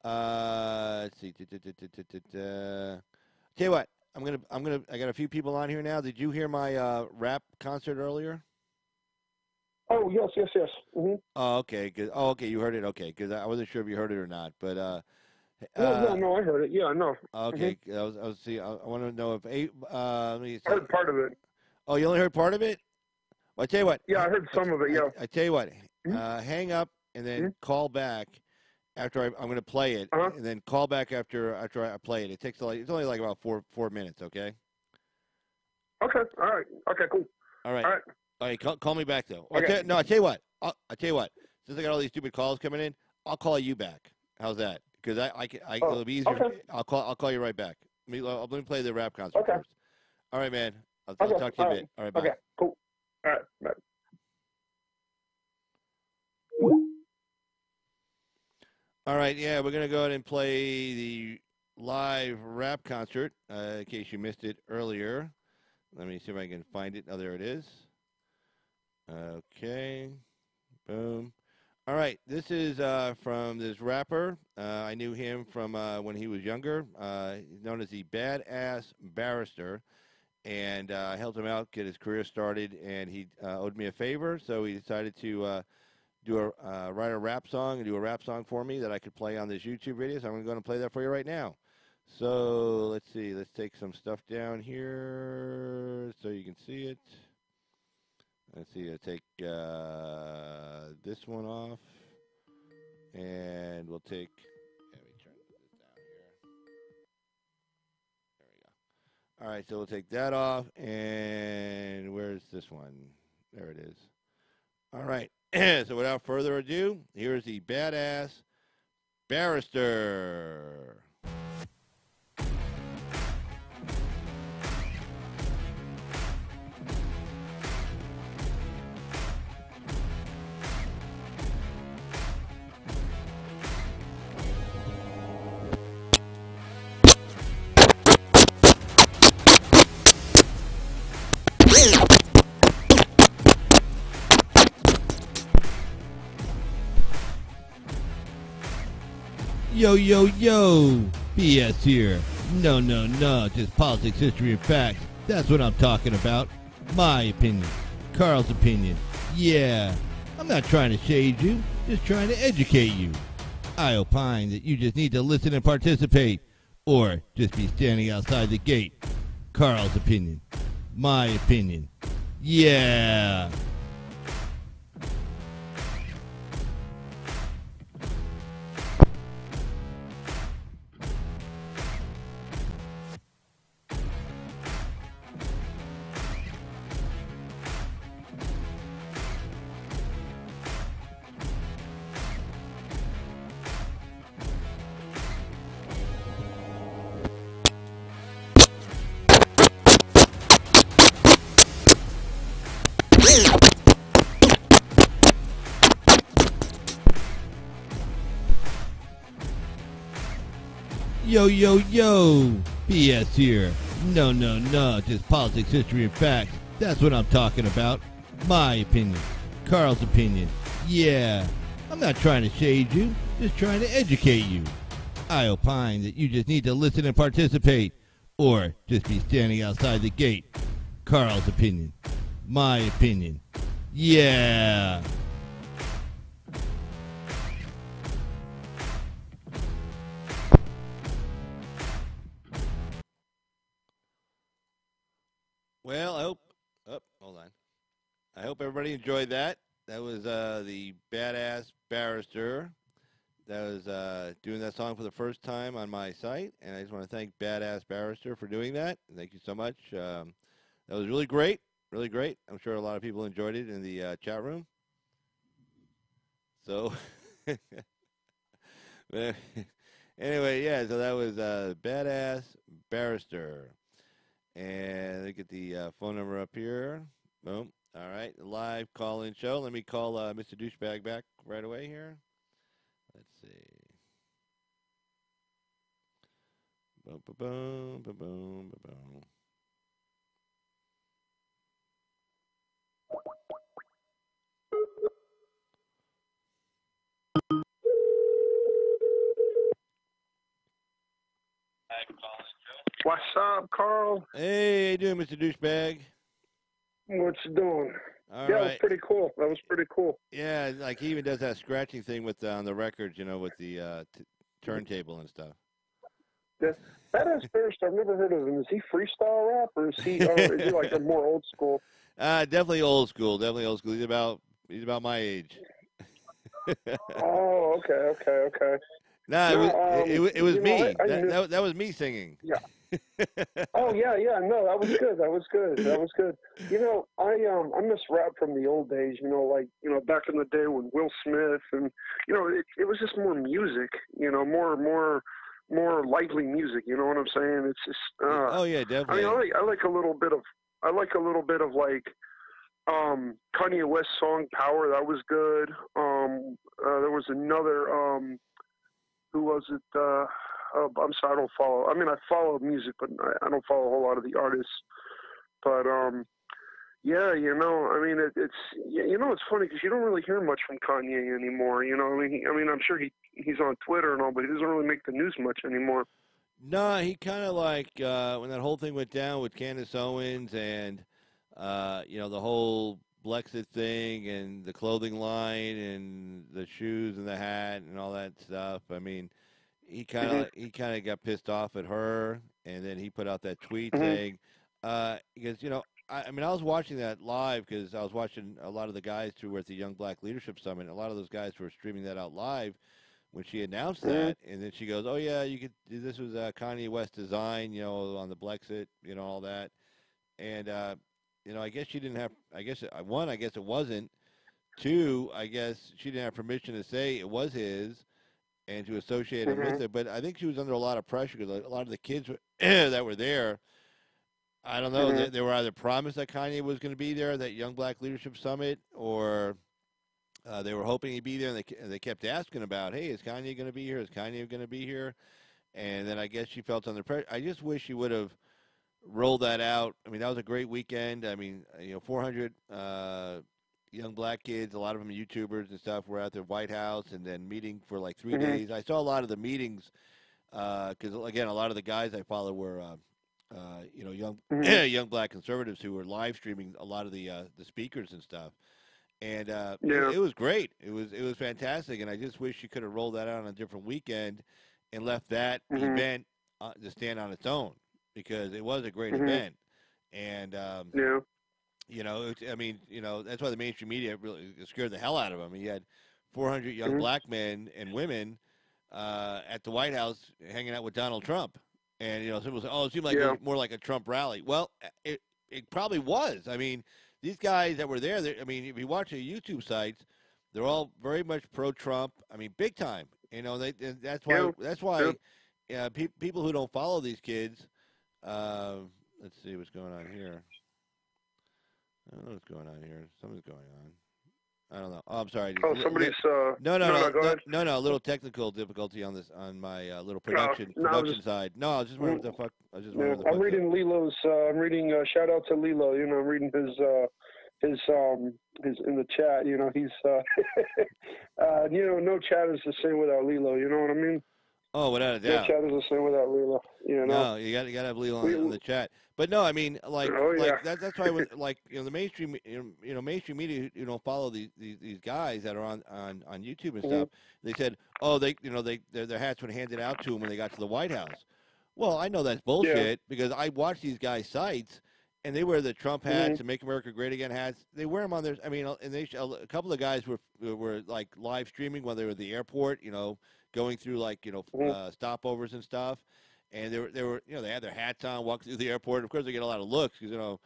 Let's see. Tell you what, I got a few people on here now. Did you hear my rap concert earlier? Oh, yes. Mm-hmm. Oh, okay. Okay, you heard it. Okay, because I wasn't sure if you heard it or not. But No, I heard it. Yeah, I know. okay. I want to know if let me I see. heard part of it. Oh, you only heard part of it. Well, I tell you what. Yeah, I heard some of it, yeah. I tell you what. Mhm. Hang up and then call back after I'm going to play it, Uh-huh. and then call back after I play it. It's only like about 4 minutes. Okay. Okay, all right. Okay, cool. All right. All right. All right. Call me back though. Okay. I tell you what. I tell you what. Since I got all these stupid calls coming in, I'll call you back. How's that? Because it'll be easier. Okay. I'll call you right back. Let me play the rap concert Okay. first. All right, man. I'll Okay, talk to you in a all bit. All right, bye. Okay, cool. All right, bye. All right, yeah, we're going to go ahead and play the live rap concert in case you missed it earlier. Let me see if I can find it. Oh, there it is. Okay. Boom. All right, this is from this rapper. I knew him from when he was younger. He's known as the Badass Barrister. And I helped him out get his career started, and he owed me a favor, so he decided to write a rap song and do a rap song for me that I could play on this YouTube video. So I'm going to play that for you right now. So let's see. Let's take some stuff down here so you can see it. Let's see. I'll take this one off, and we'll take. Let me turn this down here. There we go. All right, so we'll take that off, and where's this one? There it is. All right. So without further ado, here's the Badass Barrister. Yo, yo, yo, BS here. No, just politics, history, and facts. That's what I'm talking about. My opinion. Carl's opinion. Yeah, I'm not trying to shade you, just trying to educate you. I opine that you just need to listen and participate, or just be standing outside the gate. Carl's opinion. My opinion. Yeah. Yo, yo, yo, BS here. No, just politics, history, and facts. That's what I'm talking about. My opinion. Carl's opinion. Yeah, I'm not trying to shade you, just trying to educate you. I opine that you just need to listen and participate, or just be standing outside the gate. Carl's opinion. My opinion. Yeah. Well, I hope. Oh, hold on. I hope everybody enjoyed that. That was the Badass Barrister. That was doing that song for the first time on my site, and I just want to thank Badass Barrister for doing that. Thank you so much. That was really great, really great. I'm sure a lot of people enjoyed it in the chat room. So, anyway, yeah. So that was Badass Barrister. And let me get the phone number up here. Boom. All right. Live call-in show. Let me call Mr. Douchebag back right away here. Let's see. Boom, boom, boom, boom, boom, boom. What's up, Carl? Hey, how you doing, Mr. Douchebag? What you doing? All Yeah, it was right. pretty cool. That was pretty cool. Yeah, like he even does that scratching thing with on the records, with the turntable and stuff. That is Barrister. I've never heard of him. Is he freestyle rap or is he like a more old school? Definitely old school. Definitely old school. He's about my age. Oh, okay. Nah, it was me. That was me singing. Yeah. Oh yeah. No, that was good. That was good. I miss rap from the old days. Back in the day when Will Smith and it was just more music. More lively music. You know what I'm saying? It's just. Oh yeah, definitely. I mean, I like a little bit of like Kanye West song "Power." That was good. There was another. Who was it? I'm sorry, I don't follow. I mean, I follow music, but I don't follow a whole lot of the artists. But yeah, I mean, it's it's funny because you don't really hear much from Kanye anymore. I mean, I'm sure he's on Twitter and all, but he doesn't really make the news much anymore. No, he kind of like when that whole thing went down with Candace Owens and the whole Blexit thing and the clothing line and the shoes and the hat and all that stuff. I mean, he kind of got pissed off at her, and then he put out that tweet saying, because I mean, I was watching that live because I was watching a lot of the guys who were at the Young Black Leadership Summit. A lot of those guys were streaming that out live when she announced that, and then she goes, "Oh yeah, you could. This was Kanye West design, on the Blexit, all that." And I guess she didn't have. I guess it wasn't. Two, I guess she didn't have permission to say it was his and to associate him with it. But I think she was under a lot of pressure because a lot of the kids that were there, I don't know, they were either promised that Kanye was going to be there at that Young Black Leadership Summit, or they were hoping he'd be there, and they kept asking about, hey, is Kanye going to be here? Is Kanye going to be here? And then I guess she felt under pressure. I just wish she would have rolled that out. I mean, that was a great weekend. I mean, 400 young black kids, a lot of them YouTubers and stuff, were at the White House and then meeting for like 3 days. I saw a lot of the meetings because, again, a lot of the guys I follow were, young young black conservatives who were live streaming a lot of the speakers and stuff. And it was great. It was fantastic. And I just wish you could have rolled that out on a different weekend and left that event to stand on its own, because it was a great event. And I mean, that's why the mainstream media really scared the hell out of him. He had 400 young black men and women at the White House hanging out with Donald Trump. And, people say, oh, it seemed like it was more like a Trump rally. Well, it probably was. I mean, these guys that were there, I mean, if you watch the YouTube sites, they're all very much pro-Trump. I mean, big time. That's why people who don't follow these kids, let's see what's going on here. I don't know what's going on here. Something's going on. I don't know. Oh, I'm sorry. Oh, somebody's. No. A little technical difficulty on my little production side. No, I was just wondering what the fuck. I'm reading Lilo's. I'm reading. Shout out to Lilo. I'm reading his in the chat. He's. No chat is the same without Lilo. You know what I mean? Oh, without a doubt. No chat is the same without Lilo. No, you got to have Lilo on the chat. But no, I mean, that's why, the mainstream, mainstream media who don't follow these guys that are on YouTube and stuff, they said, oh, their hats were handed out to them when they got to the White House. Well, I know that's bullshit because I watch these guys' sites, and they wear the Trump hats and Make America Great Again hats. They wear them on their. I mean, and a couple of guys were like live streaming while they were at the airport. Going through stopovers and stuff. And they were they had their hats on, walking through the airport. Of course, they get a lot of looks because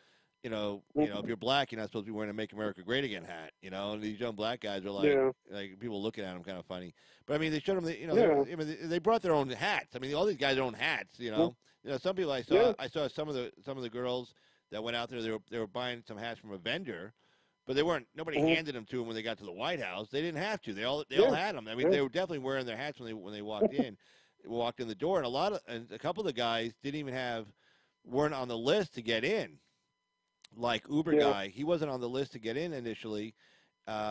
if you're black, you're not supposed to be wearing a "Make America Great Again" hat. And these young black guys are like people looking at them kind of funny. But I mean, they showed them, they brought their own hats. I mean, all these guys own hats. Some people I saw some of the girls that went out there. They were buying some hats from a vendor, but they weren't. Nobody handed them to them when they got to the White House. They didn't have to. They all had them. I mean, they were definitely wearing their hats when they walked in. Walked in the door, and a couple of the guys didn't even weren't on the list to get in. Like Uber guy, he wasn't on the list to get in initially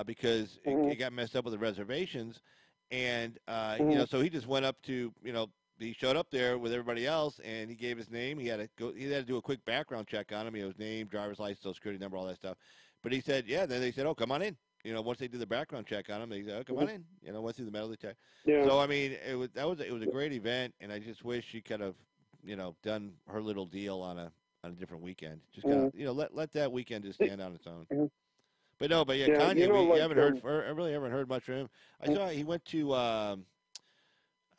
because it got messed up with the reservations, and so he just went up to he showed up there with everybody else, and he gave his name. He had to go. He had to do a quick background check on him. His name, driver's license, social security number, all that stuff. But he said, yeah. Then they said, oh, come on in. Once they did the background check on him, they said, oh, come on in. Went through the metal detector. Yeah. So I mean, it was a great event, and I just wish she could have, done her little deal on a different weekend. Just kind of, let that weekend just stand on its own. But no, but yeah, Kanye, we haven't heard. I really haven't heard much from him. I saw he went to. I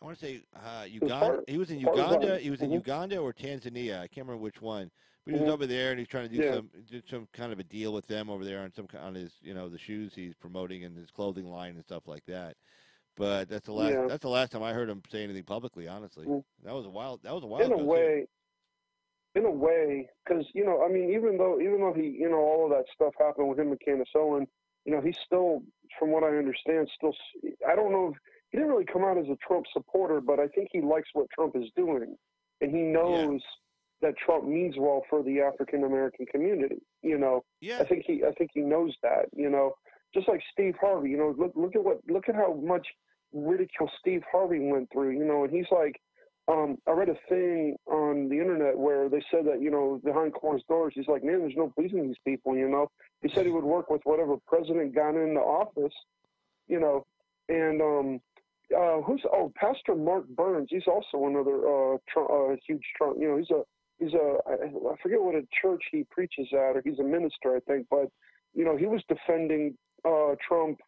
want to say Uganda. He was in Uganda. He was in Uganda or Tanzania. I can't remember which one. But he was over there, and he's trying to do some kind of a deal with them over there on his the shoes he's promoting and his clothing line and stuff like that. But that's the last time I heard him say anything publicly. Honestly, that was a while. In a way, because I mean, even though he all of that stuff happened with him and Candace Owen, he's still, from what I understand, I don't know if he didn't really come out as a Trump supporter, but I think he likes what Trump is doing, and he knows that Trump means well for the African American community. I think he knows that. Just like Steve Harvey. Look at how much ridicule Steve Harvey went through. And he's like, I read a thing on the internet where they said that behind closed doors, he's like, man, there's no pleasing these people. He said he would work with whatever president got into office. And Pastor Mark Burns. He's also another huge Trump. I forget what a church he preaches at, or he's a minister, I think. But he was defending Trump.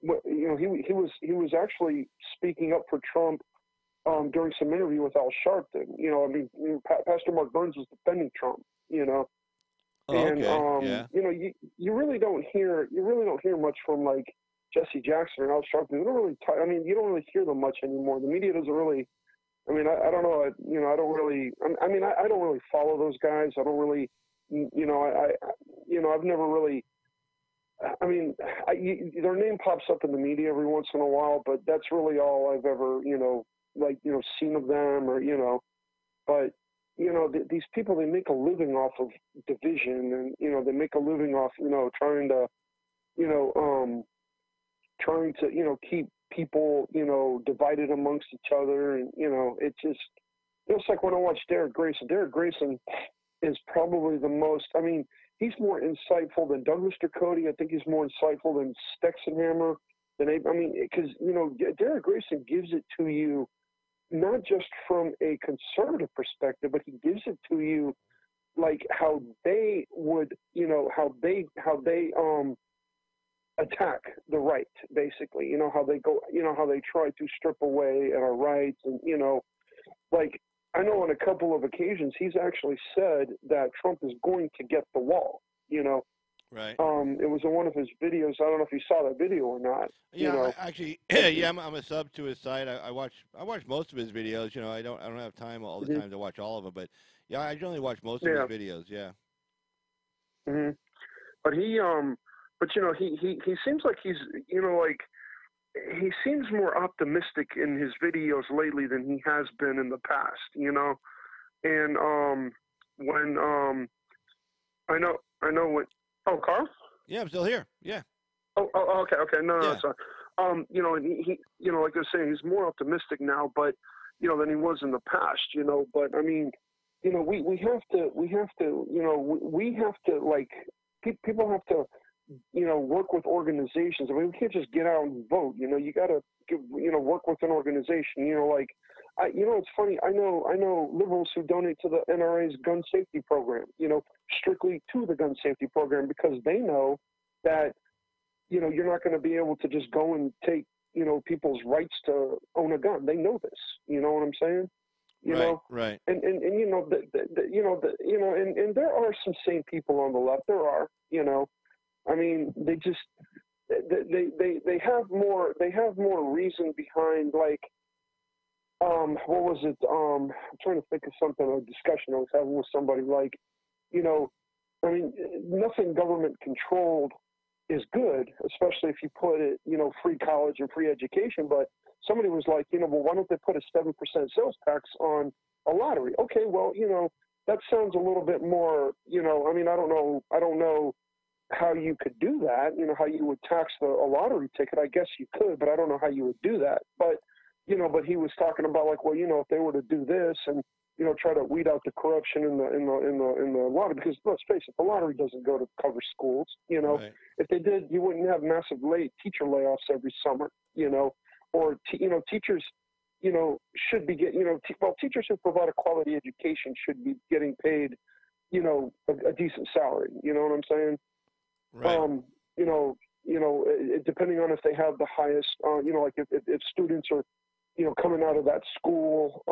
He was actually speaking up for Trump during some interview with Al Sharpton. Pastor Mark Burns was defending Trump. And you really don't hear much from like Jesse Jackson or Al Sharpton. They don't really you don't really hear them much anymore. The media doesn't really. I don't know. I don't really. I don't really follow those guys. I don't really. I've never really. Their name pops up in the media every once in a while, but that's really all I've ever seen of them, or But these people, they make a living off of division, and they make a living off trying to keep people divided amongst each other, and it's like when I watch Derek Grayson. Derek Grayson is probably the most. He's more insightful than Douglas Ducote. I think he's more insightful than Stexenhammer. Because Derek Grayson gives it to you not just from a conservative perspective, but he gives it to you like how they would, how they attack the right, basically. How they go, how they try to strip away at our rights, and like I know on a couple of occasions he's actually said that Trump is going to get the wall. Right. It was in one of his videos. I don't know if you saw that video or not. Yeah, actually, I'm a sub to his site. I watch most of his videos. I don't have time all the time to watch all of them, but yeah, I generally watch most of his videos. Yeah. Mm-hmm. But he seems like he's he seems more optimistic in his videos lately than he has been in the past. And when I know when. Oh, Carl? Yeah, I'm still here. Yeah. Oh, okay. No, sorry. He like I was saying, he's more optimistic now, but than he was in the past. But we have to like people have to work with organizations. We can't just get out and vote. You got to work with an organization. It's funny. I know liberals who donate to the NRA's gun safety program. Strictly to the gun safety program, because they know that you're not going to be able to just go and take people's rights to own a gun. They know this. You know what I'm saying? Right. And and there are some sane people on the left. There are. They just they have more reason behind, like, what was it? I'm trying to think of something, a discussion I was having with somebody, like, nothing government controlled is good, especially if you put it, free college and free education. But somebody was like, well, why don't they put a 7% sales tax on a lottery? Okay, well, that sounds a little bit more, I don't know how you could do that, how you would tax a lottery ticket. I guess you could, but I don't know how you would do that. But, but he was talking about like, well, if they were to do this and try to weed out the corruption in the lottery, because let's face it, the lottery doesn't go to cover schools. Right. If they did, you wouldn't have massive teacher layoffs every summer. Or teachers, should be getting, teachers who provide a quality education should be getting paid, a decent salary. You know what I'm saying? Right. Depending on if they have the highest, like if students are, coming out of that school,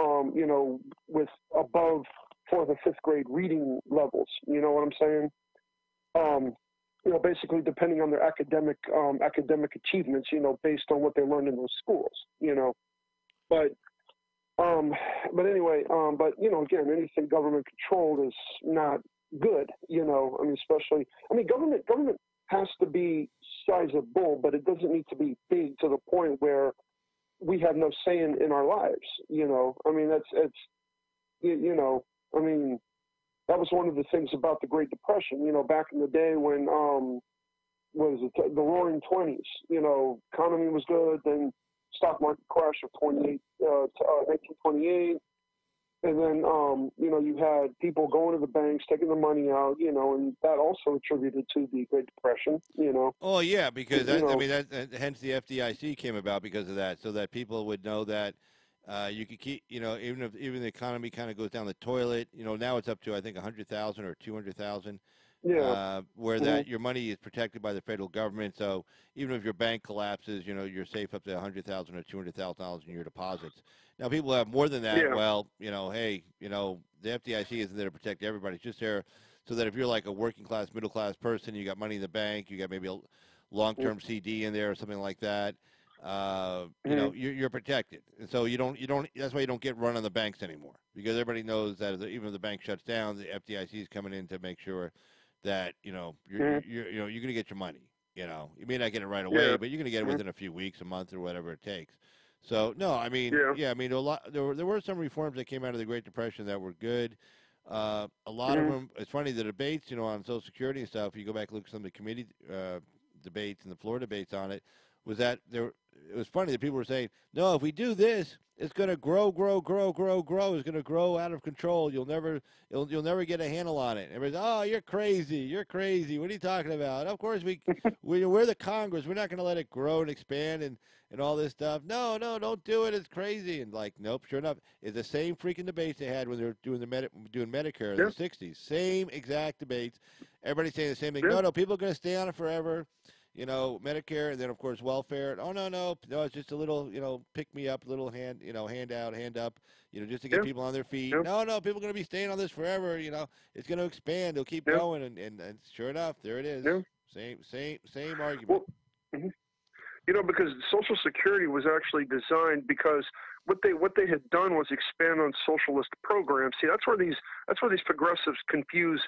with above 4th or 5th grade reading levels, you know what I'm saying? Basically depending on their academic achievements, based on what they learned in those schools, but anyway, again, anything government controlled is not good, especially, government has to be sizable, but it doesn't need to be big to the point where we have no say in our lives. That was one of the things about the Great Depression, back in the day when, the Roaring 20s, economy was good, then stock market crash of 1928. And then, you had people going to the banks, taking the money out, and that also attributed to the Great Depression, Oh yeah, because hence the FDIC came about because of that, so that people would know that you could keep, even if the economy kind of goes down the toilet, now it's up to I think 100,000 or 200,000. Yeah. Where that your money is protected by the federal government, so even if your bank collapses, you're safe up to $100,000 or $200,000 in your deposits. Now, people have more than that. Yeah. Well, hey, the FDIC isn't there to protect everybody. It's just there so that if you're like a working class, middle class person, you got money in the bank, you got maybe a long-term CD in there or something like that. You're protected, and so you don't. That's why you don't get run on the banks anymore, because everybody knows that even if the bank shuts down, the FDIC is coming in to make sure that you're going to get your money. You may not get it right away, but you're going to get it within a few weeks, a month, or whatever it takes. So no, a lot. There were some reforms that came out of the Great Depression that were good. A lot of them. It's funny, the debates, on Social Security and stuff. You go back and look at some of the committee debates and the floor debates on it. Was that there? It was funny that people were saying, no, if we do this, it's going to grow. It's going to grow out of control. You'll never get a handle on it. Everybody's, oh, you're crazy. What are you talking about? Of course, we're the Congress. We're not going to let it grow and expand and all this stuff. No, don't do it. It's crazy. And like, nope, sure enough, it's the same freaking debates they had when they were doing doing Medicare in the 60s. Same exact debates. Everybody's saying the same thing. No, people are going to stay on it forever. Medicare, and then of course welfare. Oh no, it's just a little, pick me up, little hand, hand out, hand up, just to get people on their feet. No, people are going to be staying on this forever. It's going to expand. It'll keep going, and sure enough, there it is. Same argument. Well, because Social Security was actually designed because what they had done was expand on socialist programs. See, that's where these progressives confuse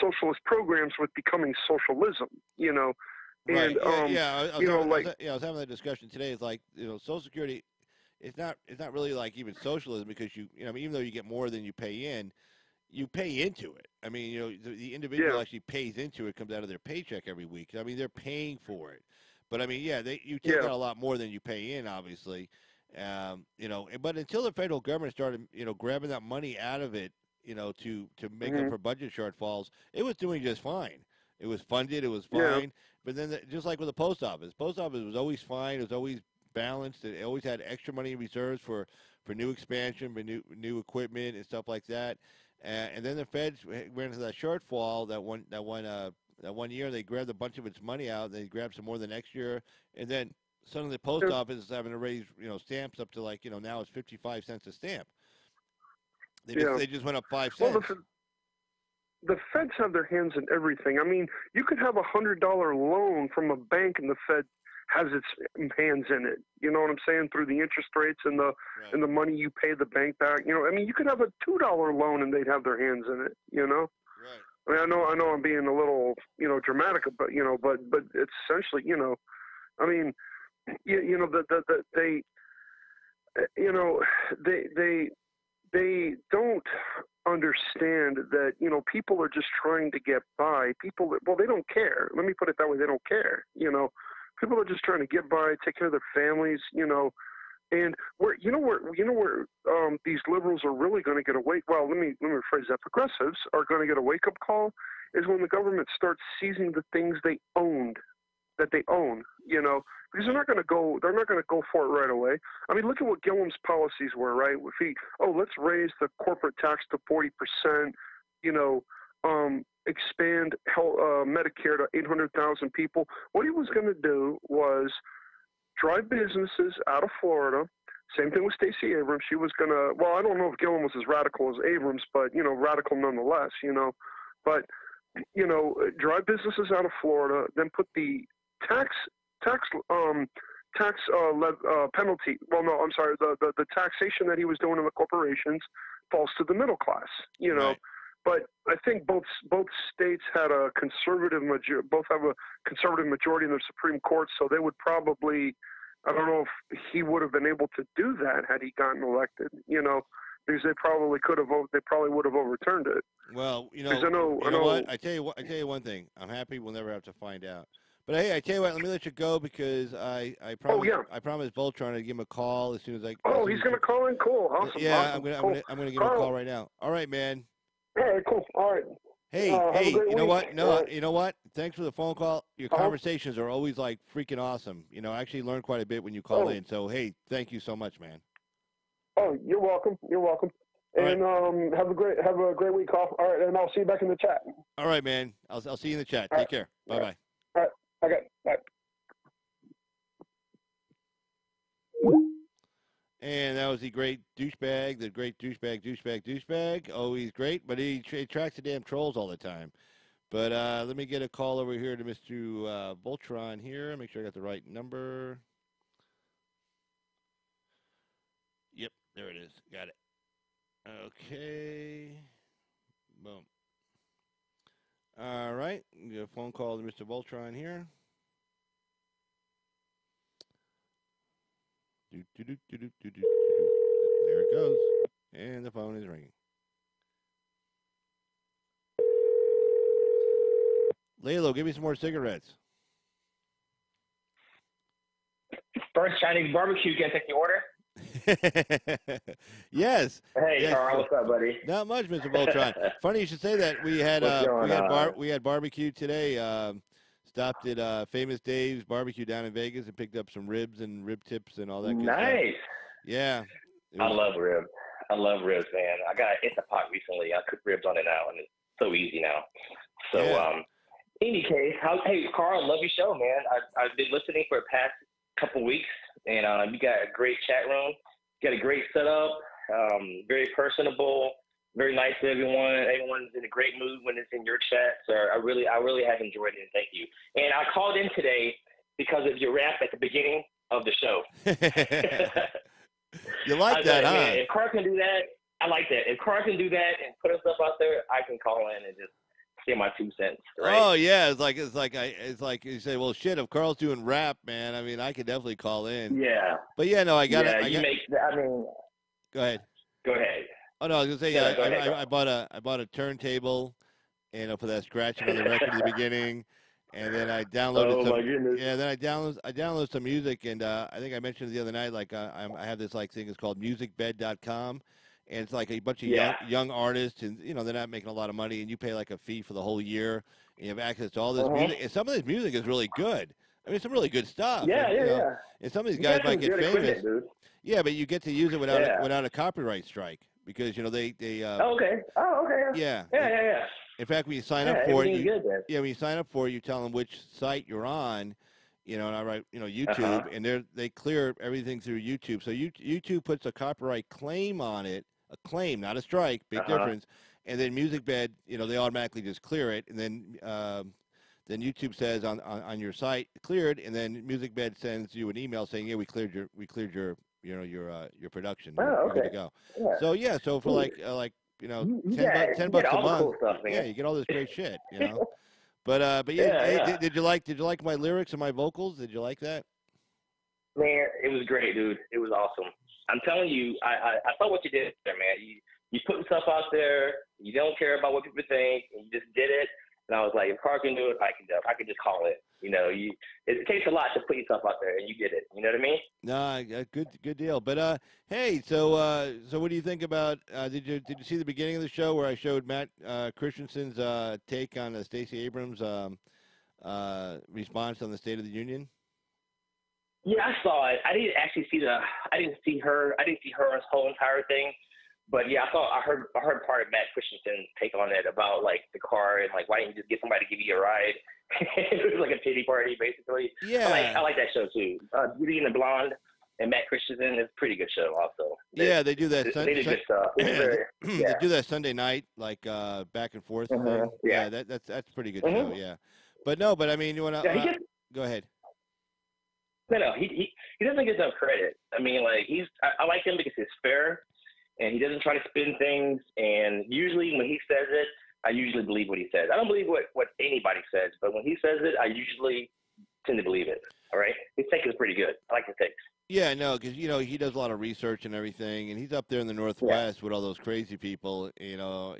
socialist programs with becoming socialism. Right. And I was having that discussion today. It's like, Social Security, it's not really like even socialism, because even though you get more than you pay in, you pay into it. I mean, the individual actually pays into it, comes out of their paycheck every week. I mean, they're paying for it. But I mean, you take out a lot more than you pay in, obviously. But until the federal government started, grabbing that money out of it, to make up for budget shortfalls, it was doing just fine. It was funded. It was fine. Yeah. But then, just like with the post office was always fine. It was always balanced. It always had extra money in reserves for new expansion, for new equipment and stuff like that. And then the feds ran into that shortfall that one year. They grabbed a bunch of its money out. They grabbed some more the next year, and then suddenly the post office is having to raise stamps up to now it's 55 cents a stamp. They just went up 5 cents. Well, the feds have their hands in everything. I mean, you could have $100 loan from a bank, and the Fed has its hands in it. You know what I'm saying? Through the interest rates and the money you pay the bank back. I mean, you could have a $2 loan, and they'd have their hands in it. Right. I mean, I know I'm being a little dramatic, but but it's essentially I mean, they don't understand that people are just trying to get by. They don't care. Let me put it that way. They don't care. People are just trying to get by, take care of their families. And where these liberals are really going to get a wake. Well, let me rephrase that. Progressives are going to get a wake up call is when the government starts seizing the things they own, because they're not going to go for it right away. I mean, look at what Gillum's policies were, right? Let's raise the corporate tax to 40%, expand Medicare to 800,000 people. What he was going to do was drive businesses out of Florida. Same thing with Stacey Abrams. She was going to, I don't know if Gillum was as radical as Abrams, but, radical nonetheless, but, drive businesses out of Florida, then put the penalty. Well, no, I'm sorry. The taxation that he was doing in the corporations falls to the middle class, Right. But I think both states had a conservative majority. Both have a conservative majority in the Supreme Court, so they would probably. I don't know if he would have been able to do that had he gotten elected. Because they probably could have. They probably would have overturned it. Well, I know what? I tell you one thing. I'm happy we'll never have to find out. But hey, I tell you what. Let me let you go because I promised. I promised Voltron to give him a call as soon as I. He's going to call in. Cool. Awesome. Yeah, awesome. I'm gonna give him a call right now. All right, man. All right. Cool. All right. Hey, you know what? No, you know what? Thanks for the phone call. Your conversations are always like freaking awesome. I actually learned quite a bit when you call in. So hey, thank you so much, man. Oh, you're welcome. You're welcome. And have a great week off. All right, and I'll see you back in the chat. All right, man. I'll see you in the chat. Take care. Bye bye. All right. Okay. Bye. And that was the great douchebag, douchebag. Always great, but he tracks the damn trolls all the time. But let me get a call over here to Mr. Voltron here. Make sure I got the right number. Yep, there it is. Got it. Okay. Boom. All right. Get a phone call to Mr. Voltron here. There it goes. And the phone is ringing. Lalo, give me some more cigarettes. First Chinese barbecue, can I take the order? Yes. Hey, yes. Carl, what's up, buddy? Not much, Mr. Voltron. Funny you should say that. We had barbecue today. Stopped at Famous Dave's Barbecue down in Vegas and picked up some ribs and rib tips and all that good stuff. Nice. Yeah. I love ribs. I love ribs, man. I got an Instant Pot recently. I cook ribs on it now, and it's so easy now. So, any case, hey, Carl, love your show, man. I've been listening for the past couple weeks, and you got a great chat room. You got a great setup, very personable, very nice to everyone. Everyone's in a great mood when it's in your chat. So I really have enjoyed it. Thank you. And I called in today because of your rap at the beginning of the show. You like that, huh? Man, if Carl can do that, I like that. If Carl can do that and put stuff out there, I can call in and just say my 2 cents. Right? Oh yeah, it's like you say, well, shit. If Carl's doing rap, man, I mean, I could definitely call in. Yeah. But yeah, no, I got it. Go ahead. Go ahead. Oh no, I was gonna say, I bought a turntable, for that scratching on the record at the beginning, and then I downloaded. My goodness. Yeah, then I downloaded some music, and I think I mentioned it the other night. Like I have this thing. It's called musicbed.com, and it's like a bunch of young artists, and they're not making a lot of money, and you pay like a fee for the whole year, and you have access to all this music. And some of this music is really good. I mean, some really good stuff. Yeah. And some of these guys might get famous. Dude. Yeah, but you get to use it without a copyright strike. Because they okay. Yeah. In fact, when you sign up for it, when you sign up for it, you tell them which site you're on, and I write YouTube, and they clear everything through YouTube. So YouTube puts a copyright claim on it, a claim, not a strike, big difference. And then MusicBed, they automatically just clear it, and then YouTube says on your site cleared, and then MusicBed sends you an email saying, yeah, we cleared your production. You're good to go. Yeah. So for like $10 a month, cool stuff, man. Yeah, you get all this great shit, But yeah, hey, did you like my lyrics and my vocals? Did you like that? Man, it was great, dude. It was awesome. I'm telling you, I saw what you did there, man. You putting stuff out there. You don't care about what people think, and you just did it. And I was like, if Carl can do it, I can do it. I can just call it. You know, it takes a lot to put yourself out there, and you did it. You know what I mean? No, good deal. But hey, so what do you think about? Did you see the beginning of the show where I showed Matt Christensen's take on Stacey Abrams' response on the State of the Union? Yeah, I saw it. I didn't actually see her whole entire thing. But yeah, I heard part of Matt Christensen's take on it about like the car and like why didn't you just get somebody to give you a ride? It was like a pity party basically. Yeah, I like that show too. Beauty and the Blonde and Matt Christensen is a pretty good show also. They do that. They did good stuff. They do that Sunday night, like back and forth thing. Yeah. That's a pretty good show. Yeah, but I mean, you want to go ahead. No, he doesn't get enough credit. I mean, like I like him because he's fair. And he doesn't try to spin things. And usually when he says it, I usually believe what he says. I don't believe what anybody says, but when he says it, I usually tend to believe it. All right? His take is pretty good. I like his takes. Yeah, no, because, he does a lot of research and everything. And he's up there in the Northwest with all those crazy people. You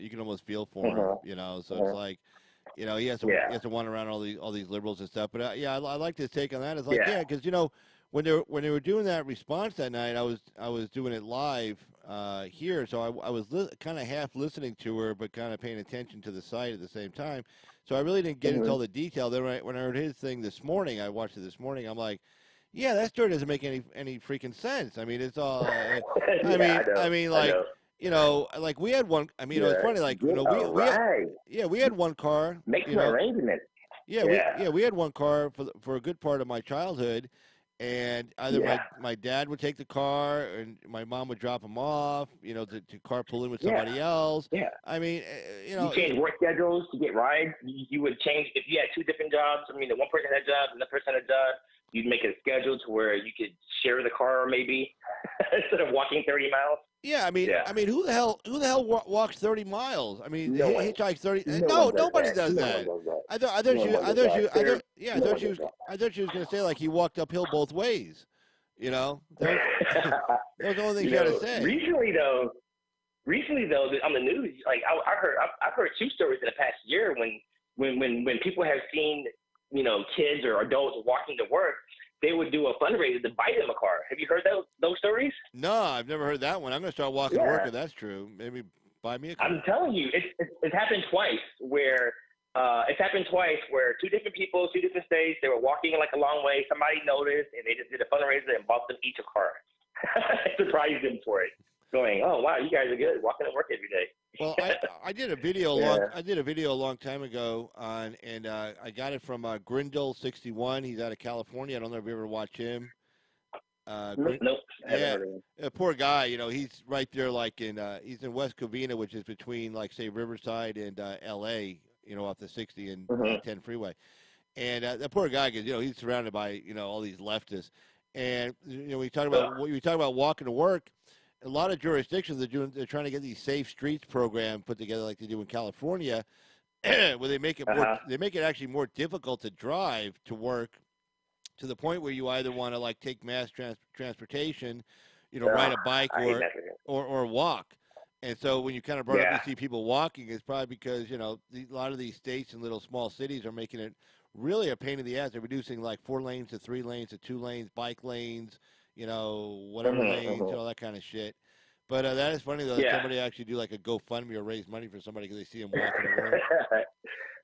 can almost feel for him, So it's like, he has to wander around all these liberals and stuff. But, I like his take on that. It's like, because, when they were doing that response that night, I was doing it live here, so I was kind of half listening to her, but kind of paying attention to the site at the same time. So I really didn't get into all the detail. Then when I heard his thing this morning, I watched it this morning. I'm like, yeah, that story doesn't make any freaking sense. I mean, it's all. Like we had one. I mean, it was funny. Like we had one car. Make an arrangement. We had one car for a good part of my childhood. And either my dad would take the car, and my mom would drop him off, to carpool in with somebody else. Yeah. I mean, you change work schedules to get rides. You would change if you had two different jobs. I mean, the one person had a job, and the person had a job. You'd make it a schedule to where you could share the car, maybe instead of walking 30 miles. Yeah, I mean, who the hell walks 30 miles? I mean, hitchhikes 30. Nobody does that. I thought she was going to say like he walked uphill both ways. That was the only thing she had to say. Recently though, on the news, like I've heard two stories in the past year when people have seen kids or adults walking to work. They would do a fundraiser to buy them a car. Have you heard those stories? No, I've never heard that one. I'm going to start walking to work if that's true. Maybe buy me a car. I'm telling you, it's happened twice where two different people, two different states, they were walking like a long way. Somebody noticed, and they just did a fundraiser and bought them each a car. Surprised them for it. Going, oh wow, you guys are good, walking to work every day. Well, I did a video a long time ago and I got it from Grindle61. He's out of California. I don't know if you ever watched him. Nope. Yeah, poor guy. He's right there, like he's in West Covina, which is between, like, say, Riverside and L.A. Off the 60 and 10 freeway. And that poor guy, because he's surrounded by all these leftists. And we talk about walking to work. A lot of jurisdictions they're trying to get these safe streets program put together like they do in California, where they make it actually more difficult to drive to work, to the point where you either want to like take mass transportation, ride a bike or walk. And so when you kind of brought up you see people walking, it's probably because a lot of these states and little small cities are making it really a pain in the ass. They're reducing like 4 lanes to 3 lanes to 2 lanes, bike lanes. Whatever lanes, all that kind of shit. But that is funny, though, that somebody actually do like a GoFundMe or raise money for somebody because they see him walking to work.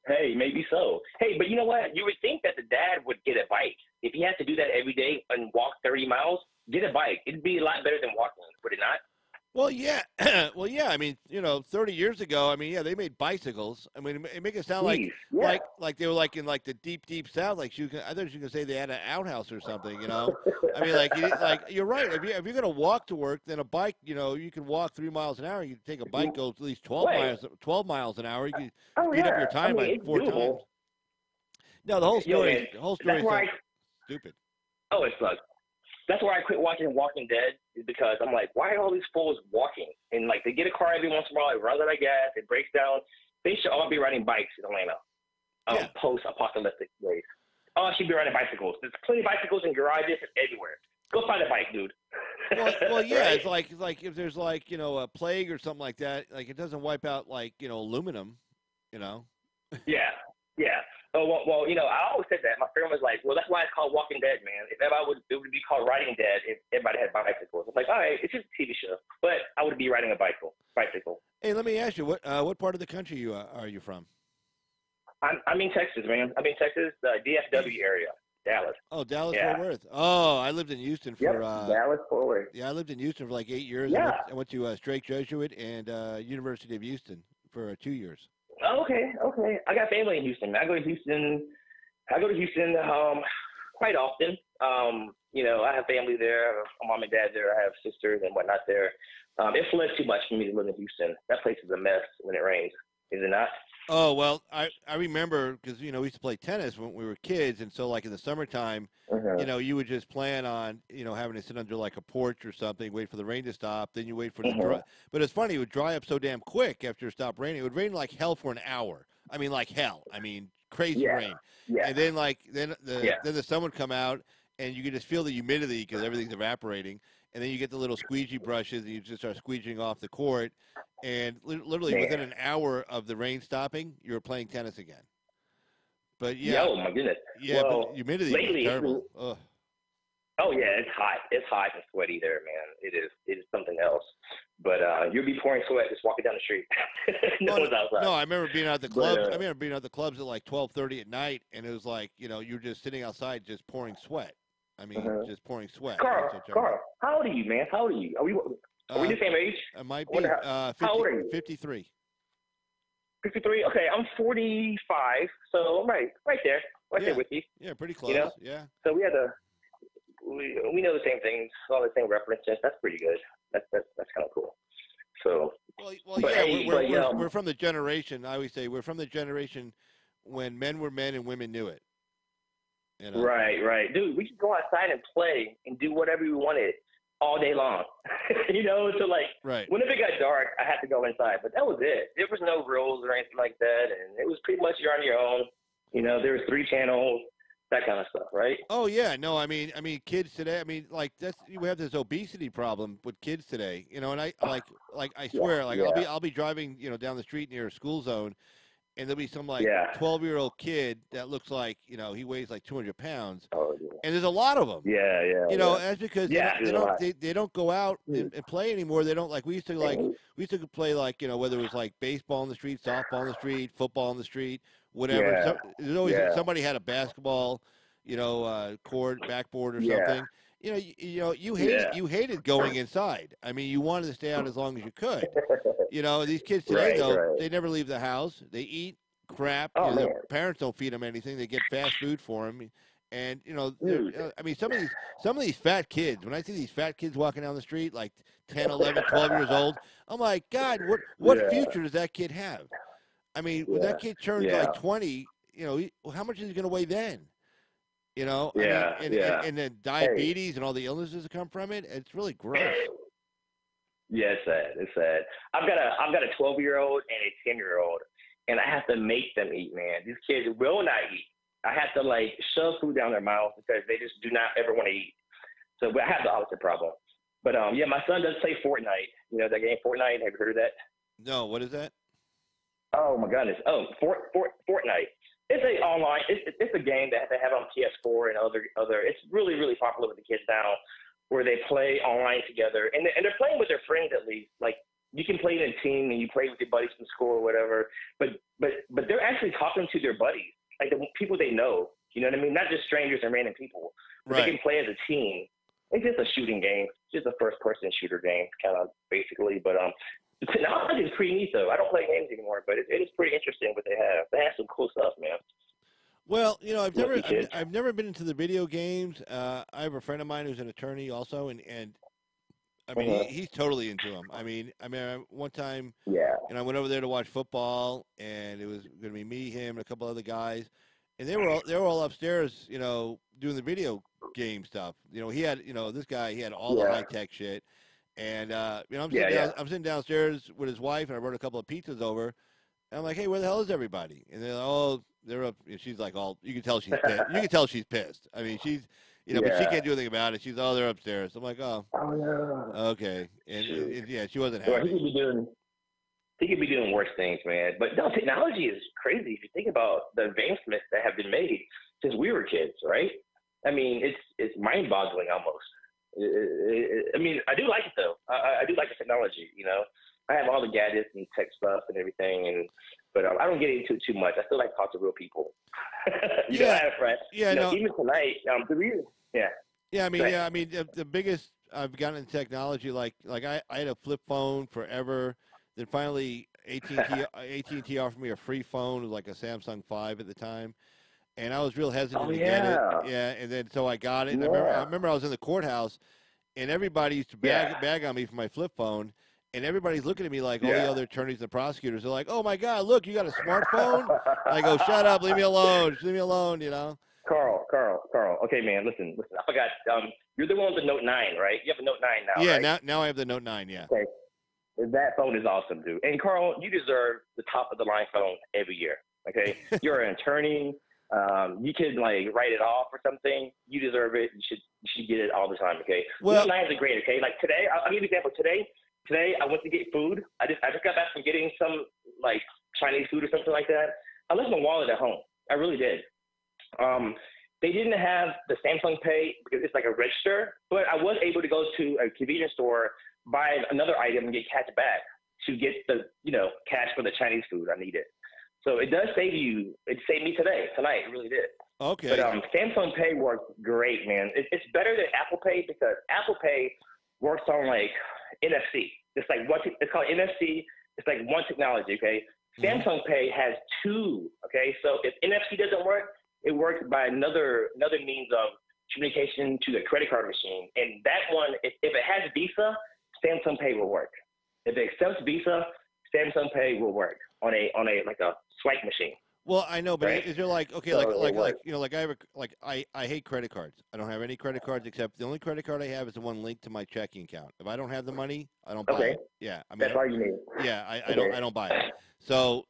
Hey, maybe so. Hey, but you know what? You would think that the dad would get a bike. If he has to do that every day and walk 30 miles, get a bike. It'd be a lot better than walking, would it not? Well, yeah. I mean, 30 years ago, they made bicycles. I mean, it make it sound like they were like in like the deep south. Like I thought you could say they had an outhouse or something. I mean, like you're right. If you're gonna walk to work, then a bike, you can walk 3 miles an hour. You can take a bike, go at least 12 miles an hour. You can speed up your time by 4 times. No, the whole story is stupid. Oh, it sucks. That's why I quit watching Walking Dead, is because I'm like, why are all these fools walking? And like, they get a car every once in a while, it runs out of gas, it breaks down. They should all be riding bikes in Atlanta, post-apocalyptic days. Oh, I should be riding bicycles. There's plenty of bicycles in garages everywhere. Go find a bike, dude. Well, yeah, Right? it's like if there's like a plague or something like that, like it doesn't wipe out like aluminum, Yeah. Well, I always said that. My friend was like, well, that's why it's called Walking Dead, man. If everybody it would be called Riding Dead if everybody had bicycles. I'm like, all right, it's just a TV show, but I would be riding a bicycle. Hey, let me ask you, what part of the country are you from? I'm in Texas, man. I'm in Texas, DFW area, Dallas. Oh, Dallas Yeah. Fort Worth. Oh, I lived in Houston for Dallas Fort Worth. Yeah, I lived in Houston for like 8 years. Yeah. I went to Strake Jesuit and University of Houston for 2 years. Oh, okay. I got family in Houston, man. I go to Houston quite often. I have family there. I have a mom and dad there. I have sisters and whatnot there. It floods too much for me to live in Houston. That place is a mess when it rains, is it not? Oh, well, I remember because, we used to play tennis when we were kids. And so, like, in the summertime, you would just plan on, having to sit under, like, a porch or something, wait for the rain to stop. Then you wait for it to dry. But it's funny. It would dry up so damn quick after it stopped raining. It would rain like hell for an hour. I mean, like hell. I mean, crazy rain. Yeah. And then, then the sun would come out, and you could just feel the humidity because everything's evaporating. And then you get the little squeegee brushes, and you just start squeegeeing off the court. And literally within an hour of the rain stopping, you were playing tennis again. But yeah, oh my goodness. Yeah, well, but humidity lately, is terrible. Ugh. Oh yeah, it's hot. It's hot and sweaty there, man. It is something else. But you'll be pouring sweat just walking down the street. No one's outside. No, I remember being out at the club. I remember being at the clubs at like 12:30 at night, and it was like you're just sitting outside just pouring sweat. I mean, just pouring sweat. Carl, how old are you, man? How old are you? Are we the same age? I might be. 50, how old are you? 53. 53. Okay, I'm 45, so I'm right there there with you. Yeah, pretty close. Yeah. So we we know the same things, all the same references. That's pretty good. That's kind of cool. So. Well, yeah, we're from the generation. I always say we're from the generation when men were men and women knew it. Right. Dude, we could go outside and play and do whatever we wanted all day long. So like, whenever it got dark, I had to go inside, but that was it. There was no rules or anything like that, and it was pretty much you're on your own. There was 3 channels, that kind of stuff, right? Oh yeah, no, I mean, kids today. I mean, like we have this obesity problem with kids today. And I I swear, I'll be driving, down the street near a school zone. And there'll be some 12-year-old kid that looks like, he weighs like 200 pounds. Oh, yeah. And there's a lot of them. Yeah. That's because they don't go out and play anymore. They don't we used to play whether it was like baseball in the street, softball in the street, football in the street, whatever. Yeah. There's always somebody had a basketball, court, backboard or something. You hated going inside. I mean, you wanted to stay out as long as you could. These kids today, they never leave the house. They eat crap. Their parents don't feed them anything. They get fast food for them. And, I mean, some of these fat kids, when I see these fat kids walking down the street, like 10, 11, 12 years old, I'm like, God, what future does that kid have? I mean, when that kid turns like 20, how much is he going to weigh then? And then diabetes and all the illnesses that come from it. It's really gross. Yeah, it's sad. I've got a 12-year-old and a 10-year-old, and I have to make them eat, man. These kids will not eat. I have to shove food down their mouth because they just do not ever want to eat. So I have the opposite problem. But my son does play Fortnite. That game Fortnite. Have you heard of that? No, what is that? Oh my goodness. Oh, Fortnite. It's online. It's a game that they have on PS4 and other. It's really, really popular with the kids now, where they play online together, and they're playing with their friends at least. Like you can play in a team and you play with your buddies from school or whatever. But they're actually talking to their buddies, like the people they know. You know what I mean? Not just strangers and random people. But they can play as a team. It's just a shooting game. It's just a first-person shooter game, kind of basically. But the technology is pretty neat, though. I don't play games anymore, but it is pretty interesting what they have. They have some cool stuff, man. Well, I've never been into the video games. I have a friend of mine who's an attorney also, and I mean he's totally into them. I mean one time, and I went over there to watch football, and it was going to be me, him, and a couple other guys, and they were all upstairs, doing the video game stuff. He had this guy, he had all the high tech shit. And I'm sitting downstairs with his wife, and I brought a couple of pizzas over. And I'm like, "Hey, where the hell is everybody?" And they're like, "Oh, they're up." And she's like, "All you can tell she's pissed. You can tell she's pissed. I mean, she's but she can't do anything about it. She's they're upstairs." I'm like, "Oh, okay." And she wasn't happy. Well, He could be doing worse things, man. But no, technology is crazy if you think about the advancements that have been made since we were kids, right? I mean, it's mind-boggling almost. I mean, I do like it though. I do like the technology. You know, I have all the gadgets and tech stuff and everything, but I don't get into it too much. I still like to talk to real people. you know, I have friends. Yeah, you know, no. even tonight, the reason, yeah. Yeah, I mean, the biggest I've gotten in technology, like I had a flip phone forever. Then finally, AT&T offered me a free phone, it was like a Samsung 5 at the time, and I was real hesitant to get it. Yeah, and then so I got it. And I remember I was in the courthouse, and everybody used to bag on me for my flip phone, and everybody's looking at me like all the other attorneys and prosecutors. They're like, "Oh my God, look, you got a smartphone?" I go, "Shut up, leave me alone, just leave me alone," you know. Carl. Okay, man, listen. I forgot. You're the one with the Note 9, right? You have a Note 9 now, yeah, right? Yeah, now I have the Note 9, yeah. Okay. That phone is awesome, dude. And Carl, you deserve the top of the line phone every year. Okay, you're an attorney. You can like write it off or something. You deserve it. You should get it all the time. Okay. Well, nines are great. Okay, like today, I'll give you an example. Today I went to get food. I just got back from getting some like Chinese food or something like that. I left my wallet at home. I really did. They didn't have the Samsung Pay because it's like a register, but I was able to go to a convenience store, buy another item, and get cash back to get the cash for the Chinese food I needed. So it does save you. It saved me tonight. It really did. Okay. But Samsung Pay works great, man. It's better than Apple Pay because Apple Pay works on like NFC. It's like it's called NFC. It's like one technology. Okay. Samsung Pay has two. Okay. So if NFC doesn't work, it works by another means of communication to the credit card machine. And that one, if it has Visa, Samsung Pay will work. If it accepts Visa, Samsung Pay will work on a like a swipe machine. Well, I know, but right? is there like okay, So I hate credit cards. I don't have any credit cards except the only credit card I have is the one linked to my checking account. If I don't have the money, I don't buy it. Yeah, I mean that's all you need. Yeah, I don't buy it. So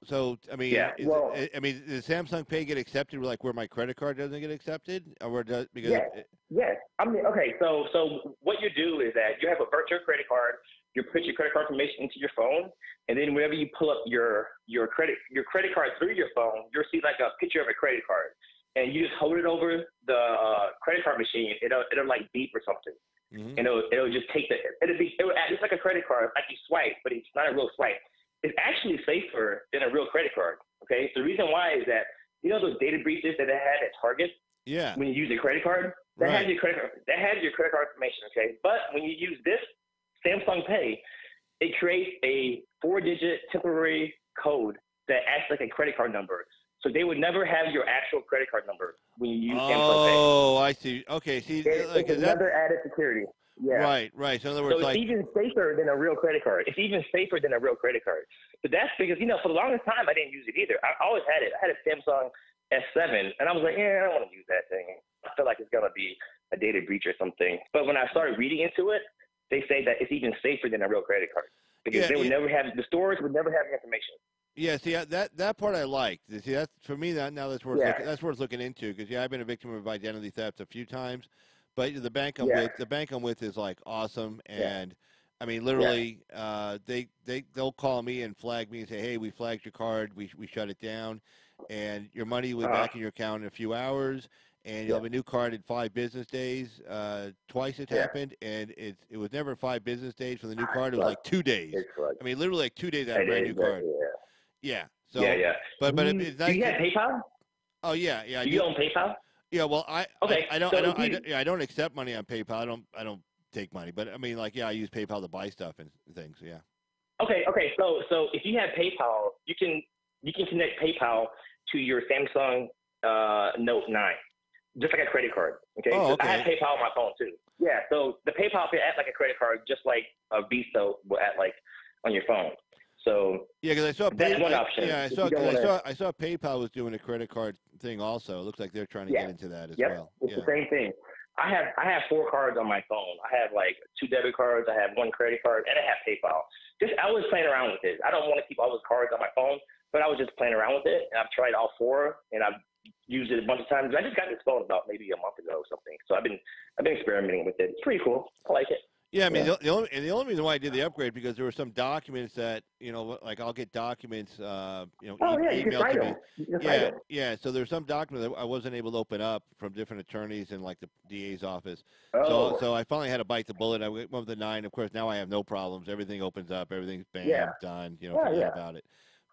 I mean, does Samsung Pay get accepted like where my credit card doesn't get accepted, or does because yes. I mean, okay. So what you do is that you have a virtual credit card. You put your credit card information into your phone, and then whenever you pull up your credit card through your phone, you'll see like a picture of a credit card, and you just hold it over the credit card machine. It'll like beep or something, and it'll just take it'll act just like a credit card, like you swipe, but it's not a real swipe. It's actually safer than a real credit card. Okay, so the reason why is that those data breaches that they had at Target. Yeah. When you use a credit card, that has your credit card information. Okay, but when you use this Samsung Pay, it creates a 4-digit temporary code that acts like a credit card number. So they would never have your actual credit card number when you use Samsung Pay. Oh, I see. Okay, see, it's another added security. Yeah. Right. So in other words, it's even safer than a real credit card. It's even safer than a real credit card. But that's because for the longest time I didn't use it either. I always had it. I had a Samsung S7, and I was like, I don't want to use that thing. I feel like it's gonna be a data breach or something. But when I started reading into it, they say that it's even safer than a real credit card because they would never have the stores would never have your information. Yeah, see that part I like. See, that's for me. That's worth looking into because I've been a victim of identity theft a few times, but the bank I'm with is like awesome, and I mean literally, they'll call me and flag me and say, hey, we flagged your card, we shut it down, and your money will be back in your account in a few hours. And you'll have a new card in 5 business days. Twice it's happened, and it was never 5 business days for the new card. It was like 2 days. I mean, literally like 2 days I had a brand new card. Yeah. So. But it's nice. Do you have PayPal? Oh yeah. Do you own PayPal? Yeah. Well, I don't accept money on PayPal. I don't take money, but I mean, like, I use PayPal to buy stuff and things. Yeah. Okay. So if you have PayPal, you can connect PayPal to your Samsung Note 9. Just like a credit card, okay? Oh, okay. I have PayPal on my phone too. Yeah, so the PayPal can act like a credit card, just like a Visa will act like on your phone. So because I saw that's one option. Yeah, I saw PayPal was doing a credit card thing also. It looks like they're trying to get into that as well. It's the same thing. I have 4 cards on my phone. I have like 2 debit cards. I have 1 credit card, and I have PayPal. I was playing around with it. I don't want to keep all those cards on my phone, but I was just playing around with it, and I've tried all 4, and I've used it a bunch of times. I just got this phone about maybe a month ago or something. So I've been experimenting with it. It's pretty cool. I like it. Yeah, I mean, the only reason why I did the upgrade because there were some documents that like I'll get documents, Oh yeah, you can emailed cite to them. me. You can cite Yeah, them. yeah. So there's some documents that I wasn't able to open up from different attorneys in like the DA's office. Oh. So I finally had to bite the bullet. I went with the 9. Of course, now I have no problems. Everything opens up. Everything's Yeah. done. Yeah, Forget yeah. about it.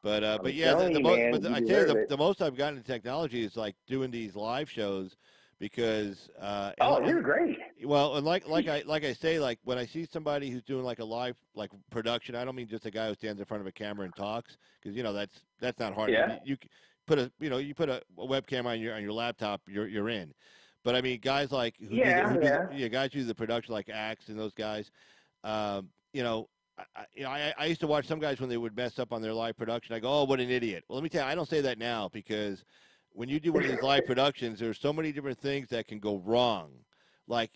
But I'm yeah, telling you, man, you I tell you deserve it. the most I've gotten in technology is like doing these live shows because Oh, you're great. well, and like I say, like when I see somebody who's doing like a live like production, I don't mean just a guy who stands in front of a camera and talks because that's not hard. Yeah. You put a webcam on your laptop, you're in. But I mean, guys like guys who do the production like Axe and those guys, um, you know. I used to watch some guys when they would mess up on their live production. I go, oh, what an idiot. Well, let me tell you, I don't say that now because when you do one of these live productions, there's so many different things that can go wrong. So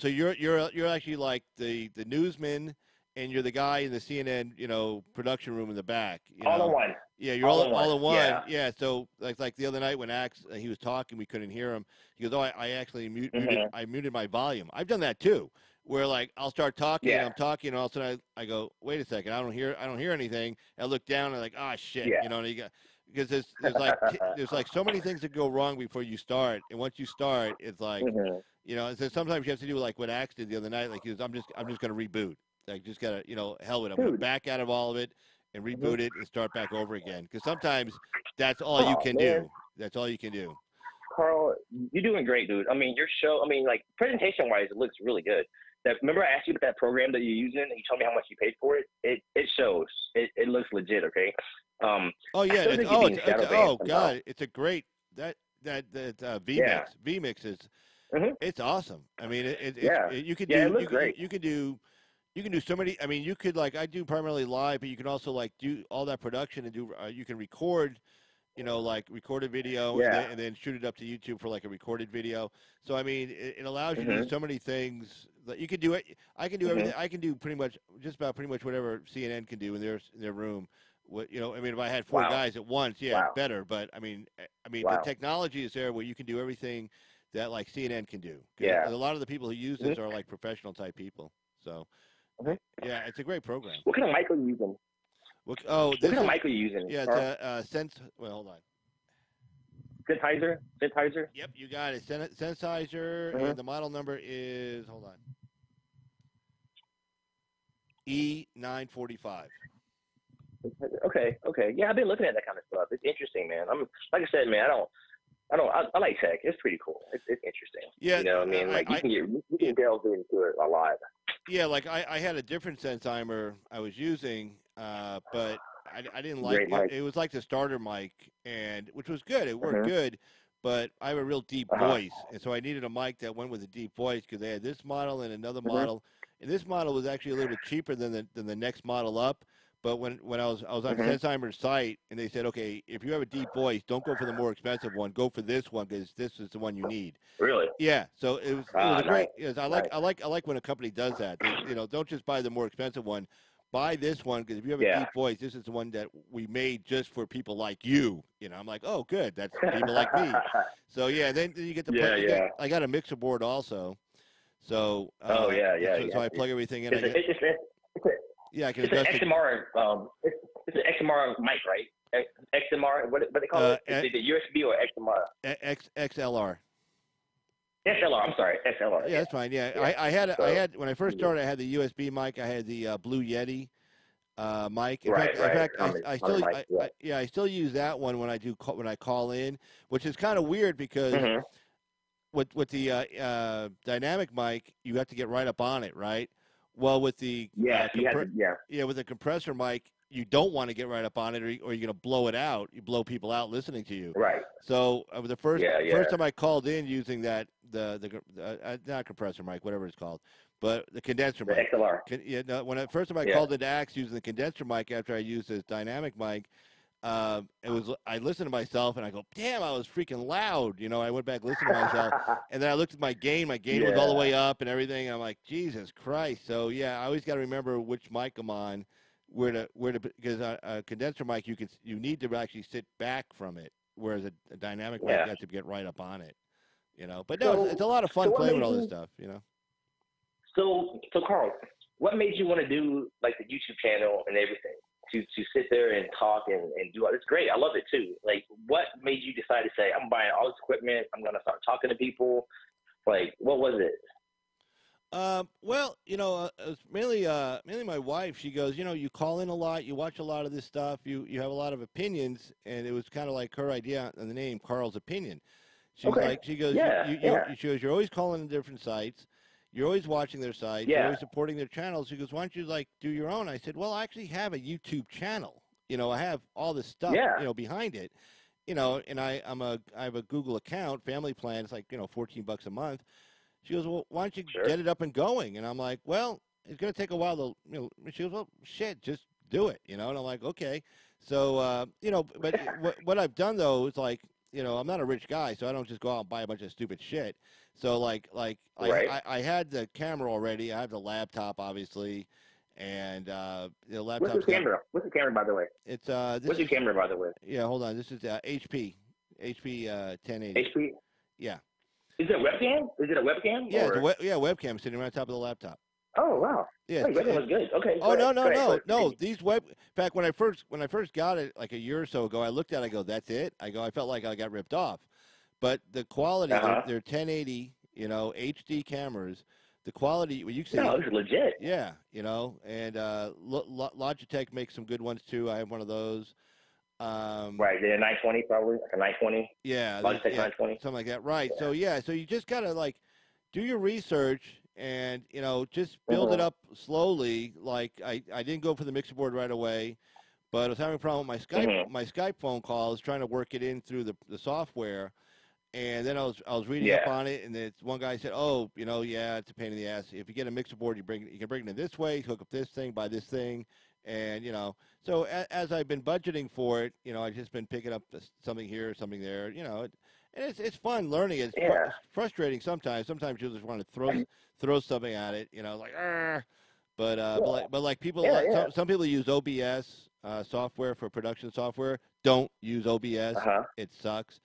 you're actually like the newsman, and you're the guy in the CNN production room in the back. All in one. Yeah, you're all in one. Yeah. Yeah. So like the other night when Axe he was talking, we couldn't hear him. He goes, "Oh, I actually muted my volume." I've done that too, where like I'll start talking and I'm talking, and all of a sudden I go, "Wait a second, I don't hear anything." And I look down and like, "Ah, shit," and you got. Because there's like so many things that go wrong before you start, and once you start, it's like, so sometimes you have to do like what Axe did the other night. Like he was, I'm just going to reboot. Like just gotta, hell with it. I'm going to back out of all of it and reboot it and start back over again. Because sometimes that's all you can do. That's all you can do. Carl, you're doing great, dude. I mean, your show. I mean, like presentation wise, it looks really good. Remember I asked you about that program that you're using, and you told me how much you paid for it. It shows. It looks legit. Okay. Oh yeah. God, it's a great that VMix. VMix is it's awesome. I mean, you could do. It looks great. You can do so many. I mean, you could like I do primarily live, but you can also like do all that production and do. You can record. Like recorded video and then shoot it up to YouTube for like a recorded video. So I mean, it allows you to do so many things that you can do it. I can do everything. I can do pretty much whatever CNN can do in their room. I mean, if I had 4 guys at once, better. But I mean, the technology is there where you can do everything that like CNN can do. Yeah. A lot of the people who use this are like professional type people. So yeah, it's a great program. What kind of mic are you using? What kind of mic are you using? Yeah, it's well, hold on. Sennheiser? Yep, you got it. Sennheiser, and the model number is, hold on, E945. Okay. Yeah, I've been looking at that kind of stuff. It's interesting, man. Like I said, man, I like tech. It's pretty cool. It's interesting. Yeah. You know what I mean? Like you can delve into it a lot. Yeah, like I had a different Sennheiser I was using, but I didn't like it. It was like the starter mic, and which was good. It worked good, but I have a real deep voice, and so I needed a mic that went with a deep voice because they had this model and another model, and this model was actually a little bit cheaper than the next model up. But when I was on Sennheiser's site, and they said, okay, if you have a deep voice, don't go for the more expensive one. Go for this one because this is the one you need. Really? Yeah. So it was a great. Nice. I like when a company does that. They, don't just buy the more expensive one. Buy this one because if you have a deep voice, this is the one that we made just for people like you. I'm like, oh, good. That's people like me. So yeah, then you get the. I got a mixer board also. So. So I plug everything in. Yeah, I can adjust it's an XMR. It's an XMR mic, right? XMR. What they call it? Is it the USB or XMR? XLR. XLR. I'm sorry, XLR. Yeah, that's fine. Yeah, I had when I first started, I had the USB mic. I had the Blue Yeti mic. In fact, I still use that one when I call in, which is kind of weird because with the dynamic mic, you have to get right up on it, right? Well, with the with the compressor mic, you don't want to get right up on it, or you're going to blow it out. You blow people out listening to you. Right. So the first time I called in using that the not compressor mic, whatever it's called, but the condenser mic. XLR. First time I called into Axe using the condenser mic after I used this dynamic mic, I listened to myself and I go, damn, I was freaking loud. I went back listening to myself, and then I looked at my gain. My gain was all the way up and everything. And I'm like, Jesus Christ. So yeah, I always got to remember which mic I'm on, because a condenser mic you need to actually sit back from it, whereas a dynamic mic you have to get right up on it. But no, it's a lot of fun playing with all this stuff. So Carl, what made you want to do like the YouTube channel and everything? To sit there and talk and do all this, great. I love it too. Like, what made you decide to say, I'm buying all this equipment, I'm gonna start talking to people? Like, what was it? Well, it was mainly my wife. She goes, you call in a lot, you watch a lot of this stuff, you have a lot of opinions, and it was kind of like her idea on the name Carl's Opinion. She's like, she goes, she goes, you're always calling in different sites, you're always watching their sites, you're always supporting their channels. She goes, why don't you like do your own? I said, well, I actually have a YouTube channel. I have all this stuff, behind it. And I have a Google account, Family Plan. It's like $14 a month. She goes, well, why don't you get it up and going? And I'm like, well, it's going to take a while to, she goes, well, shit, just do it, And I'm like, okay. So, but what I've done, though, is like, I'm not a rich guy, so I don't just go out and buy a bunch of stupid shit. So, I had the camera already. I have the laptop, obviously, and the laptop. What's the camera? What's the camera, by the way? It's what's your camera, by the way? Yeah, hold on. This is HP 1080. HP. Yeah. Is it a webcam? Is it a webcam? Yeah, webcam sitting right on top of the laptop. Oh wow. Yeah, webcam was good. Okay. Oh no. These in fact, when I first got it like a year or so ago, I looked at it, I go, that's it. I felt like I got ripped off. But the quality, they're 1080, HD cameras. The quality, you can see. No, it's legit. Yeah, and Logitech makes some good ones too. I have one of those. Right, they're 920 probably, like a 920. Yeah, Logitech 920, something like that. Right. Yeah. So you just gotta like do your research and just build it up slowly. Like I didn't go for the mixer board right away, but I was having a problem with my Skype phone calls, trying to work it in through the software. And then I was reading up on it, and one guy said, "Oh, it's a pain in the ass. If you get a mixer board, you can bring it in this way, hook up this thing, buy this thing, and So as I've been budgeting for it, I've just been picking up something here, something there, and it's fun learning it. It's frustrating sometimes. Sometimes you just want to throw something at it, like, Arr! But like people, some people use OBS software for production software. Don't use OBS. It sucks.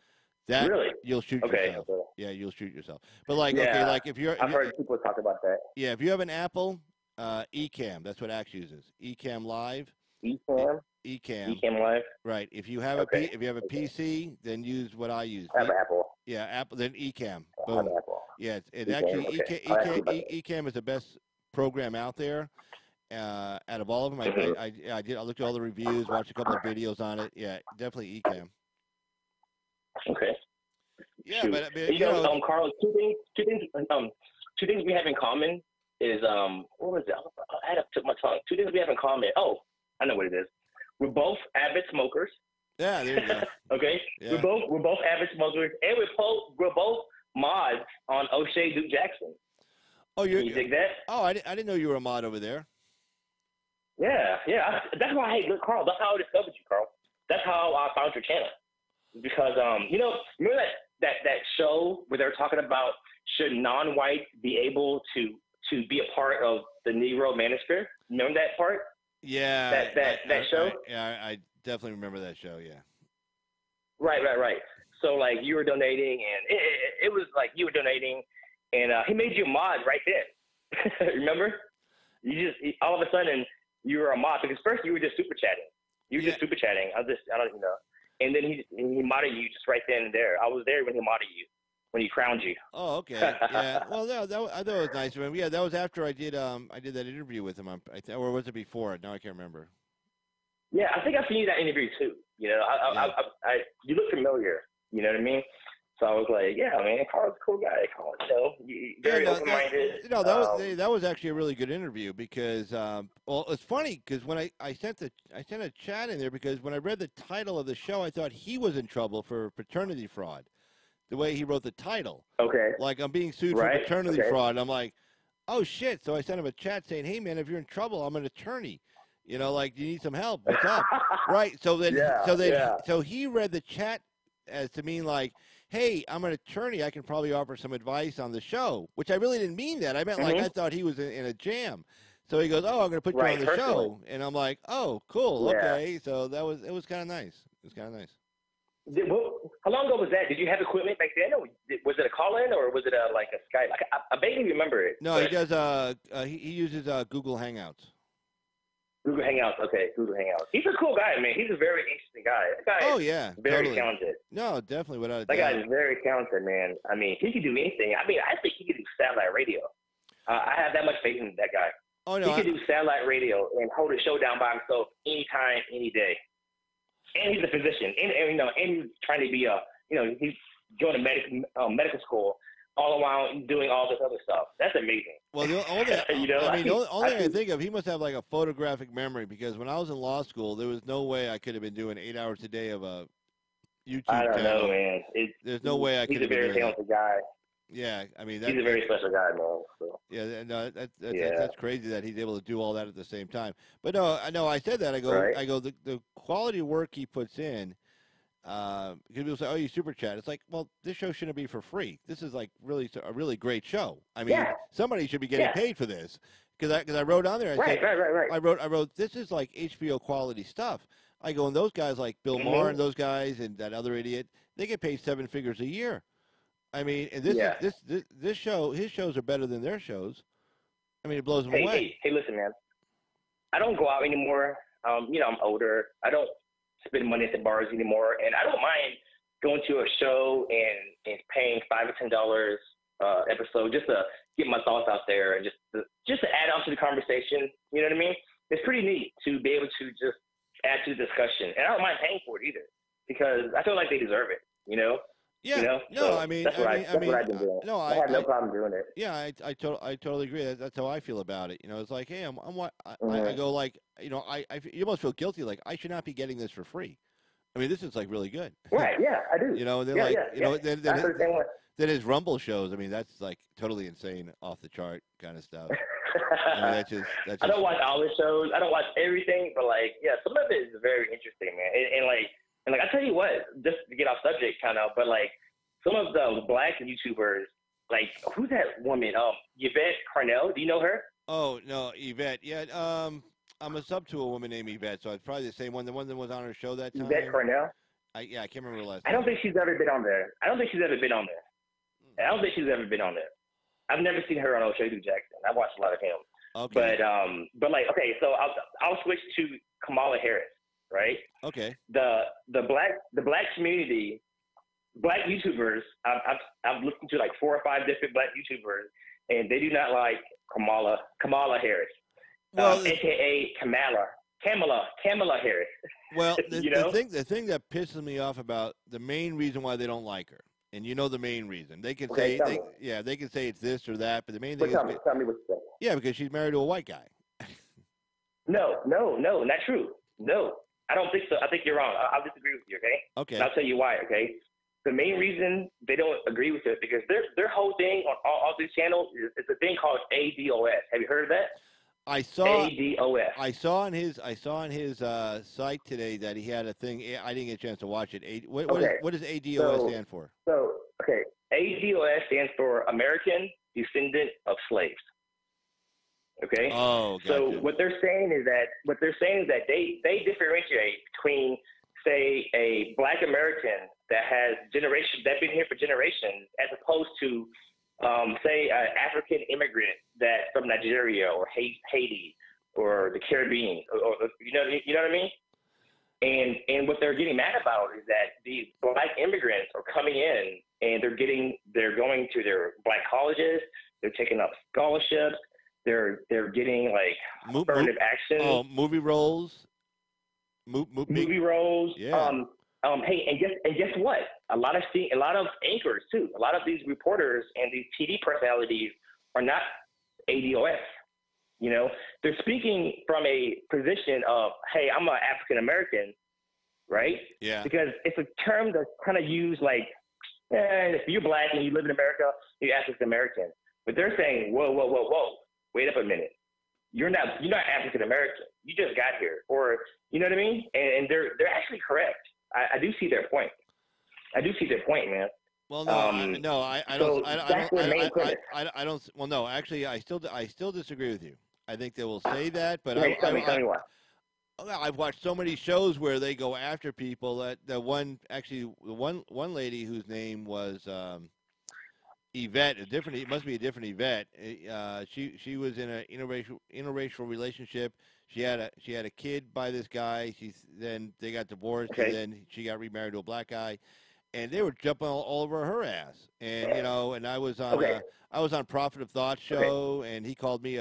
That really? You'll shoot yourself. Okay. Yeah, you'll shoot yourself. But like, I've heard people talk about that. Yeah, if you have an Apple, Ecamm, that's what Axe uses. Ecamm Live. Ecamm. Ecamm Live. Right. If you have a PC, then use what I use. I have Apple. Yeah, Apple. Then Ecamm. Boom. I have Apple. Yeah, Ecamm. Ecamm is the best program out there. Out of all of them, I looked at all the reviews, watched a couple of videos on it. Yeah, definitely Ecamm. Okay. Yeah, Shoot. but Carl, two things we have in common is what was it? I had to tip my tongue. Two things we have in common. Oh, I know what it is. We're both avid smokers. Yeah, there you go. Okay. Yeah. We're both avid smokers, and we're both mods on O'Shea Duke Jackson. Oh, you dig that? Oh, I didn't know you were a mod over there. Yeah. That's why, hey, look, Carl. That's how I discovered you, Carl. That's how I found your channel. Because remember that show where they were talking about should non-whites be able to be a part of the Negro Manosphere? Remember that part? Yeah. That show? I definitely remember that show. Yeah. Right. So like you were donating, and it was like you were donating, and he made you a mod right then. Remember? You just all of a sudden you were a mod because first you were just super chatting. Just super chatting. I don't know. And then he modded you just right then and there. I was there when he modded you, when he crowned you. Oh, okay. Yeah. Well, I thought it was nice of him. Yeah, that was after I did that interview with him. Or was it before? Now I can't remember. Yeah, I think I've seen you that interview too. You look familiar. You know what I mean? So I was like, yeah, man, Carl's a cool guy. Carl, very open-minded. That was actually a really good interview because, well, it's funny because when I sent a chat in there because when I read the title of the show, I thought he was in trouble for paternity fraud, the way he wrote the title. Okay. Like, I'm being sued for paternity fraud. And I'm like, oh, shit. So I sent him a chat saying, hey, man, if you're in trouble, I'm an attorney. Like, do you need some help? What's up? Right. So he read the chat as to mean like, hey, I'm an attorney. I can probably offer some advice on the show, which I really didn't mean that. I meant like I thought he was in a jam. So he goes, oh, I'm going to put you on the show. And I'm like, oh, cool. Okay. So it was kind of nice. It was kind of nice. How long ago was that? Did you have equipment back then? Or was it a call-in or was it like a Skype? Like, I vaguely remember it. No, he does. He uses Google Hangouts. Google Hangouts. Okay, Google Hangouts. He's a cool guy, man. He's a very interesting guy. That guy Oh is yeah, very totally. talented. No, definitely without a That doubt. guy is very talented, man. I mean, he could do anything. I mean, I think he could do satellite radio. I have that much faith in that guy. Oh no, He could do satellite radio and hold a show down by himself anytime, any day. And he's a physician, and he's trying to be he's going to medical school, all around doing all this other stuff. That's amazing. Well, the only the only thing I think of, he must have like a photographic memory, because when I was in law school, there was no way I could have been doing 8 hours a day of a YouTube I don't channel. know, man. There's no way I could He's a have been very doing talented guy. Yeah, I mean, He's a very special guy, man. So. Yeah, no, Yeah. that's crazy that he's able to do all that at the same time. But no, I said that. I go, Right. the quality of work he puts in. Because people say, "Oh, you super chat." It's like, well, this show shouldn't be for free. This is like a really great show. I mean, Yeah. somebody should be getting paid for this. Because I wrote on there, I said, Right. I wrote, this is like HBO quality stuff. I go, and those guys like Bill Mhm. Maher and those guys and that other idiot, they get paid 7 figures a year. I mean, and this show, his shows are better than their shows. I mean, it blows them away. Hey, listen, man. I don't go out anymore. I'm older. I don't spend money at the bars anymore, and I don't mind going to a show and paying $5 or $10 episode just to get my thoughts out there and just to add on to the conversation. You know what I mean? It's pretty neat to be able to just add to the discussion, and I don't mind paying for it either because I feel like they deserve it. You know? Yeah. You know? No, So I mean, that's what I've been doing. No, I have no problem doing it. Yeah, I totally agree. That's how I feel about it. It's like, hey, I Mhm. go like, you almost feel guilty. Like I should not be getting this for free. I mean, this is like really good. Right? Yeah, I do. And then then his Rumble shows. I mean, that's like totally insane, off the chart kind of stuff. I mean, that's just. I don't watch all the shows. I don't watch everything, but some of it is very interesting, man. And I tell you what, just to get off subject, kind of, but some of the black YouTubers, who's that woman? Yvette Carnell. Do you know her? Oh no, Yvette. Yeah. I'm a sub to a woman named Yvette, so it's probably the same one. The one that was on her show that time. Yvette Carnell. I can't remember her last I name. don't think she's ever been on there. I've never seen her on O'Shea Jackson. I watched a lot of him. Okay. But okay, so I'll switch to Kamala Harris, right? Okay. The black community, black YouTubers. I've listened to 4 or 5 different black YouTubers, and they do not like Kamala Harris, well, aka Kamala Harris. Well, the thing that pisses me off about the main reason why they don't like her, and the main reason they can say they can say it's this or that, but the main thing is tell me what you think. Yeah, because she's married to a white guy. No, not true. No, I don't think so. I think you're wrong. I'll disagree with you. Okay. And I'll tell you why. Okay. The main reason they don't agree with it because their whole thing on all these channels is a thing called ADOS. Have you heard of that? I saw ADOS. I saw on his site today that he had a thing. I didn't get a chance to watch it. What does ADOS stand for? So ADOS stands for American Descendant of Slaves. Okay. Oh, gotcha. So what they're saying is that they differentiate between, say, a Black American that has been here for generations, as opposed to say, an African immigrant that from Nigeria or Haiti or the Caribbean, or you know what I mean? And what they're getting mad about is that these Black immigrants are coming in and they're going to their Black colleges, they're taking up scholarships, they're getting affirmative action. Oh, movie roles. Movie roles. Yeah. Hey, and guess what? A lot of anchors too. A lot of these reporters and these TV personalities are not ADOS. They're speaking from a position of, hey, I'm an African American, right? Yeah. Because it's a term that's kind of used if you're Black and you live in America, you're African American. But they're saying, whoa, wait up a minute. You're not African American. You just got here, or you know what I mean? And they're actually correct. I do see their point. Man. Well, no, I don't. I don't. Well, no, actually, I still disagree with you. I think they will say that, but tell me why. I've watched so many shows where they go after people. The one lady whose name was Yvette, it must be a different Yvette. She was in an interracial relationship. She had a kid by this guy. Then they got divorced, Okay. and then she got remarried to a black guy. And they were jumping all over her ass. And and I was on Prophet of Thought show, and he called me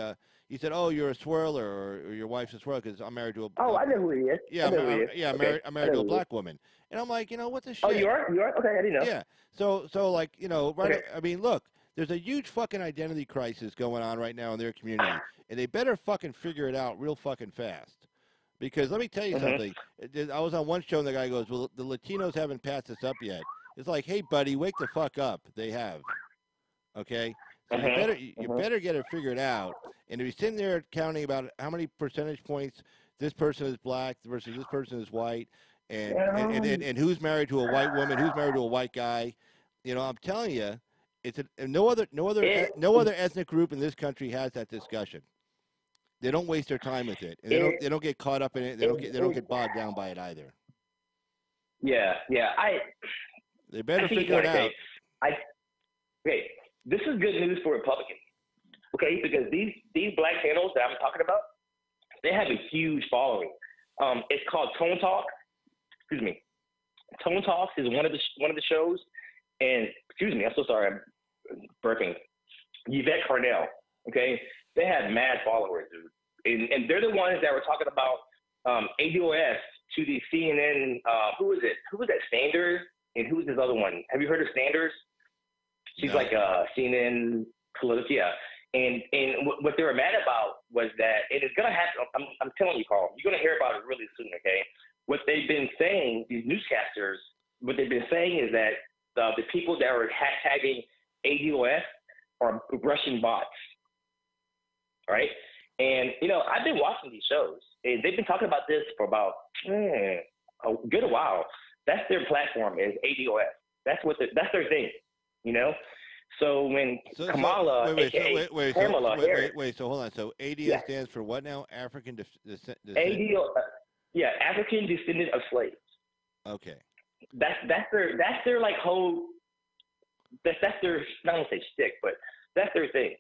he said, "Oh, you're a swirler, or your wife's a swirler," because I'm married to a. Oh, I know who he is. Yeah, I'm married to a black woman, and I'm like, what the shit? Oh, you are? Okay, I didn't know. Yeah. So like, right. Okay. I mean, look, there's a huge fucking identity crisis going on right now in their community, and they better fucking figure it out real fucking fast. Because let me tell you something. I was on one show, and the guy goes, "Well, the Latinos haven't passed this up yet." It's like, hey, buddy, wake the fuck up. They have. Okay. So you better get it figured out. And if you're sitting there counting about how many percentage points this person is black versus this person is white, and who's married to a white woman, who's married to a white guy, I'm telling you, no other ethnic group in this country has that discussion. They don't waste their time with it, and they don't get caught up in it. They don't get bogged down by it either. Yeah. They better figure it out. Okay, this is good news for Republicans. Okay, because these black channels that I'm talking about, they have a huge following. It's called Tone Talk. Excuse me. Tone Talks is one of the shows, and excuse me, I'm so sorry, I'm burping. Yvette Carnell. Okay, they have mad followers, dude, and they're the ones that were talking about ADOS to the CNN. Who was it? Who was that? Sanders, and who was this other one? Have you heard of Sanders? She's like CNN political. Yeah. And what they were mad about was that it is going to happen. I'm telling you, Carl, you're going to hear about it really soon, okay? What they've been saying, these newscasters, what they've been saying is that the people that are hashtagging ADOS are Russian bots, all right? And, I've been watching these shows, and they've been talking about this for about a good while. That's their platform is ADOS. That's their thing, So when Kamala, Kamala Harris. Wait, so hold on. So ADS stands for what now? African descent? African descendant of slaves. Okay. That's their like whole. That's their, I don't want to say shtick, but that's their thing.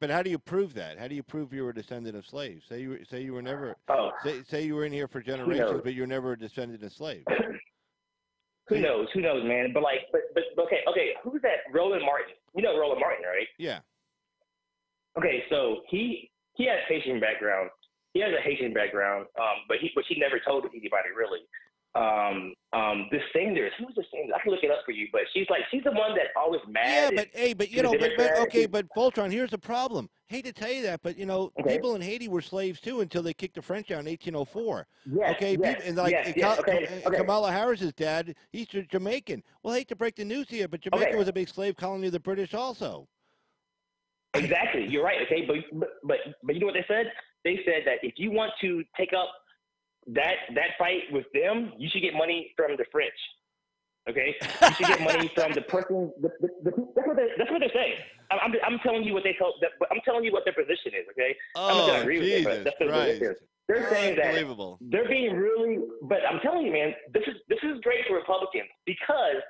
But how do you prove that? How do you prove you were a descendant of slaves? Say you were never. Say you were in here for generations, but you're never a descendant of slaves. Who knows, man? But okay. Who's that? Roland Martin. You know Roland Martin, right? Yeah. Okay, so he has Haitian background. He has a Haitian background, but he never told anybody really. This Sanders, who's the Sanders? I can look it up for you, but she's the one that's always mad. Yeah, but Voltron, here's the problem. Hate to tell you that, but people in Haiti were slaves too until they kicked the French out in 1804. Kamala Harris's dad, he's Jamaican. Well, I hate to break the news here, but Jamaica was a big slave colony of the British also. Exactly, you're right. Okay, but you know what they said? They said that if you want to take up that fight with them, you should get money from the French. Okay, you should get money from the person. That's what they're saying. I'm telling you what they told. I'm telling you what their position is. Okay, I'm not gonna agree with it, but that's what it is. They're saying that they're being really. But I'm telling you, man, this is great for Republicans because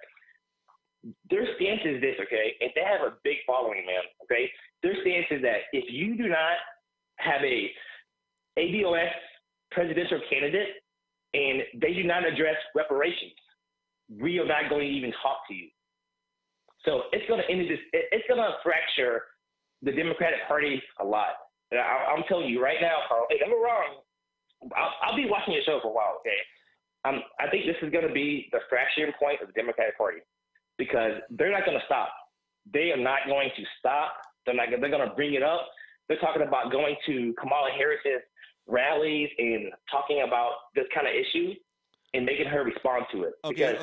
their stance is this. Okay, and they have a big following, man. Okay, their stance is that if you do not have a ADOS presidential candidate and they do not address reparations, we are not going to even talk to you. So it's going to end this. It's going to fracture the Democratic Party a lot. And I'm telling you right now, Carl. Hey, I'm wrong. I'll be watching your show for a while. Okay. I think this is going to be the fracturing point of the Democratic Party because they're not going to stop. They are not going to stop. They're going to bring it up. They're talking about going to Kamala Harris's rallies and talking about this kind of issue and making her respond to it.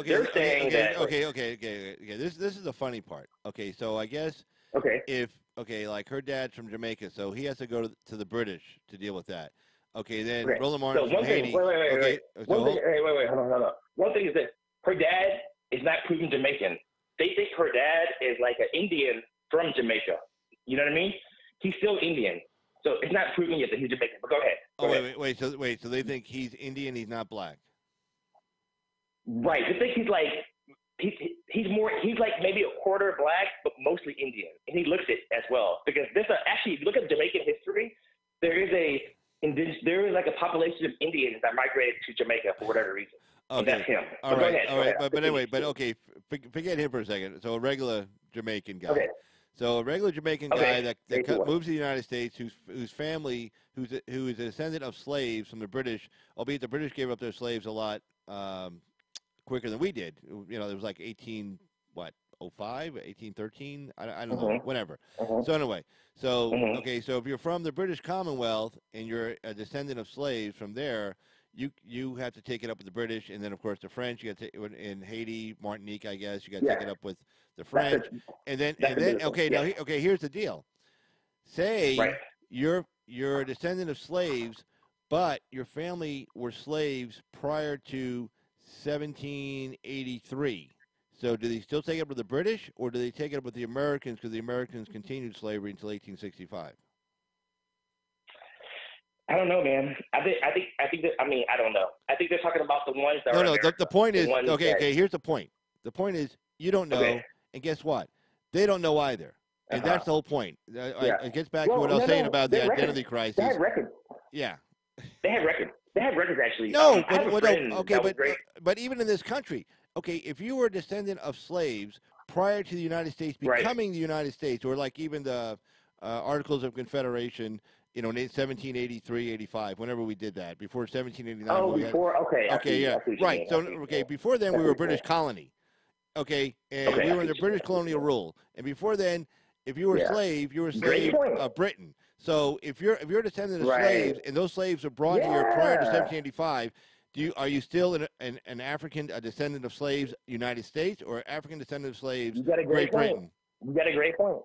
They're saying that. Okay. This is the funny part. Okay, so I guess if like her dad's from Jamaica, so he has to go to the British to deal with that. Okay, then Roland Martin's from Haiti. Wait, hold on. One thing is that her dad is not proven Jamaican. They think her dad is like an Indian from Jamaica. You know what I mean? He's still Indian. So it's not proven yet that he's Jamaican. But go ahead. Go ahead. Wait. So they think he's Indian. He's not black. Right. They think he's like he's like maybe a quarter black, but mostly Indian, and he looks it as well because actually, if you look at Jamaican history, there is like a population of Indians that migrated to Jamaica for whatever reason. Okay. And that's him. All Go right. ahead. But anyway, okay, forget him for a second. So a regular Jamaican guy. Okay. So a regular Jamaican guy that moves to the United States, whose family, who is a descendant of slaves from the British, albeit the British gave up their slaves a lot quicker than we did. You know, it was like 1805, 1813. I don't know, whatever. So anyway, okay, so if you're from the British Commonwealth and you're a descendant of slaves from there, you have to take it up with the British, and then of course the French. You got to in Haiti, Martinique, I guess. You got to take it up with the French, and then here's the deal. Say you're a descendant of slaves, but your family were slaves prior to 1783. So do they still take it up with the British, or do they take it up with the Americans because the Americans continued slavery until 1865? I don't know, man. I think that, I mean, I don't know. I think they're talking about the ones that are the point is, okay, here's the point. The point is, you don't know, and guess what? They don't know either. And that's the whole point. It gets back to what I was saying about the identity crisis. They had records. Yeah. They had records. They had records, actually. No, but even in this country, okay, if you were a descendant of slaves prior to the United States becoming the United States, or like even the Articles of Confederation, you know, in 1783, 85, whenever we did that, before 1789. Oh, before, right. So, before then we were a British colony, okay, and we were under British colonial rule. And before then, if you were a slave, you were a slave of Britain. So if you're a descendant of slaves, and those slaves were brought here prior to 1785, are you still an African, a descendant of slaves, United States, or African descendant of slaves, Great Britain? You got a great point.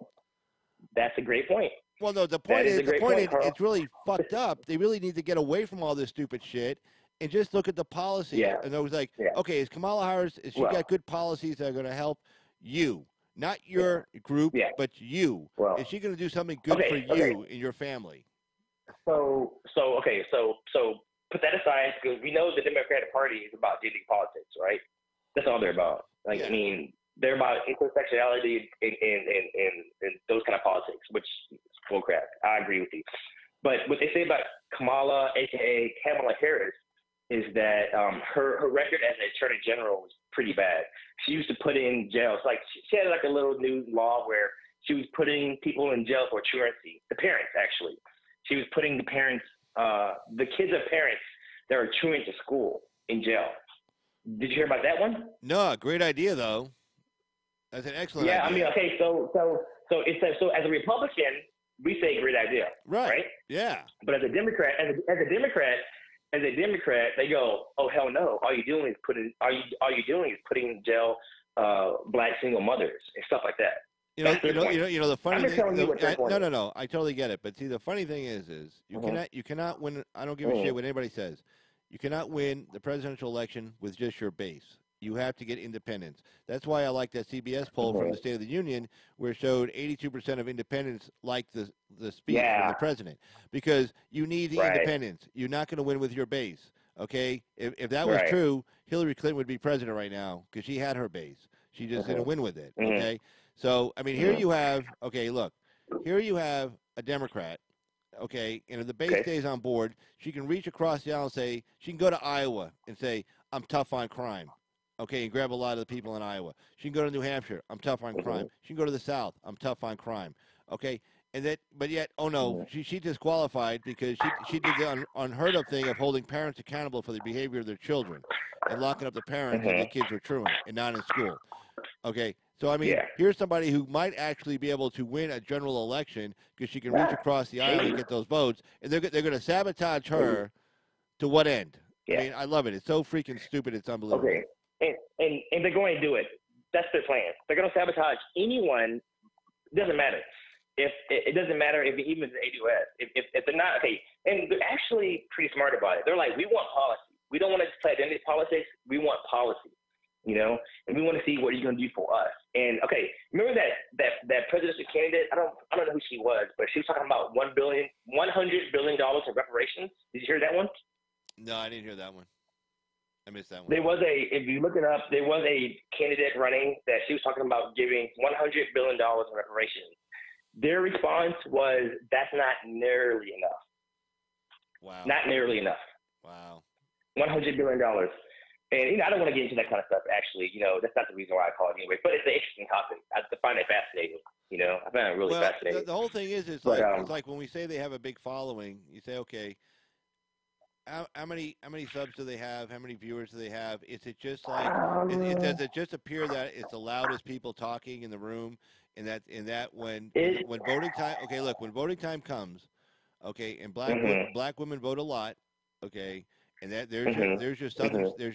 That's a great point. Well, no, the point is, it's really fucked up. They really need to get away from all this stupid shit and just look at the policy. Yeah. And I was like, okay, is Kamala Harris, she got good policies that are going to help you? Not your group, but you. Well, is she going to do something good for you and your family? So put that aside, because we know the Democratic Party is about dating politics, right? That's all they're about. I mean, they're about intersectionality and those kind of politics, which is full crap. I agree with you. But what they say about Kamala, a.k.a. Kamala Harris, is that her record as an attorney general was pretty bad. She used to put in jail. It's like she had like a little new law where she was putting people in jail for truancy. The parents, actually. She was putting the parents, the kids of parents that are truant to school in jail. Did you hear about that one? No, great idea though. That's an excellent idea. Yeah, I mean, okay, so as a Republican, we say great idea, right? Yeah. But as a Democrat, they go, oh hell no! All you're doing is putting in jail black single mothers and stuff like that. You know the funny thing. No, I totally get it. But see, the funny thing is you cannot win. I don't give a shit what anybody says. You cannot win the presidential election with just your base. You have to get independents. That's why I like that CBS poll from the State of the Union, where it showed 82% of independents like the speech from the president, because you need the independents. You're not going to win with your base. Okay, if that was true, Hillary Clinton would be president right now because she had her base. She just didn't win with it. Okay, so I mean, here you have. Okay, look, here you have a Democrat. Okay, and if the base stays on board, she can reach across the aisle and say she can go to Iowa and say I'm tough on crime. Okay, and grab a lot of the people in Iowa. She can go to New Hampshire. I'm tough on crime. She can go to the South. I'm tough on crime. Okay, and that, but yet, oh no, she disqualified because she did the unheard of thing of holding parents accountable for the behavior of their children and locking up the parents when the kids were truant and not in school. Okay, so I mean, here's somebody who might actually be able to win a general election because she can reach across the aisle and get those votes, and they're going to sabotage her. To what end? I mean, I love it. It's so freaking stupid. It's unbelievable. Okay. And they're going to do it. That's their plan. They're going to sabotage anyone. It doesn't matter. If it doesn't matter if even the ADOS. If they're not, okay, and they're actually pretty smart about it. They're like, we want policy. We don't want to play identity politics. We want policy, you know, and we want to see what you're going to do for us. And okay, remember that that presidential candidate. I don't know who she was, but she was talking about $100 billion in reparations. Did you hear that one? No, I didn't hear that one. I missed that one. There was if you look it up, there was a candidate running that she was talking about giving $100 billion in reparations. Their response was, that's not nearly enough. Wow. Not nearly enough. Wow. $100 billion. And, I don't want to get into that kind of stuff, actually. That's not the reason why I called it anyway. But it's an interesting topic. I find it fascinating. I find it really fascinating. The whole thing is, it's like when we say they have a big following, you say, okay, how many subs do they have? How many viewers do they have? Is it just like does it just appear that it's the loudest people talking in the room, and that when voting time? Okay, look, when voting time comes, okay, and black women vote a lot, okay, and that there's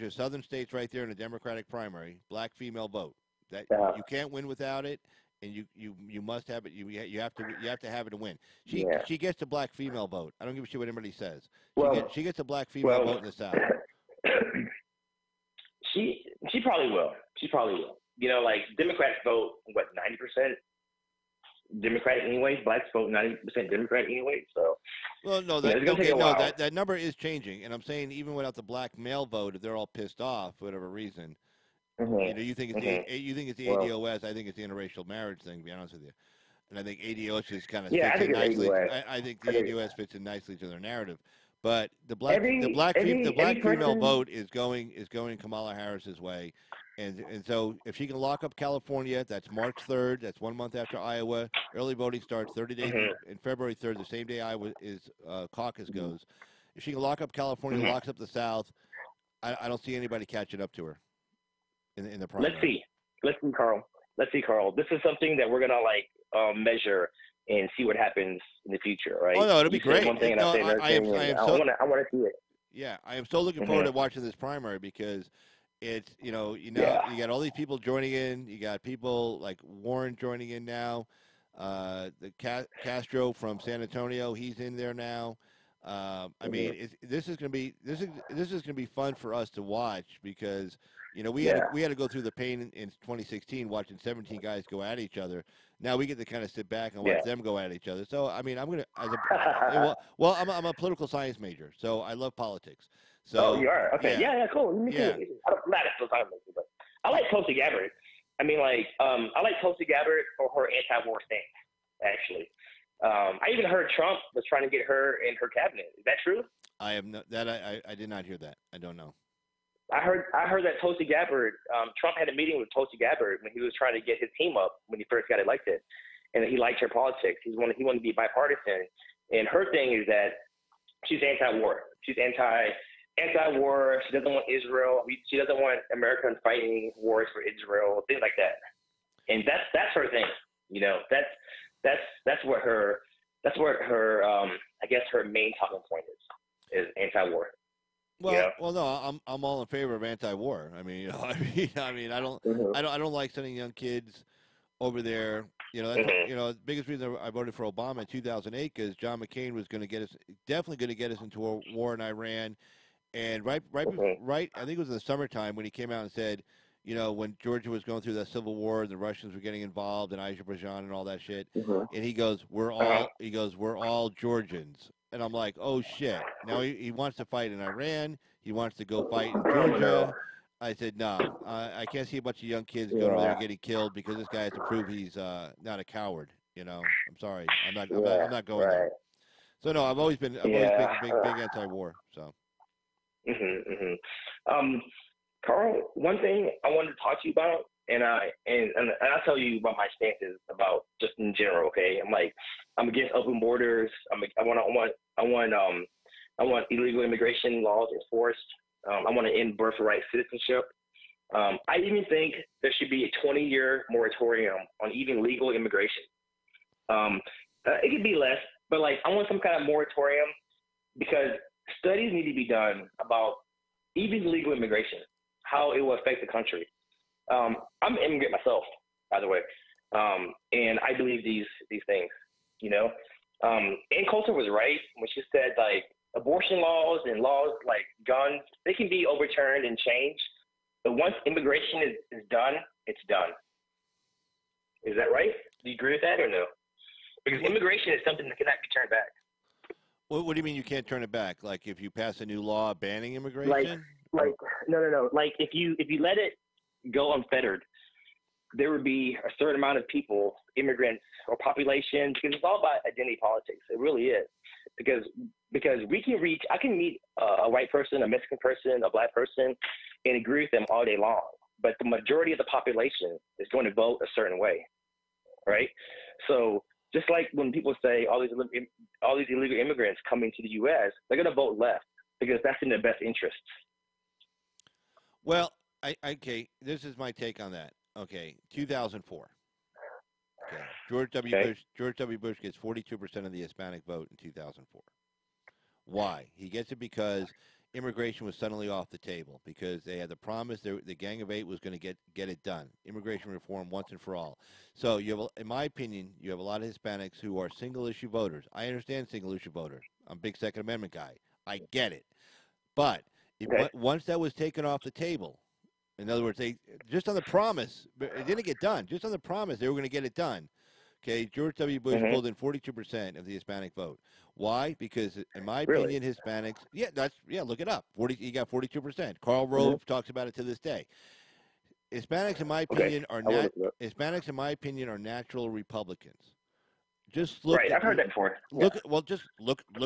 your southern states right there in the Democratic primary, black female vote. That you can't win without it. And you must have it. You have to have it to win. She gets the black female vote. I don't give a shit what anybody says. She gets a black female vote in the South. She probably will. She probably will. Like Democrats vote 90% Democratic anyways. Blacks vote 90% Democrat anyway. So well, no, that number is changing. And I'm saying even without the black male vote, if they're all pissed off for whatever reason. You think it's the ADOS. I think it's the interracial marriage thing. To be honest with you, and I think ADOS just kind of fits in nicely. I think the ADOS fits in nicely to their narrative, but the black female vote is going Kamala Harris's way, and so if she can lock up California, that's March 3rd. That's 1 month after Iowa. Early voting starts 30 days in February 3rd, the same day Iowa caucus goes. If she can lock up California, locks up the South, I don't see anybody catching up to her. In the primary. Let's see, Carl. This is something that we're gonna measure and see what happens in the future, right? Oh no, it'll be great. One thing and I say another thing. I want to see it. Yeah, I am so looking forward to watching this primary because it's you got all these people joining in. You got people like Warren joining in now. The Castro from San Antonio, he's in there now. I mean, this is gonna be fun for us to watch because. We had to go through the pain in 2016 watching 17 guys go at each other. Now we get to kind of sit back and watch them go at each other. So I mean, I'm a political science major, so I love politics. So you are okay. Yeah, cool. Me too. I'm not a political science major, but I like Tulsi Gabbard. I mean, I like Tulsi Gabbard for her anti-war stance. Actually, I even heard Trump was trying to get her in her cabinet. Is that true? I did not hear that. I don't know. I heard that Tulsi Gabbard, Trump had a meeting with Tulsi Gabbard when he was trying to get his team up when he first got elected, and he liked her politics. He wanted to be bipartisan, and her thing is that she's anti-war. She's anti-war. She doesn't want Israel. She doesn't want Americans fighting wars for Israel, things like that. And that's her thing. That's what her I guess her main talking point is anti-war. Well, no, I'm all in favor of anti-war. I mean, I don't like sending young kids over there. That's the biggest reason I voted for Obama in 2008 because John McCain was definitely going to get us into a war in Iran, and right. I think it was in the summertime when he came out and said, when Georgia was going through that civil war and the Russians were getting involved and Azerbaijan and all that shit, and he goes, we're all Georgians. And I'm like, oh, shit. Now he wants to fight in Iran. He wants to go fight in Georgia. I said, no, I can't see a bunch of young kids going over there getting killed because this guy has to prove he's not a coward. I'm sorry. I'm not going there. So, no, I've always been big anti-war. So. Carl, one thing I wanted to talk to you about, and I'll tell you about my stances about just in general. Okay, I'm against open borders. I want illegal immigration laws enforced. I want to end birthright citizenship. I even think there should be a 20-year moratorium on even legal immigration. It could be less, but I want some kind of moratorium because studies need to be done about even legal immigration, how it will affect the country. I'm an immigrant myself, by the way, and I believe these things. Ann Coulter was right when she said abortion laws and laws like guns, they can be overturned and changed, but once immigration is done, it's done. Is that right? Do you agree with that or no? Because immigration is something that cannot be turned back. What do you mean you can't turn it back? Like if you pass a new law banning immigration? No. Like if you let it go unfettered, there would be a certain amount of people, immigrants or population, because it's all about identity politics. It really is. Because I can meet a white person, a Mexican person, a black person, and agree with them all day long. But the majority of the population is going to vote a certain way, right? So just like when people say all these illegal immigrants coming to the U.S., they're going to vote left because that's in their best interests. Well, okay, this is my take on that. Okay, 2004. Okay, George W. Bush gets 42% of the Hispanic vote in 2004. Why? He gets it because immigration was suddenly off the table because they had the promise the Gang of Eight was going to get it done. Immigration reform once and for all. So in my opinion, you have a lot of Hispanics who are single issue voters. I understand single issue voter. I'm a big Second Amendment guy. I get it. But once that was taken off the table, in other words, they just on the promise, it didn't get done. Just on the promise, they were going to get it done. Okay, George W. Bush pulled in 42% of the Hispanic vote. Why? Because, in my opinion, Hispanics. Look it up. He got 42%. Karl Rove talks about it to this day. Hispanics, in my opinion, are natural Republicans. Just look. Right, I've heard that before. Look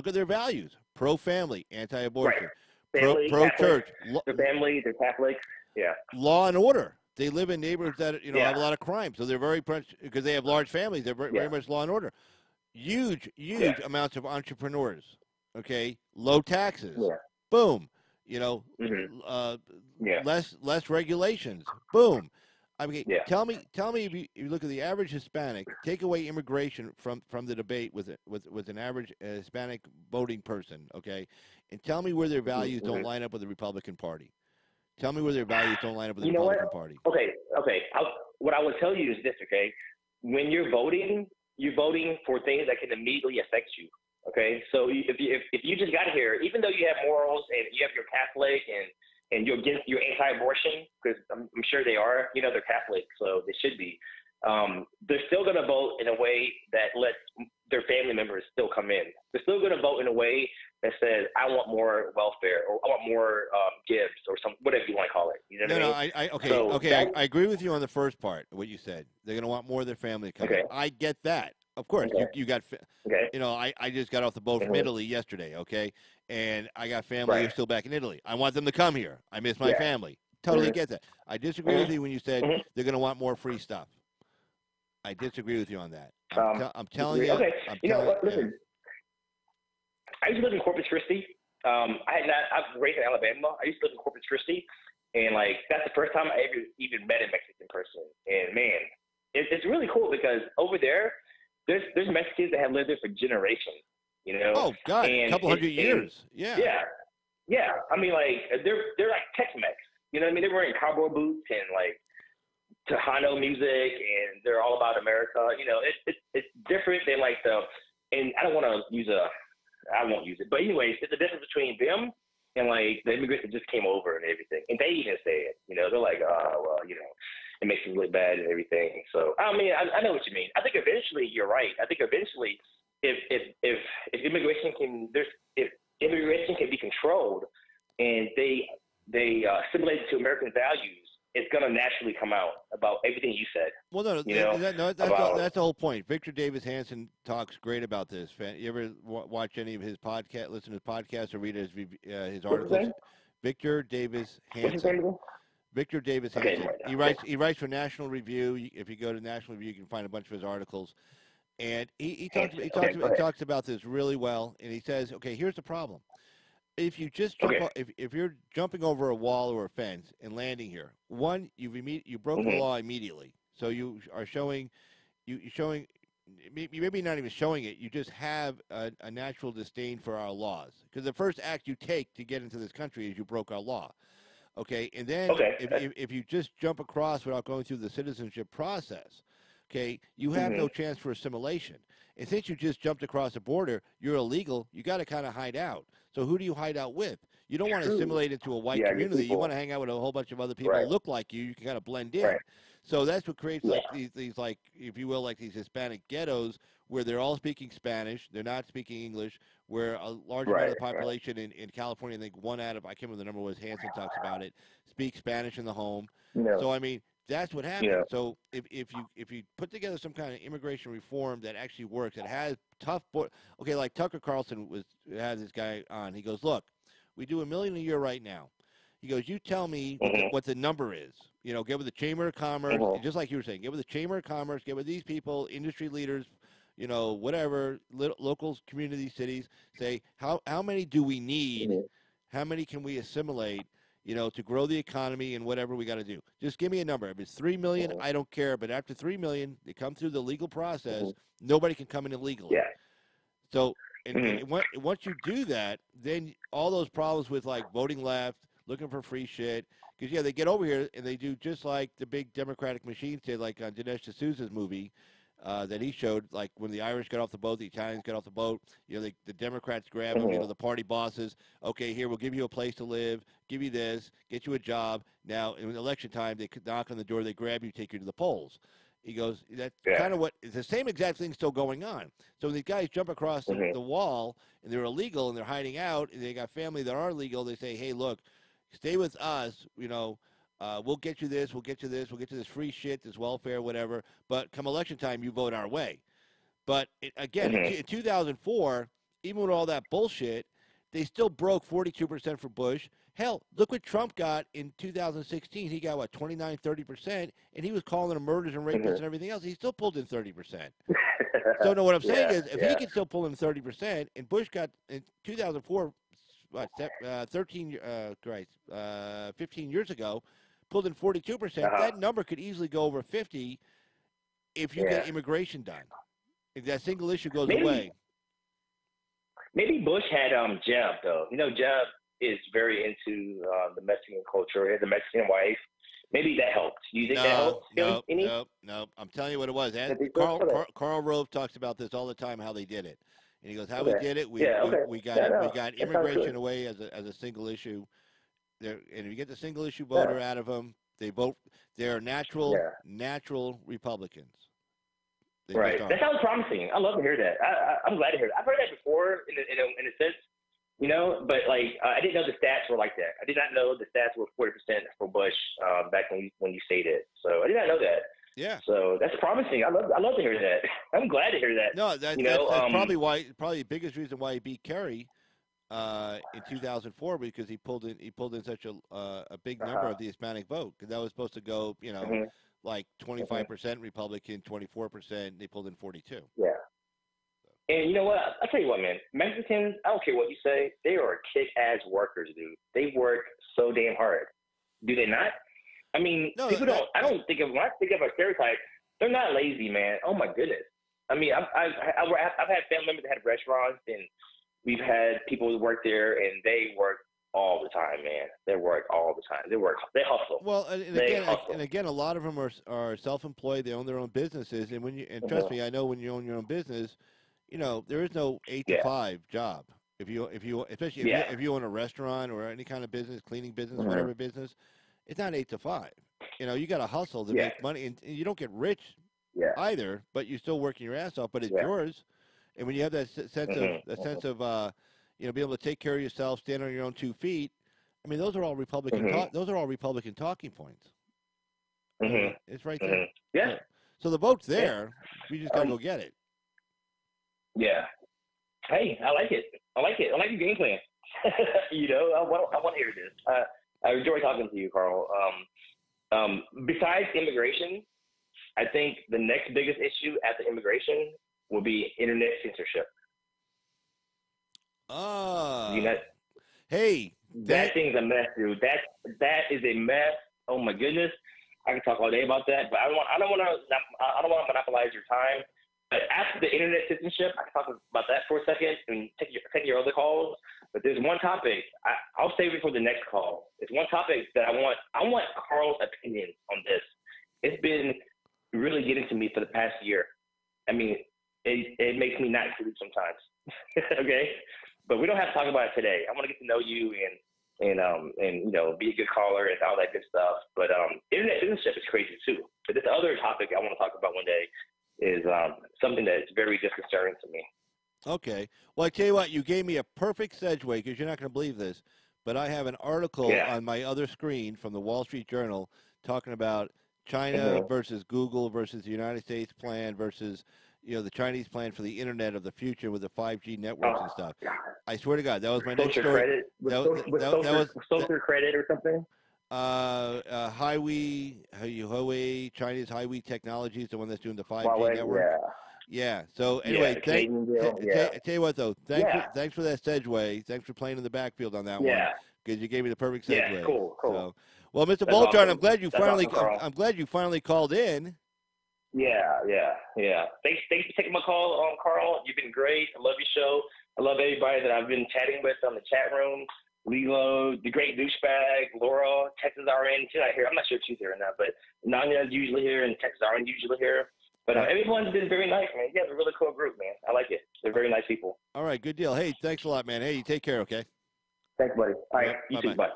at their values: pro-family, anti-abortion, family, pro-church, their family, they're Catholics. Yeah. Law and order. They live in neighborhoods that have a lot of crime, so they're very because they have large families. They're very much law and order. Huge amounts of entrepreneurs. Okay, low taxes. Yeah. Boom. Less regulations. Boom. I mean, tell me if you look at the average Hispanic, take away immigration from the debate with an average Hispanic voting person, okay, and tell me where their values don't line up with the Republican Party. Tell me where their values don't line up with the Republican Party. Okay. What I would tell you is this, okay? When you're voting for things that can immediately affect you, okay? So if you just got here, even though you have morals and you have your Catholic and you're anti-abortion, because I'm sure they are, they're Catholic, so they should be. They're still going to vote in a way that lets their family members still come in. They're still going to vote in a way that says, I want more welfare, or I want more gives, or whatever you want to call it. You know what I mean? I agree with you on the first part, what you said. They're going to want more of their family to come in. I get that. Of course, you got, I just got off the boat from Italy yesterday, okay? And I got family who's still back in Italy. I want them to come here. I miss my family. Totally get that. I disagree with you when you said they're going to want more free stuff. I disagree with you on that. I'm telling you. Okay. Listen. I used to live in Corpus Christi. I'm raised in Alabama. I used to live in Corpus Christi, and that's the first time I ever even met a Mexican person. And man, it's really cool because over there, there's Mexicans that have lived there for generations. Oh God, a couple hundred years. Yeah. I mean, they're like Tex-Mex. You know what I mean? They're wearing cowboy boots and Tejano music, and they're all about America. It's different than and I don't want to I won't use it, but anyways, it's the difference between them and the immigrants that just came over and everything. And they even say it, they're like, it makes them look bad and everything. So I mean, I know what you mean. I think eventually you're right. I think eventually, if immigration can be controlled and they assimilate it to American values, it's going to naturally come out about everything you said. Well, that's the whole point. Victor Davis Hanson talks great about this. You ever watch any of his podcast, listen to his podcast, or read his articles? Victor Davis Hanson. Victor Davis Hanson. He writes for National Review. If you go to National Review, you can find a bunch of his articles. And he talks about this really well. And he says, okay, here's the problem. If you just if you're jumping over a wall or a fence and landing here, one, you broke the law immediately. So you are showing maybe not even showing it. You just have a natural disdain for our laws, because the first act you take to get into this country is you broke our law. Okay, and then if you just jump across without going through the citizenship process, okay, you have no chance for assimilation. And since you just jumped across the border, you're illegal. You got to kind of hide out. So who do you hide out with? You don't want to assimilate into a white community. You want to hang out with a whole bunch of other people who look like you. You can kind of blend in. Right. So that's what creates Yeah. like these like, if you will, like these Hispanic ghettos where they're all speaking Spanish, they're not speaking English. Where a large amount of the population in California, I think one out of, I can't remember the number was, Hanson talks about it, speaks Spanish in the home. Yeah. So I mean, that's what happens. Yeah. So if you put together some kind of immigration reform that actually works, that has okay, like Tucker Carlson had this guy on. He goes, look, we do $1 million a year right now. He goes, you tell me what the number is. You know, get with the Chamber of Commerce, just like you were saying, get with the Chamber of Commerce, get with these people, industry leaders, you know, whatever, local community cities. Say, how many do we need? How many can we assimilate, you know, to grow the economy and whatever we got to do? Just give me a number. If it's 3 million, I don't care. But after 3 million, they come through the legal process. Nobody can come in illegally. Yeah. So and once you do that, then all those problems with like voting left, looking for free shit, because they get over here and they do just like the big Democratic machines did, like on Dinesh D'Souza's movie that he showed, like when the Irish got off the boat, the Italians got off the boat, you know, the Democrats grab them, you know, the party bosses, okay, here, we'll give you a place to live, give you this, get you a job. Now, in election time, they could knock on the door, they grab you, take you to the polls. He goes, that's kind of what, it's the same exact thing still going on. So when these guys jump across the wall and they're illegal and they're hiding out and they got family that are legal, they say, hey, look, stay with us, you know, we'll get you this, we'll get you this, we'll get you this free shit, this welfare, whatever. But come election time, you vote our way. But again, in 2004, even with all that bullshit, they still broke 42% for Bush. Hell, look what Trump got in 2016. He got, what, 29, 30%, and he was calling them murders and rapists and everything else. He still pulled in 30%. So, no, what I'm saying is, if he could still pull in 30%, and Bush got in 2004, what, 15 years ago, pulled in 42%, that number could easily go over 50 if you get immigration done. If that single issue goes away. Maybe Bush had Jeb, though. You know, Jeb is very into the Mexican culture. He has a Mexican wife. Maybe that helped. You think that helped? No. I'm telling you what it was. Carl Rove talks about this all the time, how they did it. And he goes, how we did it, we got immigration away as a single issue. And if you get the single issue voter out of them, they vote. They're natural Republicans. Right. That sounds promising. I love to hear that. I'm glad to hear that. I've heard that before in a sense, you know, but like I didn't know the stats were like that. I did not know the stats were 40% for Bush back when you stated. So I did not know that. Yeah. So that's promising. I love to hear that. I'm glad to hear that. No, that's probably the biggest reason why he beat Kerry in 2004, because he pulled in such a big number of the Hispanic vote, because that was supposed to go, you know, like 25% Republican, 24%. They pulled in 42. Yeah. And you know what? I'll tell you what, man. Mexicans, I don't care what you say, they are kick-ass workers, dude. They work so damn hard. Do they not? I mean, people don't. I don't think of, when I think of a stereotype, they're not lazy, man. Oh my goodness. I mean, I've had family members that had restaurants, and we've had people who work there, and they work all the time, man. They work all the time. They hustle. Well, and again, a lot of them are self-employed. They own their own businesses, and trust me, I know when you own your own business, you know, there is no 8 to 5 job. If you own a restaurant or any kind of business, cleaning business, whatever business, it's not 8 to 5. You know, you got to hustle to make money, and you don't get rich either, but you're still working your ass off. But it's yours, and when you have that sense of you know, be able to take care of yourself, stand on your own 2 feet. I mean, those are all Republican. Those are all Republican talking points. I mean, it's right there. Yeah. So the vote's there. We just gotta go get it. Yeah. Hey, I like it. I like your game plan. You know, I want to hear this. I enjoy talking to you, Carl. Besides immigration, I think the next biggest issue after immigration will be internet censorship. Hey, that thing's a mess, dude. That is a mess. Oh my goodness, I can talk all day about that, but I don't want to monopolize your time. But after the internet citizenship, I can talk about that for a second and take your other calls. But there's one topic I'll save it for the next call. It's one topic that I want Carl's opinion on this. It's been really getting to me for the past year. I mean, it makes me not sleep sometimes. Okay. But we don't have to talk about it today. I want to get to know you, and and be a good caller and all that good stuff. But internet citizenship is crazy too. But this other topic I want to talk about one day is something that's very disconcerting to me. Okay. Well, I tell you what, you gave me a perfect segue because you're not going to believe this, but I have an article Yeah. on my other screen from the Wall Street Journal talking about China Mhm. versus Google versus the United States plan versus the Chinese plan for the internet of the future with the 5G networks and stuff. God. I swear to God, that was my next Social story. credit with That social credit or something. Huawei, China's Huawei Technologies, the one that's doing the 5G Huawei, network. Yeah. So yeah, anyway, the Canadian deal, tell you what though, yeah, thanks for that segue. Thanks for playing in the backfield on that one yeah, because you gave me the perfect yeah. segue. Cool. So, well, Mr. That's Voltron, awesome. Carl. I'm glad you finally called in. Yeah. Thanks for taking my call, Carl. You've been great. I love your show. I love everybody that I've been chatting with on the chat room. Lilo, the great douchebag, Laura, Texas RN. She's not here. I'm not sure if she's here or not, but Nanya's usually here and Texas RN usually here. But everyone's been very nice, man. You have a really cool group, man. I like it. They're very nice people. All right, good deal. Hey, thanks a lot, man. Hey, you take care, okay? Thanks, buddy. All right, you too. Bye.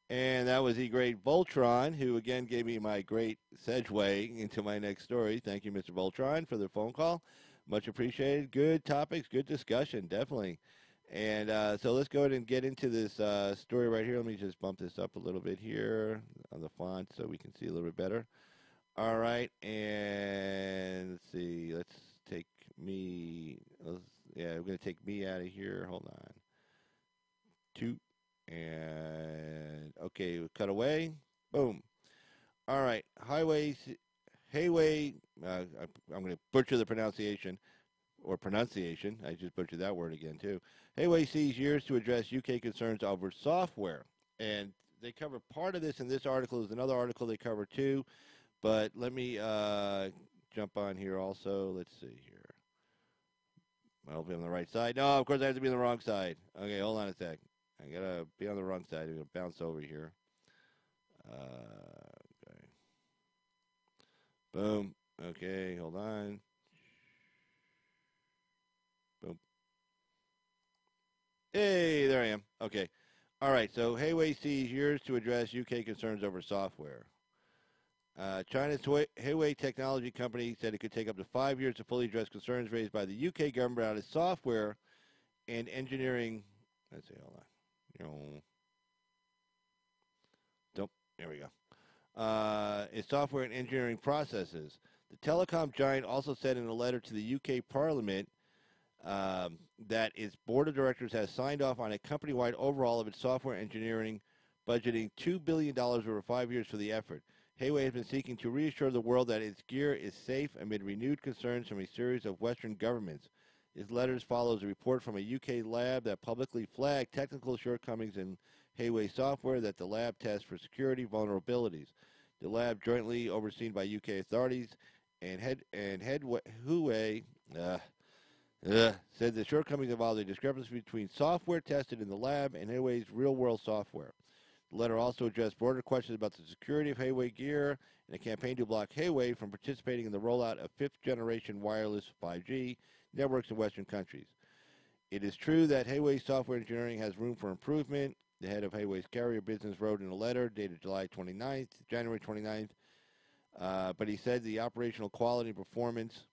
And that was the great Voltron, who again gave me my great segue into my next story. Thank you, Mr. Voltron, for the phone call. Much appreciated. Good topics, good discussion, definitely. And so let's go ahead and get into this story right here. Let me just bump this up a little bit here on the font so we can see a little bit better. All right, and let's see. Let's take me. We're going to take me out of here. Hold on. Two. And okay, we cut away. Boom. All right, Hayway. I'm going to butcher the pronunciation. I just butchered that word again too. Hayway sees years to address UK concerns over software, and they cover part of this in this article. There's another article they cover too, but let me jump on here also. Let's see here. I'll be on the right side. No, of course I have to be on the wrong side. Okay, hold on a sec. I gotta be on the wrong side. I'm gonna bounce over here. Okay. Boom. Okay, hold on. Boom. Hey, there I am. Okay. All right. So Hayway sees years to address UK concerns over software. China's Huawei technology company said it could take up to 5 years to fully address concerns raised by the UK government about its software and engineering. Let's see, hold on. Nope, there we go. Its software and engineering processes. The telecom giant also said in a letter to the UK Parliament that its board of directors has signed off on a company-wide overhaul of its software engineering, budgeting $2 billion over 5 years for the effort. Huawei has been seeking to reassure the world that its gear is safe amid renewed concerns from a series of Western governments. Its letters follows a report from a UK lab that publicly flagged technical shortcomings in Huawei software that the lab tests for security vulnerabilities. The lab, jointly overseen by UK authorities and Huawei, said the shortcomings involved a discrepancy between software tested in the lab and Huawei's real-world software. The letter also addressed broader questions about the security of Huawei gear and a campaign to block Huawei from participating in the rollout of fifth-generation wireless 5G networks in Western countries. It is true that Huawei software engineering has room for improvement. The head of Huawei's carrier business wrote in a letter dated January 29th, but he said the operational quality and performance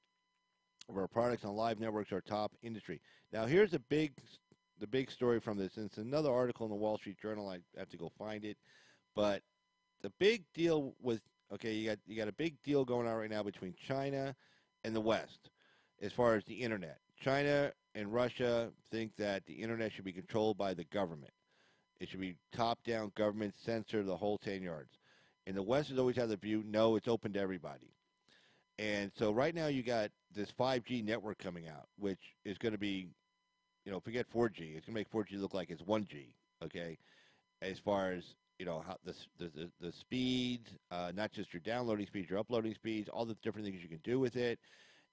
of our products on live networks are top industry. Now, here's the big story from this. And it's another article in the Wall Street Journal. I have to go find it. But the big deal was, you got a big deal going on right now between China and the West as far as the internet. China and Russia think that the internet should be controlled by the government. It should be top-down government, censor the whole 10 yards. And the West has always had the view, no, it's open to everybody. And so right now you got this 5G network coming out, which is going to be, forget 4G. It's going to make 4G look like it's 1G, okay, as far as, how the speeds, not just your downloading speeds, your uploading speeds, all the different things you can do with it.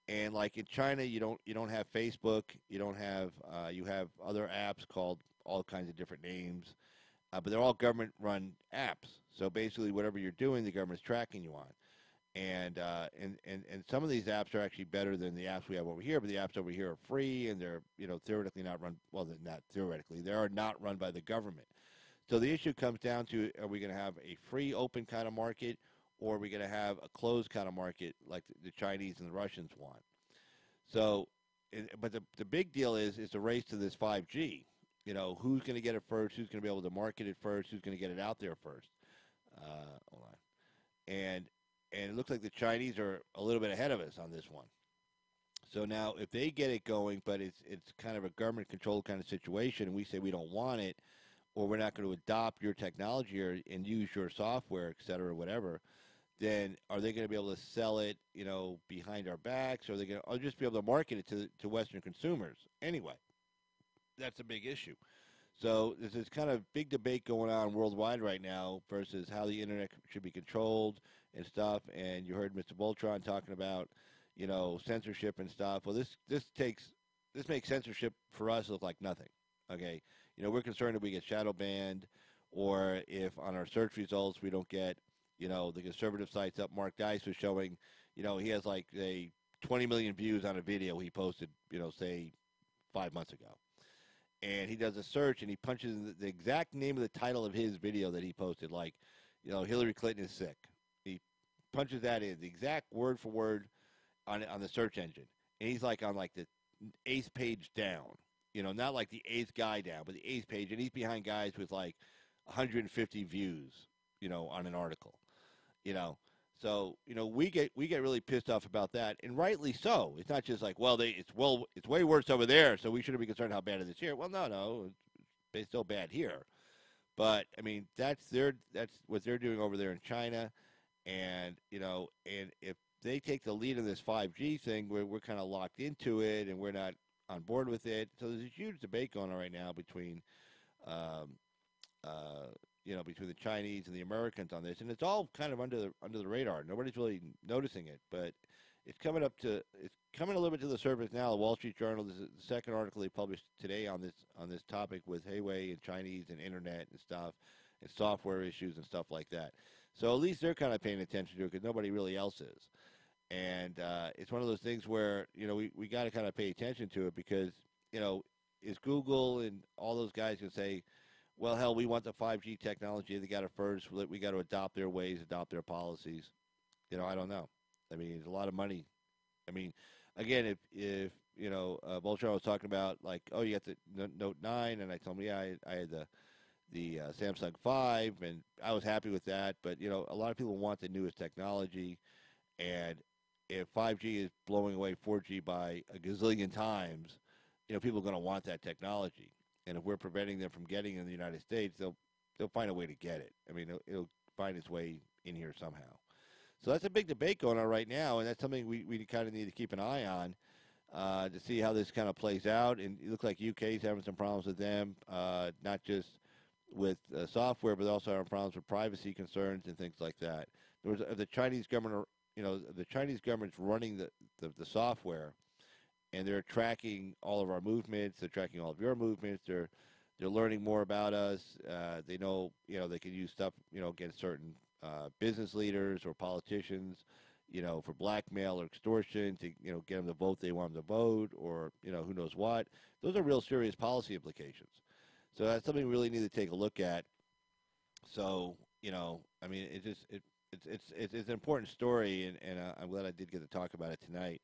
And like in China, you don't have Facebook, you have other apps called all kinds of different names, but they're all government-run apps. So basically, whatever you're doing, the government's tracking you on. And some of these apps are actually better than the apps we have over here, but the apps over here are free, and they're theoretically not run. Well, they're not theoretically; they are not run by the government. So the issue comes down to: are we going to have a free, open kind of market, or are we going to have a closed kind of market like the Chinese and the Russians want? So, but the big deal is the race to this 5G. Who's going to get it first? Who's going to be able to market it first? Who's going to get it out there first? Hold on. And it looks like the Chinese are a little bit ahead of us on this one. So now, if they get it going, but it's kind of a government-controlled kind of situation, and we say we don't want it, or we're not going to adopt your technology and use your software, et cetera, or whatever, then are they going to be able to sell it, behind our backs, or are they going to just be able to market it to Western consumers? Anyway, that's a big issue. So there's this kind of big debate going on worldwide right now versus how the internet should be controlled and stuff. And you heard Mr. Voltron talking about, censorship and stuff. Well, this makes censorship for us look like nothing. Okay, we're concerned if we get shadow banned, or if on our search results we don't get, the conservative sites up. Mark Dice was showing, he has like 20 million views on a video he posted, say 5 months ago. And he does a search, and he punches the exact name of the title of his video that he posted, like, Hillary Clinton is sick. He punches that in, the exact word for word on the search engine. And he's like on like the 8th page down, not like the 8th guy down, but the 8th page. And he's behind guys with like 150 views, on an article, So, we get really pissed off about that, and rightly so. It's not just like, it's way worse over there, so we shouldn't be concerned how bad it is here. Well, no, it's still bad here. But I mean, that's what they're doing over there in China, and and if they take the lead in this 5G thing, we're kind of locked into it, and we're not on board with it. So there's a huge debate going on right now between between the Chinese and the Americans on this, and it's all kind of under the radar. Nobody's really noticing it, but it's coming a little bit to the surface now. The Wall Street Journal, this is the second article they published today on this topic with Huawei and Chinese and internet and stuff, and software issues and stuff like that. So at least they're kind of paying attention to it because nobody really else is. And it's one of those things where we got to kind of pay attention to it because is Google and all those guys going to say, well, hell, we want the 5G technology. They got it first. We got to adopt their ways, adopt their policies. I don't know. I mean, it's a lot of money. I mean, again, if Voltron was talking about, like, oh, you got the Note 9, and I told him, yeah, I had the Samsung 5, and I was happy with that. But, a lot of people want the newest technology, and if 5G is blowing away 4G by a gazillion times, people are going to want that technology. And if we're preventing them from getting it in the United States, they'll find a way to get it. I mean, it'll find its way in here somehow. So that's a big debate going on right now, and that's something we kind of need to keep an eye on to see how this kind of plays out. And it looks like UK's having some problems with them, not just with software, but also having problems with privacy concerns and things like that. There was the Chinese government, the Chinese government's running the software, and they're tracking all of our movements. They're tracking all of your movements. They're learning more about us. They know, they can use stuff, against certain business leaders or politicians, for blackmail or extortion to, get them to vote they want them to vote, or, who knows what. Those are real serious policy implications. So that's something we really need to take a look at. So, I mean, it's an important story, and I'm glad I did get to talk about it tonight.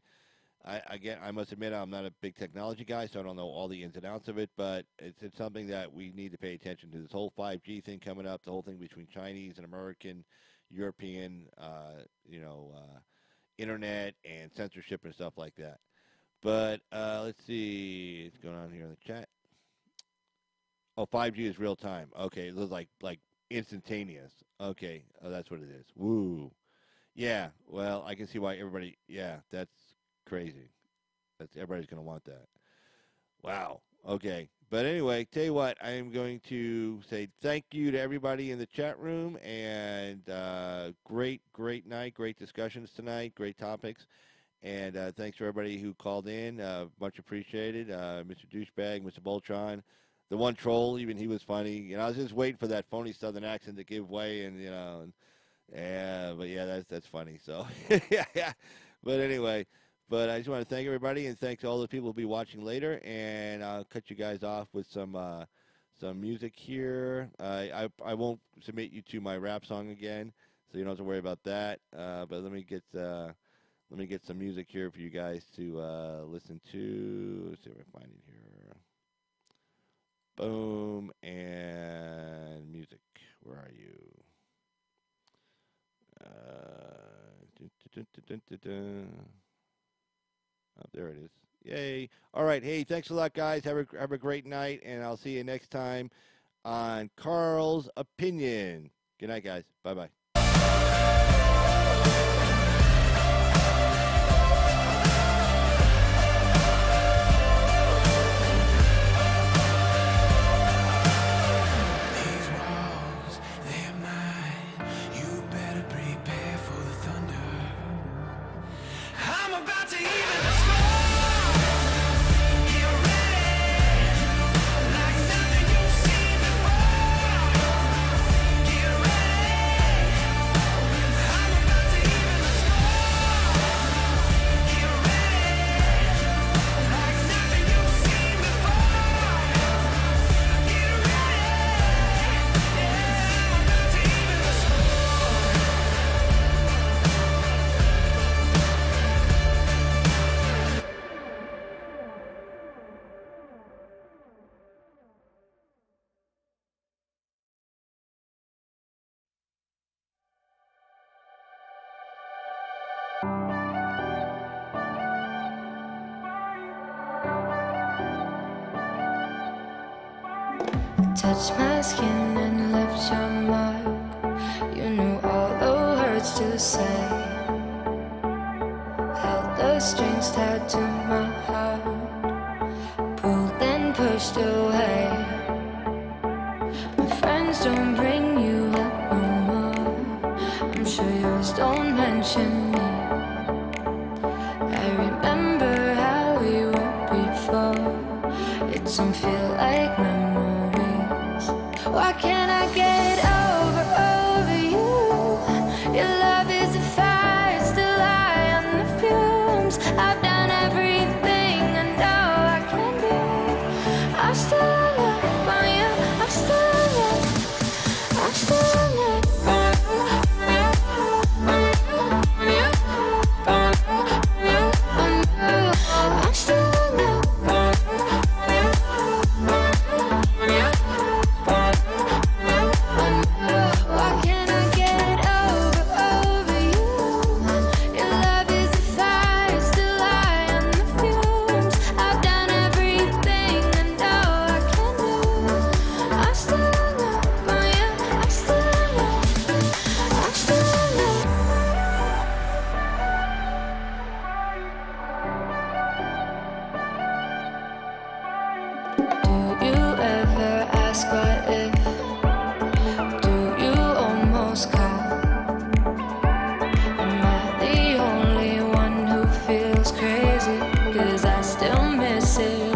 I must admit I'm not a big technology guy, so I don't know all the ins and outs of it, but it's something that we need to pay attention to. This whole 5G thing coming up, the whole thing between Chinese and American, European, internet and censorship and stuff like that. But let's see what's going on here in the chat. Oh, 5G is real time. Okay, it looks like instantaneous. Okay, that's what it is. Woo. Yeah, well, I can see why everybody, that's crazy. Everybody's going to want that. Wow. Okay. But anyway, tell you what, I am going to say thank you to everybody in the chat room, and great night, great discussions tonight, great topics. And thanks for everybody who called in. Much appreciated. Mr. Douchebag, Mr. Voltron, the one troll, even he was funny. I was just waiting for that phony Southern accent to give way, and Yeah, but yeah, that's funny. So yeah. But anyway, but I just want to thank everybody and thanks to all the people who'll be watching later. And I'll cut you guys off with some music here. I won't submit you to my rap song again, so you don't have to worry about that. But let me get some music here for you guys to listen to. Let's see if I find it here. Boom and music. Where are you? Oh, there it is. Yay. All right. Hey, thanks a lot, guys. Have a great night, and I'll see you next time on Carl's Opinion. Good night, guys. Bye-bye. These walls, they're mine. You better prepare for the thunder. I'm about to even the score. Get ready, like nothing you've seen before. Get ready, I'm about to even the score. Get ready, like nothing you've seen before. Get ready, yeah, I'm about to even the score. Touch my skin and left your mark. You knew all the words to say. Held the strings tied to my heart. Pulled and pushed away. My friends don't bring you up no more. I'm sure yours don't mention me. I remember how we were before. It don't feel like memories. Why can't I get over you? Your love is a fire, still high on the fumes. I've done everything I know I can do. I'm still alive on you. I'm still alive. I'm still alive on you. I'm still alive. Why can't I get over you? Your love is a fire, still high on the fumes. I've done everything I know I can do. I'm still alive on you. I'm still alive. I'm still alive. Do you ever ask what if? Do you almost call? Am I the only one who feels crazy? 'Cause I still miss it